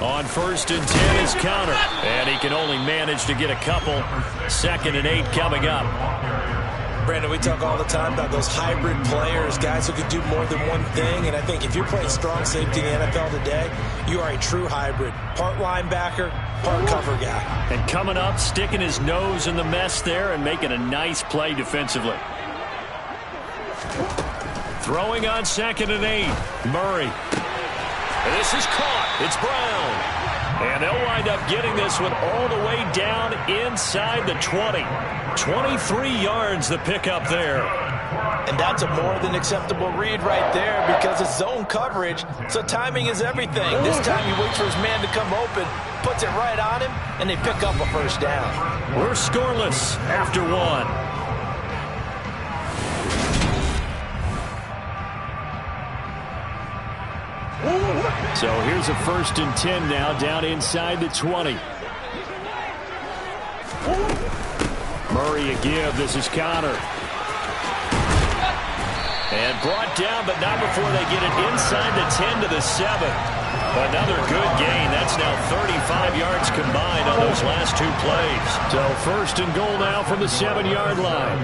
On 1st and 10 is Counter. And he can only manage to get a couple. 2nd and 8 coming up. Brandon, we talk all the time about those hybrid players, guys who can do more than one thing. And I think if you're playing strong safety in the NFL today, you are a true hybrid. Part linebacker, part cover guy. And coming up, sticking his nose in the mess there and making a nice play defensively. Throwing on 2nd and 8. Murray. And this is caught. It's Brown. And they'll wind up getting this one all the way down inside the 20. 23 yards the pickup there. And that's a more than acceptable read right there because it's zone coverage, so timing is everything. This time he waits for his man to come open, puts it right on him, and they pick up a 1st down. We're scoreless after 1. So here's a 1st and 10 now down inside the 20. Murray a give. This is Connor. And brought down, but not before they get it inside the 10 to the 7. Another good gain. That's now 35 yards combined on those last 2 plays. So 1st and goal now from the 7-yard line.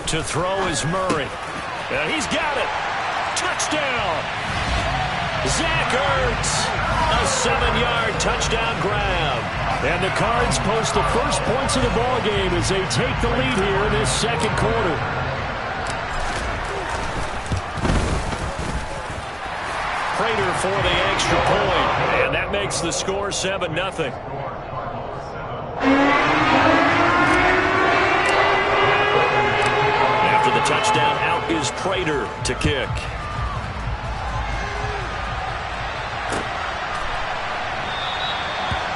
To throw is Murray. And he's got it. Touchdown. Zach Ertz. A 7-yard touchdown grab. And the Cards post the first points of the ball game as they take the lead here in this 2nd quarter. Prater for the extra point. And that makes the score 7-0. touchdown. Out is Prater to kick.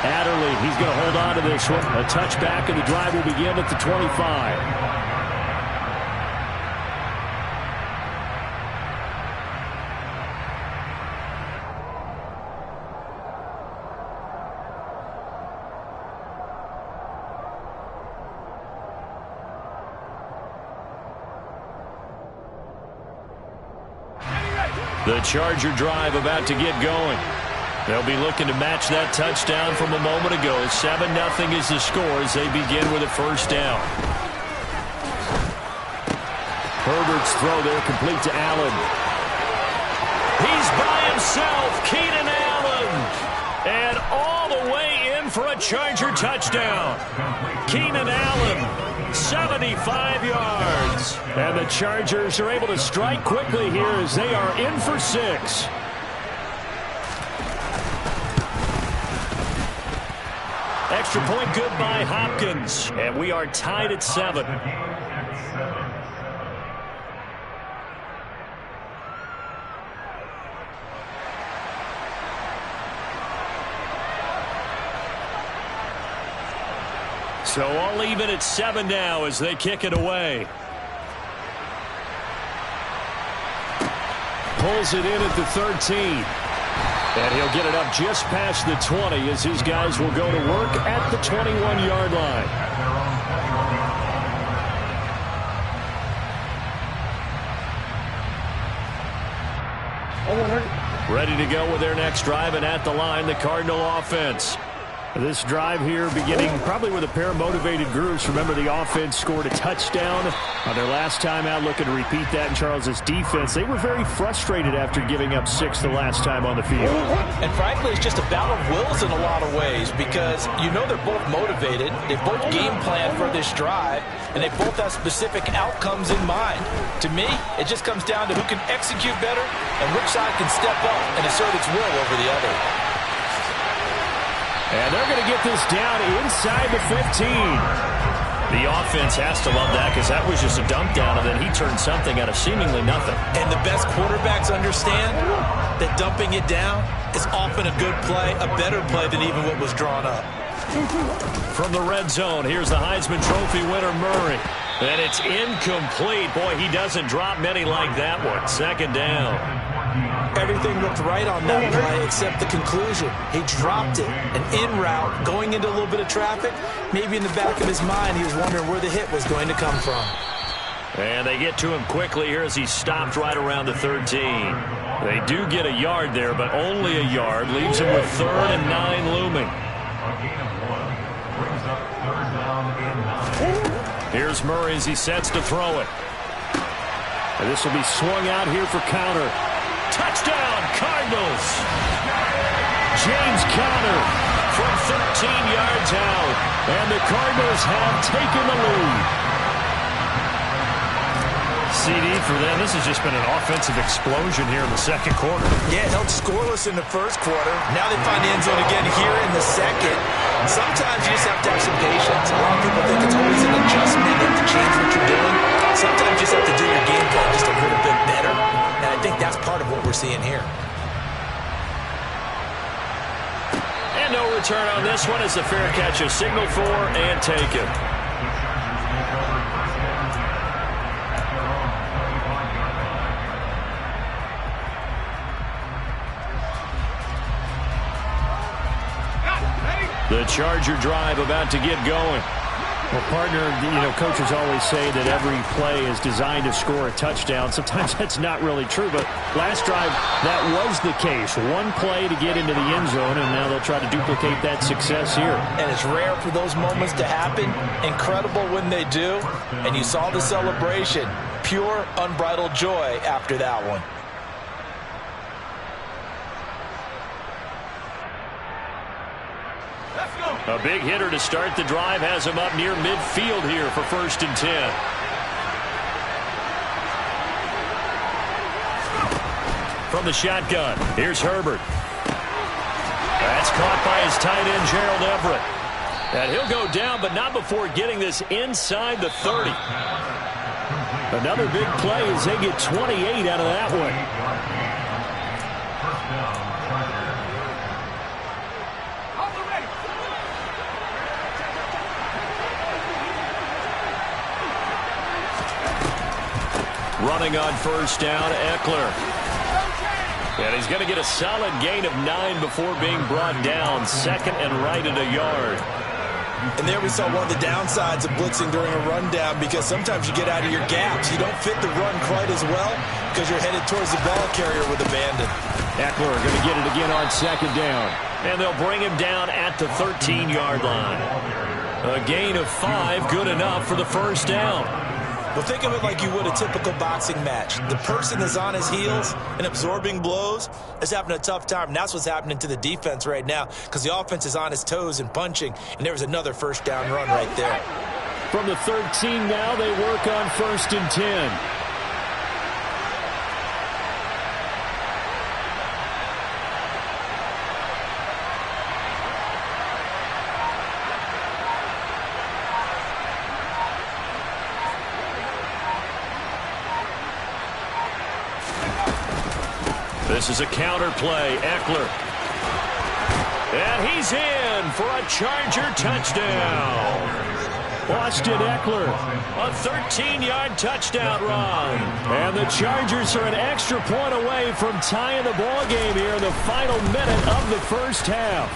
Adderley, he's going to hold on to this one. A touchback, and the drive will begin at the 25. The Charger drive about to get going. They'll be looking to match that touchdown from a moment ago. 7-0 is the score as they begin with a first down. Herbert's throw there complete to Allen. He's by himself, Keenan Allen. And all the way in for a Charger touchdown. Keenan Allen, 75 yards. And the Chargers are able to strike quickly here as they are in for 6. Extra point good by Hopkins. And we are tied at 7. So all even at 7 now as they kick it away. Pulls it in at the 13. And he'll get it up just past the 20 as his guys will go to work at the 21-yard line. Ready to go with their next drive, and at the line, the Cardinal offense. This drive here beginning probably with a pair of motivated groups. Remember, the offense scored a touchdown on their last time out, looking to repeat that in Charles's defense. They were very frustrated after giving up 6 the last time on the field. And frankly, it's just a battle of wills in a lot of ways because you know they're both motivated. They both game plan for this drive, and they both have specific outcomes in mind. To me, it just comes down to who can execute better and which side can step up and assert its will over the other. And they're going to get this down inside the 15. The offense has to love that because that was just a dump down, and then he turned something out of seemingly nothing. And the best quarterbacks understand that dumping it down is often a good play, a better play than even what was drawn up. From the red zone, here's the Heisman Trophy winner, Murray. And it's incomplete. Boy, he doesn't drop many like that one. Second down. Everything looked right on that play except the conclusion. He dropped it, an in route, going into a little bit of traffic. Maybe in the back of his mind, he was wondering where the hit was going to come from. And they get to him quickly here as he stopped right around the 13. They do get a yard there, but only a yard. Leaves him with 3rd and 9 looming. Here's Murray as he sets to throw it. And this will be swung out here for counter. Touchdown, Cardinals! James Conner from 13 yards out. And the Cardinals have taken the lead. CD for them. This has just been an offensive explosion here in the second quarter. Yeah, held scoreless in the first quarter. Now they find the end zone again here in the second. Sometimes you just have to have some patience. A lot of people think it's always an adjustment. You have to change what you're doing. Sometimes you just have to do your game plan just a little bit better. And I think that's part of what we're seeing here. And no return on this one as the fair catch is signaled for and taken. The Charger drive about to get going. Well, partner, coaches always say that every play is designed to score a touchdown. Sometimes that's not really true, but last drive, that was the case. One play to get into the end zone, and now they'll try to duplicate that success here. And it's rare for those moments to happen. Incredible when they do. And you saw the celebration. Pure, unbridled joy after that one. A big hitter to start the drive has him up near midfield here for 1st and 10. From the shotgun, here's Herbert. That's caught by his tight end, Gerald Everett. And he'll go down, but not before getting this inside the 30. Another big play as they get 28 out of that one. Running on first down, Eckler. And he's going to get a solid gain of 9 before being brought down. Second and right at a yard. And there we saw one of the downsides of blitzing during a rundown, because sometimes you get out of your gaps. You don't fit the run quite as well because you're headed towards the ball carrier with abandon. Eckler going to get it again on second down. And they'll bring him down at the 13-yard line. A gain of 5, good enough for the first down. Well, think of it like you would a typical boxing match. The person is on his heels and absorbing blows is having a tough time. And that's what's happening to the defense right now, because the offense is on his toes and punching. And there was another first down run right there. From the 13 now, they work on first and 10. This is a counter play. Eckler. And he's in for a Charger touchdown. Austin Eckler, a 13-yard touchdown run. And the Chargers are an extra point away from tying the ball game here in the final minute of the first half.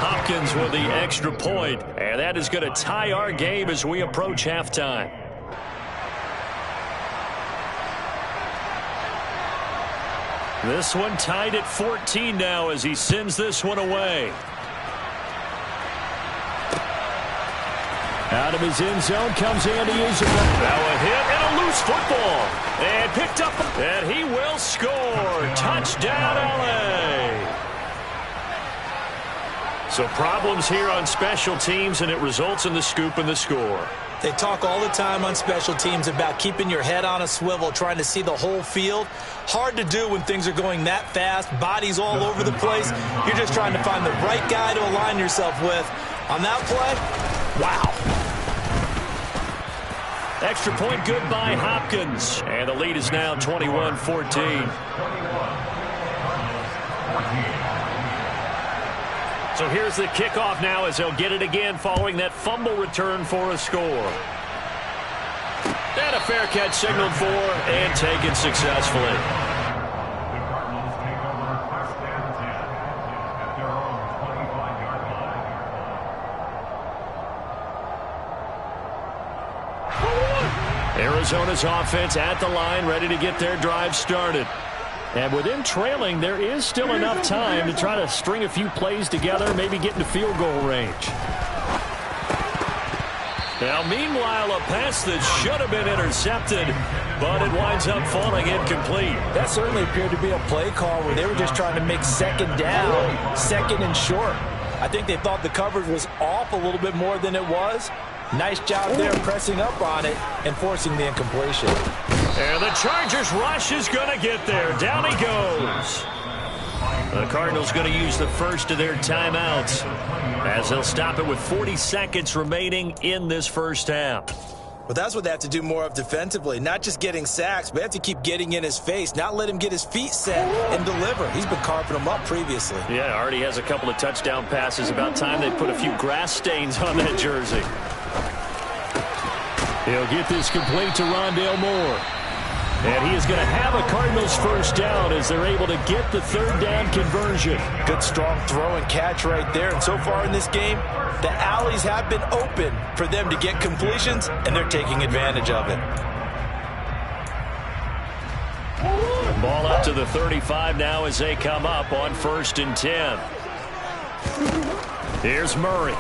Hopkins with the extra point, and that is going to tie our game as we approach halftime. This one tied at 14 now as he sends this one away. Out of his end zone comes Andy Isabel. Now a hit and a loose football. And picked up. And he will score. Touchdown, LA. So problems here on special teams, and it results in the scoop and the score. They talk all the time on special teams about keeping your head on a swivel, trying to see the whole field. Hard to do when things are going that fast, bodies all over the place. You're just trying to find the right guy to align yourself with. On that play, wow. Extra point good by Hopkins. And the lead is now 21-14. So here's the kickoff now as they'll get it again following that fumble return for a score. And a fair catch signaled for and taken successfully. Arizona's offense at the line, ready to get their drive started. And with them trailing, there is still enough time to try to string a few plays together, maybe get into field goal range. Now, meanwhile, a pass that should have been intercepted, but it winds up falling incomplete. That certainly appeared to be a play call where they were just trying to make second down, second and short. I think they thought the coverage was off a little bit more than it was. Nice job there pressing up on it and forcing the incompletion. And the Chargers rush is going to get there. Down he goes. The Cardinals going to use the first of their timeouts as they'll stop it with 40 seconds remaining in this first half. Well, that's what they have to do more of defensively. Not just getting sacks, but they have to keep getting in his face, not let him get his feet set and deliver. He's been carving them up previously. Yeah, already has a couple of touchdown passes. About time they put a few grass stains on that jersey. He'll get this complete to Rondale Moore. And he is going to have a Cardinals first down as they're able to get the third down conversion. Good strong throw and catch right there. And so far in this game, the alleys have been open for them to get completions, and they're taking advantage of it. Ball up to the 35 now as they come up on 1st and 10. Here's Murray.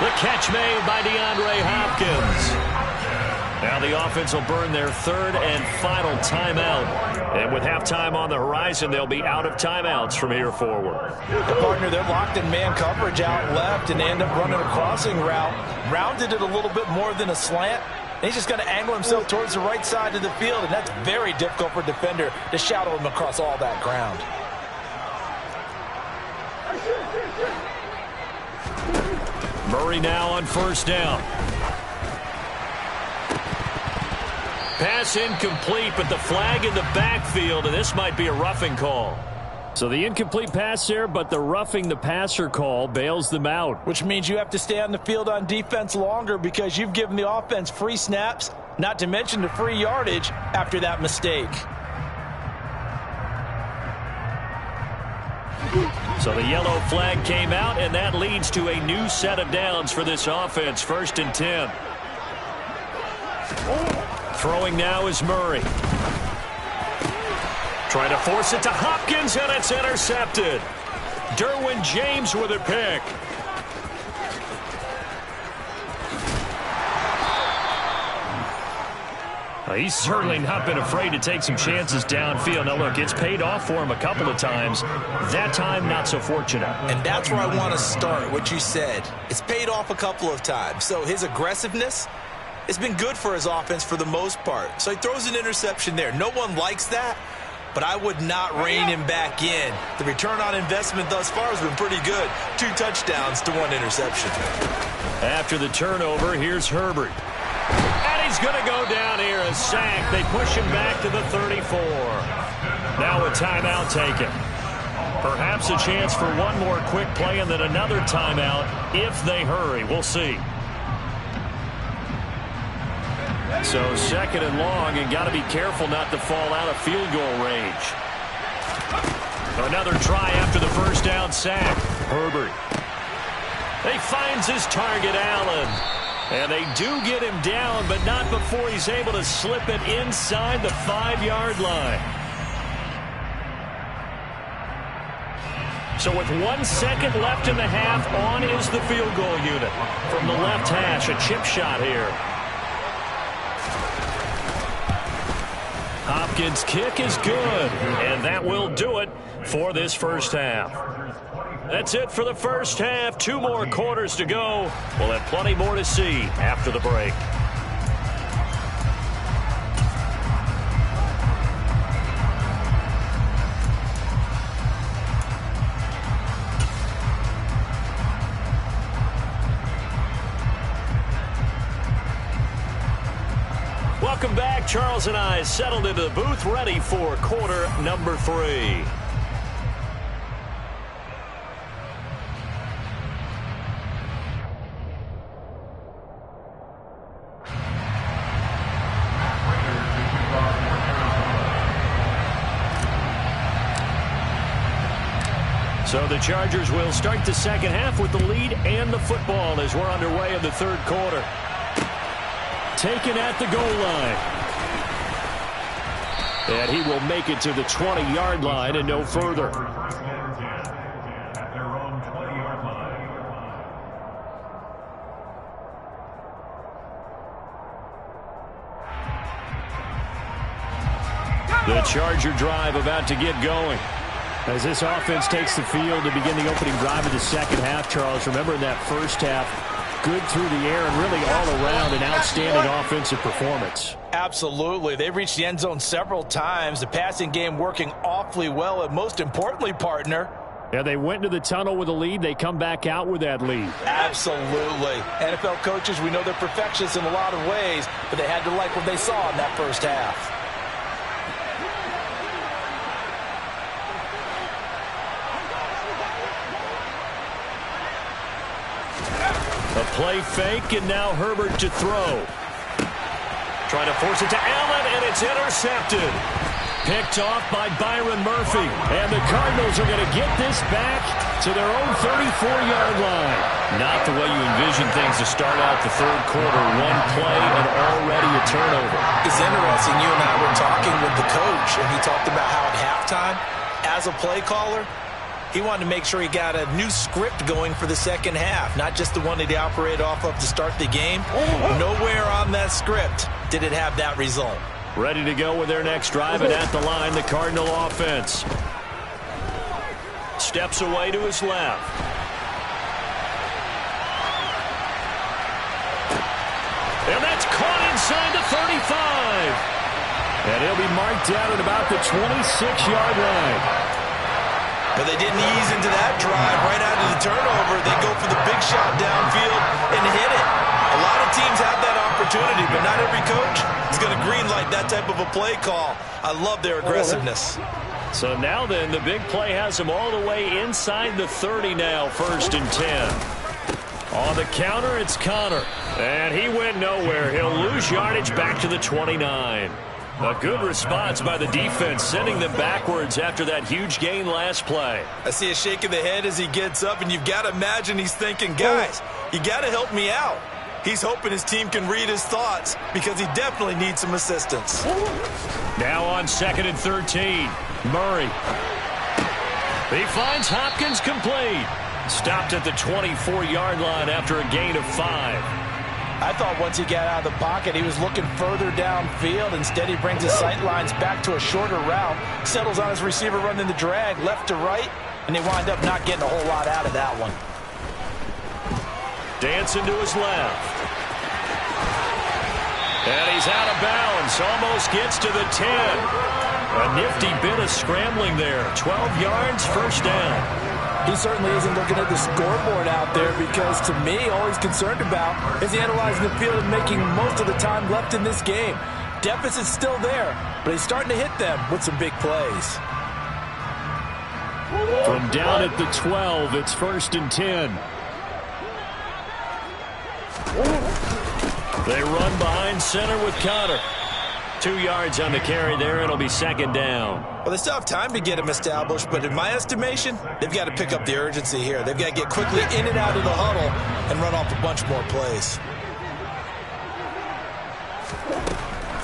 The catch made by DeAndre Hopkins. Now the offense will burn their third and final timeout. And with halftime on the horizon, they'll be out of timeouts from here forward. The partner, they're locked in man coverage out left, and they end up running a crossing route. Rounded it a little bit more than a slant. And he's just going to angle himself towards the right side of the field, and that's very difficult for a defender to shadow him across all that ground. Murray now on first down. Pass incomplete, but the flag in the backfield, and this might be a roughing call. So the incomplete pass there, but the roughing the passer call bails them out. Which means you have to stay on the field on defense longer because you've given the offense free snaps, not to mention the free yardage after that mistake. So the yellow flag came out, and that leads to a new set of downs for this offense. 1st and 10. Throwing now is Murray. Trying to force it to Hopkins, and it's intercepted. Derwin James with a pick. He's certainly not been afraid to take some chances downfield. Now, look, it's paid off for him a couple of times. That time, not so fortunate. And that's where I want to start, what you said. It's paid off a couple of times. So his aggressiveness has been good for his offense for the most part. So he throws an interception there. No one likes that, but I would not rein him back in. The return on investment thus far has been pretty good. 2 touchdowns to 1 interception. After the turnover, here's Herbert. He's going to go down here, a sack. They push him back to the 34. Now a timeout taken. Perhaps a chance for one more quick play and then another timeout if they hurry. We'll see. So 2nd and long, and got to be careful not to fall out of field goal range. Another try after the first down sack. Herbert. He finds his target, Allen. And they do get him down, but not before he's able to slip it inside the 5-yard line. So with 1 second left in the half, on is the field goal unit. From the left hash, a chip shot here. Hopkins' kick is good, and that will do it for this first half. That's it for the first half. 2 more quarters to go. We'll have plenty more to see after the break. Welcome back. Charles and I settled into the booth, ready for quarter number 3. So the Chargers will start the second half with the lead and the football as we're underway in the 3rd quarter. Taken at the goal line. And he will make it to the 20-yard line and no further. The Charger drive about to get going. As this offense takes the field to begin the opening drive of the second half, Charles, remember in that first half, good through the air and really all around an outstanding offensive performance. Absolutely. They've reached the end zone several times. The passing game working awfully well, and most importantly, partner, yeah, they went into the tunnel with a lead. They come back out with that lead. Absolutely. NFL coaches, we know they're perfectionists in a lot of ways, but they had to like what they saw in that first half. A play fake, and now Herbert to throw. Trying to force it to Allen, and it's intercepted. Picked off by Byron Murphy. And the Cardinals are going to get this back to their own 34-yard line. Not the way you envision things to start out the 3rd quarter. 1 play and already a turnover. It's interesting. You and I were talking with the coach, and he talked about how at halftime, as a play caller, he wanted to make sure he got a new script going for the second half, not just the one that he operated off of to start the game. Nowhere on that script did it have that result. Ready to go with their next drive, and at the line, the Cardinal offense. Steps away to his left. And that's caught inside the 35. And he'll be marked down at about the 26-yard line. But they didn't ease into that drive right out of the turnover, they go for the big shot downfield and hit it. A lot of teams have that opportunity, but not every coach is going to greenlight that type of a play call. I love their aggressiveness. So now then, the big play has him all the way inside the 30 now, 1st and 10. On the counter, it's Connor. And he went nowhere. He'll lose yardage back to the 29. A good response by the defense, sending them backwards after that huge gain last play. I see a shake of the head as he gets up, and you've got to imagine he's thinking, guys, you got to help me out. He's hoping his team can read his thoughts because he definitely needs some assistance. Now on 2nd and 13, Murray. He finds Hopkins complete. Stopped at the 24-yard line after a gain of 5. I thought once he got out of the pocket, he was looking further downfield. Instead, he brings his sight lines back to a shorter route, settles on his receiver running the drag left to right, and they wind up not getting a whole lot out of that one. Dancing to his left. And he's out of bounds. Almost gets to the 10. A nifty bit of scrambling there. 12 yards, 1st down. He certainly isn't looking at the scoreboard out there because, to me, all he's concerned about is analyzing the field and making most of the time left in this game. Deficit's still there, but he's starting to hit them with some big plays. From down at the 12, it's 1st and 10. They run behind center with Connor. 2 yards on the carry there. It'll be 2nd down. Well, they still have time to get him established, but in my estimation, they've got to pick up the urgency here. They've got to get quickly in and out of the huddle and run off a bunch more plays.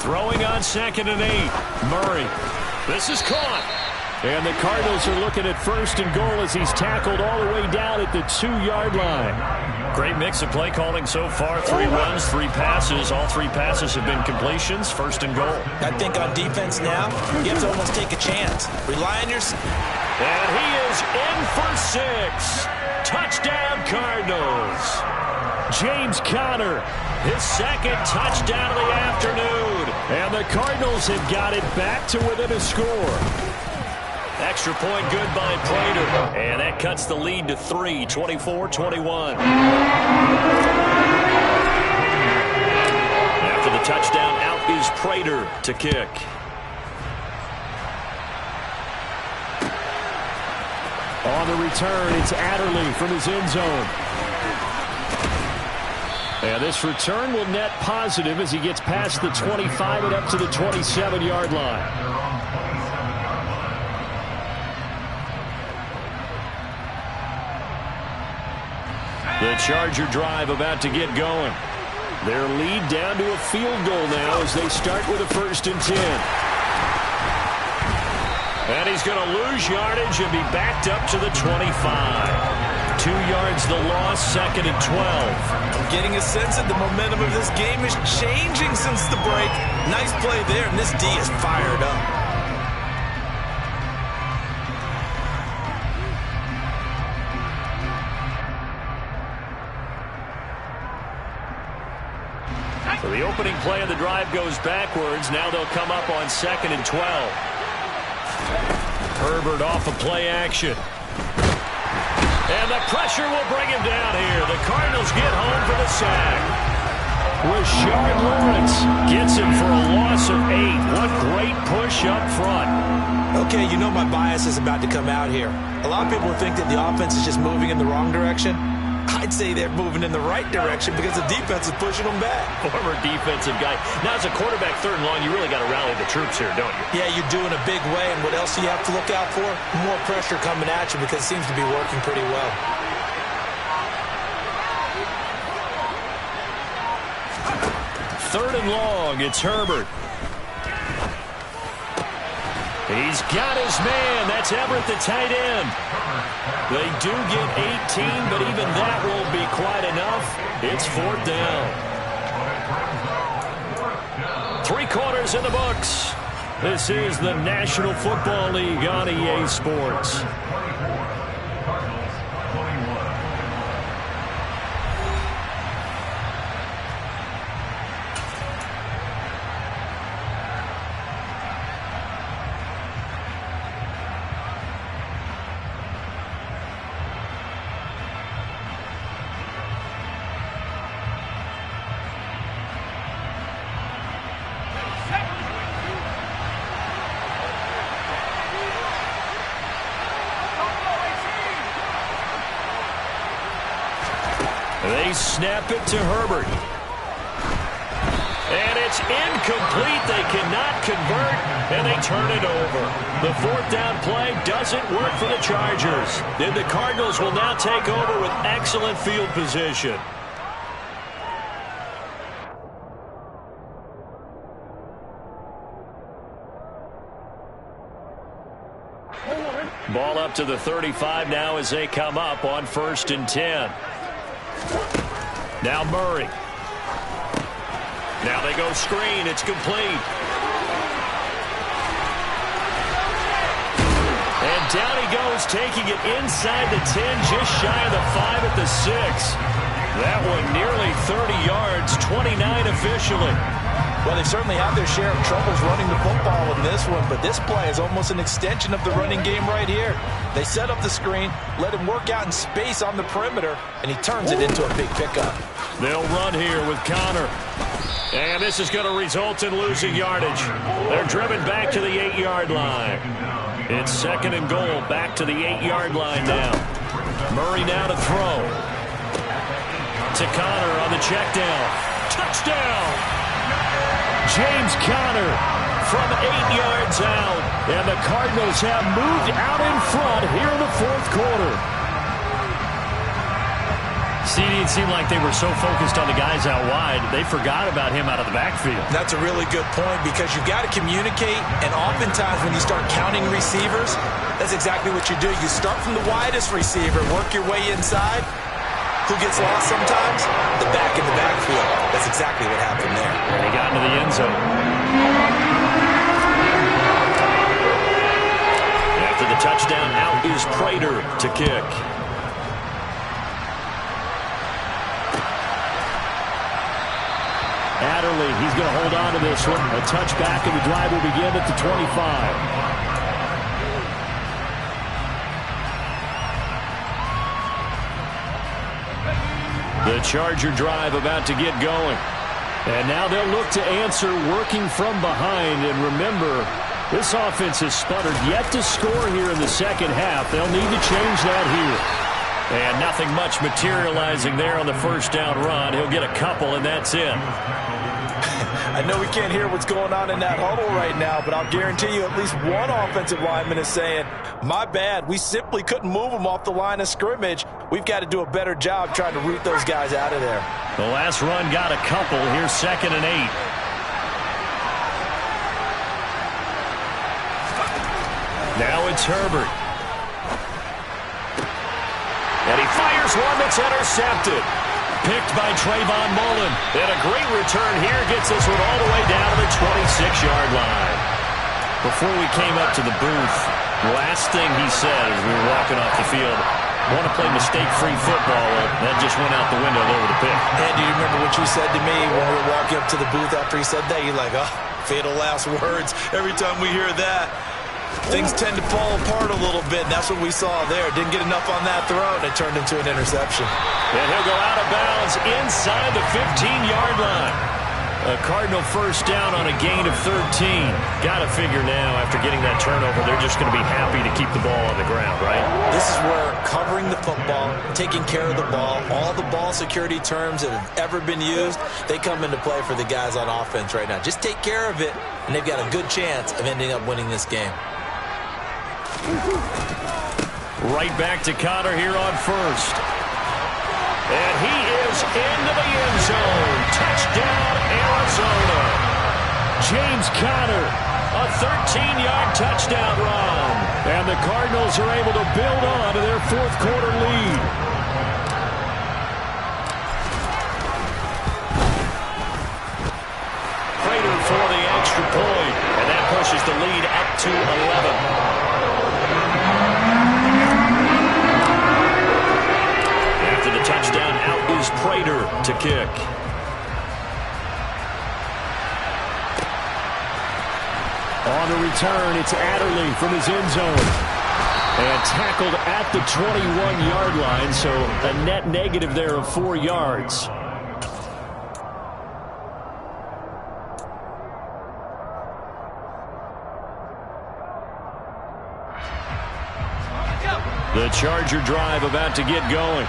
Throwing on 2nd and 8. Murray. This is caught. And the Cardinals are looking at 1st and goal as he's tackled all the way down at the 2-yard line. Great mix of play calling so far. 3 runs, 3 passes. All 3 passes have been completions. 1st and goal. I think on defense now, you have to almost take a chance. Rely on your... And he is in for 6. Touchdown, Cardinals. James Conner, his 2nd touchdown of the afternoon. And the Cardinals have got it back to within a score. Extra point good by Prater. And that cuts the lead to 3, 24-21. After the touchdown, out is Prater to kick. On the return, it's Adderley from his end zone. And this return will net positive as he gets past the 25 and up to the 27-yard line. The Charger drive about to get going. Their lead down to a field goal now as they start with a 1st and 10. And he's going to lose yardage and be backed up to the 25. 2 yards the loss, 2nd and 12. I'm getting a sense that the momentum of this game is changing since the break. Nice play there, and this D is fired up. So the opening play of the drive goes backwards. Now they'll come up on 2nd and 12. Herbert off of play action. And the pressure will bring him down here. The Cardinals get home for the sack. Rashard Lawrence gets him for a loss of 8. What great push up front. Okay, you know my bias is about to come out here. A lot of people think that the offense is just moving in the wrong direction. I'd say they're moving in the right direction because the defense is pushing them back. Former defensive guy. Now, as a quarterback, 3rd and long, you really got to rally the troops here, don't you? Yeah, you do in a big way. And what else do you have to look out for? More pressure coming at you because it seems to be working pretty well. Third and long, it's Herbert. He's got his man. That's Everett, the tight end. They do get 18, but even that won't be quite enough. It's 4th down. 3 quarters in the books. This is the National Football League on EA Sports. They snap it to Herbert. And it's incomplete. They cannot convert, and they turn it over. The fourth down play doesn't work for the Chargers. And the Cardinals will now take over with excellent field position. Ball up to the 35 now as they come up on 1st and 10. Now Murray. Now they go screen. It's complete. And down he goes, taking it inside the 10, just shy of the 5 at the 6. That one nearly 30 yards, 29 officially. Well, they certainly have their share of troubles running the football in this one, but this play is almost an extension of the running game right here. They set up the screen, let him work out in space on the perimeter, and he turns it into a big pickup. They'll run here with Connor. And this is going to result in losing yardage. They're driven back to the 8-yard line. It's 2nd and goal, back to the 8-yard line now. Murray now to throw. To Connor on the check down. Touchdown! James Conner from 8 yards out. And the Cardinals have moved out in front here in the 4th quarter. CD, it seemed like they were so focused on the guys out wide, they forgot about him out of the backfield. That's a really good point because you've got to communicate, and oftentimes when you start counting receivers, that's exactly what you do. You start from the widest receiver, work your way inside. Who gets lost sometimes? The back in the backfield. That's exactly what happened there. And he got into the end zone. After the touchdown, out is Prater to kick. Adderley, he's going to hold on to this one. A touchback, and the drive will begin at the 25. The Charger drive about to get going. And now they'll look to answer working from behind. And remember, this offense has sputtered yet to score here in the second half. They'll need to change that here. And nothing much materializing there on the first down run. He'll get a couple, and that's it. I know we can't hear what's going on in that huddle right now, but I'll guarantee you at least one offensive lineman is saying, my bad, we simply couldn't move them off the line of scrimmage. We've got to do a better job trying to root those guys out of there. The last run got a couple. Here's 2nd and 8. Now it's Herbert. And he fires one that's intercepted. Picked by Trayvon Mullen. And a great return here gets this one all the way down to the 26-yard line. Before we came up to the booth, the last thing he said as we were walking off the field, want to play mistake-free football. That just went out the window there with a pick. And do you remember what you said to me when we were walking up to the booth after he said that? You're like, oh, fatal last words. Every time we hear that, things tend to fall apart a little bit, and that's what we saw there. Didn't get enough on that throw, and it turned into an interception. And he'll go out of bounds inside the 15-yard line. A Cardinal first down on a gain of 13. Got to figure now, after getting that turnover, they're just going to be happy to keep the ball on the ground, right? This is where covering the football, taking care of the ball, all the ball security terms that have ever been used, they come into play for the guys on offense right now. Just take care of it, and they've got a good chance of ending up winning this game. Right back to Connor here on first. And he is into the end zone. Touchdown, Arizona. James Conner, a 13-yard touchdown run. And the Cardinals are able to build on to their 4th quarter lead. Prater for the extra point. And that pushes the lead up to 11. After the touchdown, out is Prater to kick. On the return, it's Adderley from his end zone. And tackled at the 21-yard line, so a net negative there of 4 yards. The Charger drive about to get going.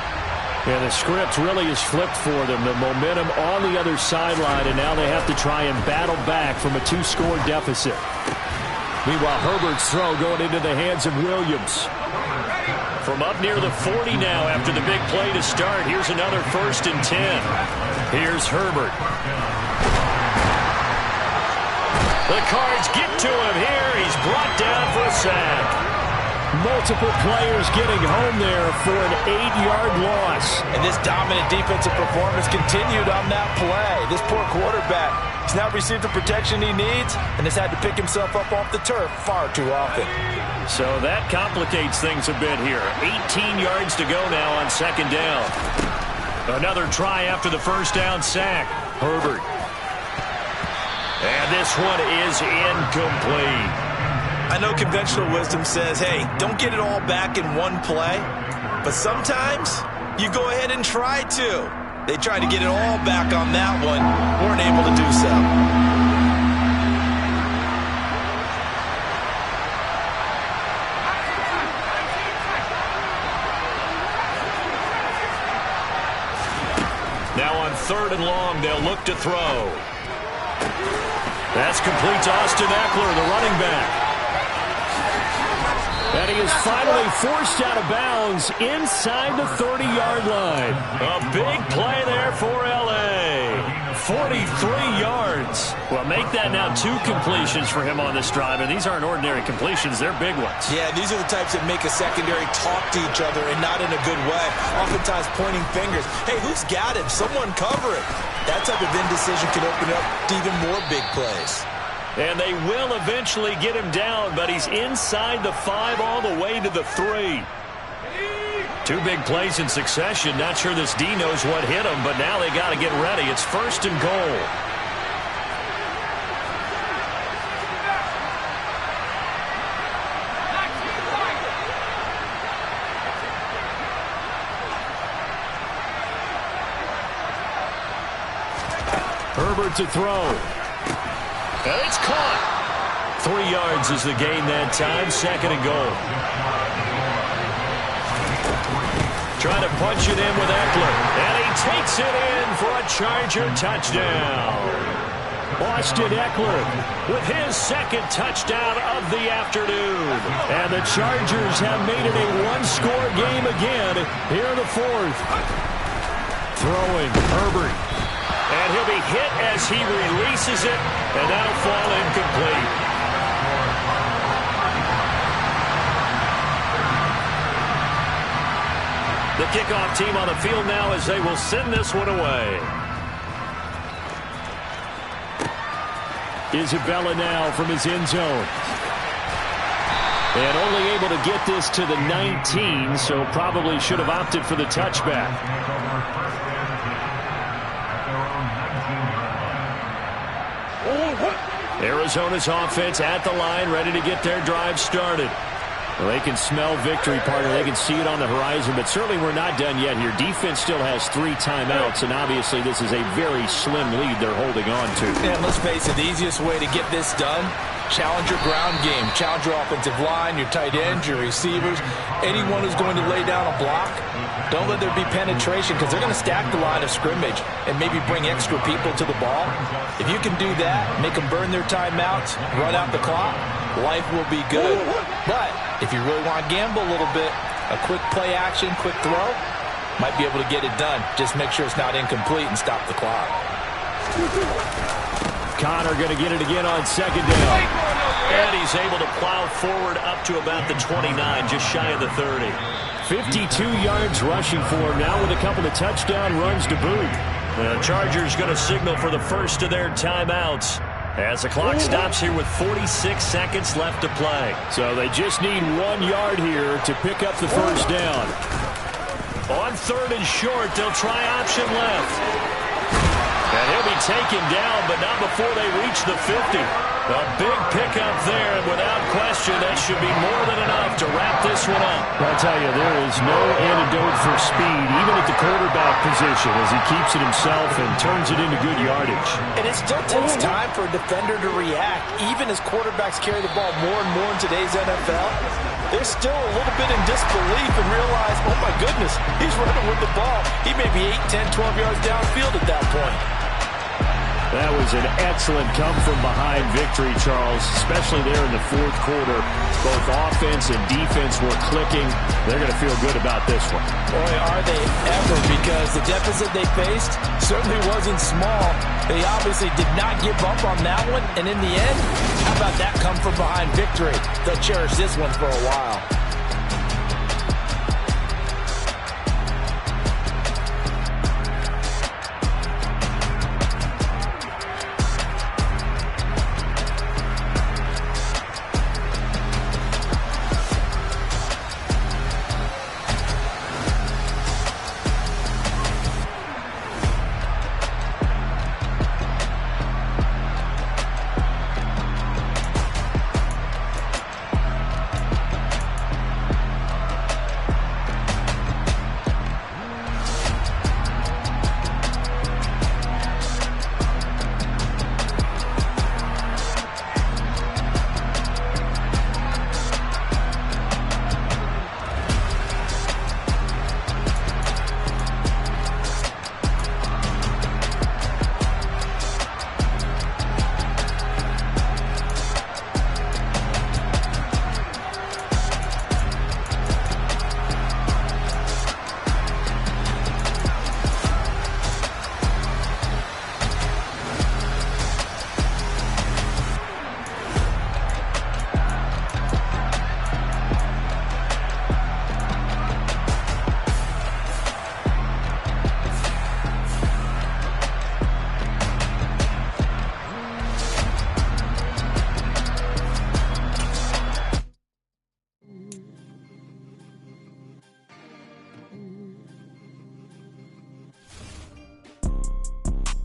And the script really is flipped for them. The momentum on the other sideline, and now they have to try and battle back from a 2-score deficit. Meanwhile, Herbert's throw going into the hands of Williams. From up near the 40 now after the big play to start. Here's another 1st and 10. Here's Herbert. The Cards get to him here. He's brought down for a sack. Multiple players getting home there for an 8-yard loss. And this dominant defensive performance continued on that play. This poor quarterback has now received the protection he needs and has had to pick himself up off the turf far too often. So that complicates things a bit here. 18 yards to go now on 2nd down. Another try after the 1st down sack. Herbert. And this one is incomplete. I know conventional wisdom says, hey, don't get it all back in one play. But sometimes you go ahead and try to. They tried to get it all back on that one. Weren't able to do so. Now on 3rd and long, they'll look to throw. That's complete to Austin Eckler, the running back. And he is finally forced out of bounds inside the 30-yard line. A big play there for L.A. 43 yards. Well, make that now 2 completions for him on this drive, and these aren't ordinary completions. They're big ones. Yeah, these are the types that make a secondary talk to each other and not in a good way. Oftentimes pointing fingers. Hey, who's got him? Someone cover it. That type of indecision can open up to even more big plays. And they will eventually get him down, but he's inside the 5 all the way to the 3. 2 big plays in succession. Not sure this D knows what hit him, but now they got to get ready. It's 1st and goal. Herbert to throw. And it's caught. 3 yards is the gain that time. 2nd and goal. Trying to punch it in with Eckler. And he takes it in for a Charger touchdown. Austin Eckler with his 2nd touchdown of the afternoon. And the Chargers have made it a 1-score game again here in the 4th. Throwing Herbert. And he'll be hit as he releases it, and that'll fall incomplete. The kickoff team on the field now as they will send this one away. Isabella now from his end zone. And only able to get this to the 19, so probably should have opted for the touchback. Arizona's offense at the line, ready to get their drive started. Well, they can smell victory, partner. They can see it on the horizon, but certainly we're not done yet here. Defense still has 3 timeouts, and obviously this is a very slim lead they're holding on to. And let's face it, the easiest way to get this done, challenge your ground game. Challenge your offensive line, your tight ends, your receivers, anyone who's going to lay down a block. Don't let there be penetration because they're going to stack the line of scrimmage and maybe bring extra people to the ball. If you can do that, make them burn their timeouts, run out the clock, life will be good. But if you really want to gamble a little bit, a quick play action, quick throw, might be able to get it done. Just make sure it's not incomplete and stop the clock. Connor going to get it again on 2nd down. And he's able to plow forward up to about the 29, just shy of the 30. 52 yards rushing for him now with a couple of touchdown runs to boot. The Chargers going to signal for the first of their timeouts as the clock stops here with 46 seconds left to play. So they just need 1 yard here to pick up the first down. On 3rd and short, they'll try option left. And he'll be taken down, but not before they reach the 50. A big pickup there, and without question, that should be more than enough to wrap this one up. I'll tell you, there is no antidote for speed, even at the quarterback position, as he keeps it himself and turns it into good yardage. And it still takes time for a defender to react, even as quarterbacks carry the ball more and more in today's NFL. they're still a little bit in disbelief and realize, oh my goodness, he's running with the ball. He may be 8, 10, 12 yards downfield at that point. That was an excellent come-from-behind victory, Charles, especially there in the fourth quarter. Both offense and defense were clicking. They're going to feel good about this one. Boy, are they ever, because the deficit they faced certainly wasn't small. They obviously did not give up on that one, and in the end, how about that come-from-behind victory? They'll cherish this one for a while.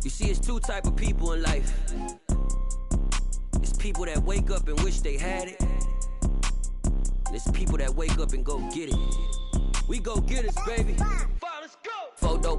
You see, it's two type of people in life. It's people that wake up and wish they had it. And it's people that wake up and go get it. We go get it, baby. Let's go. Photo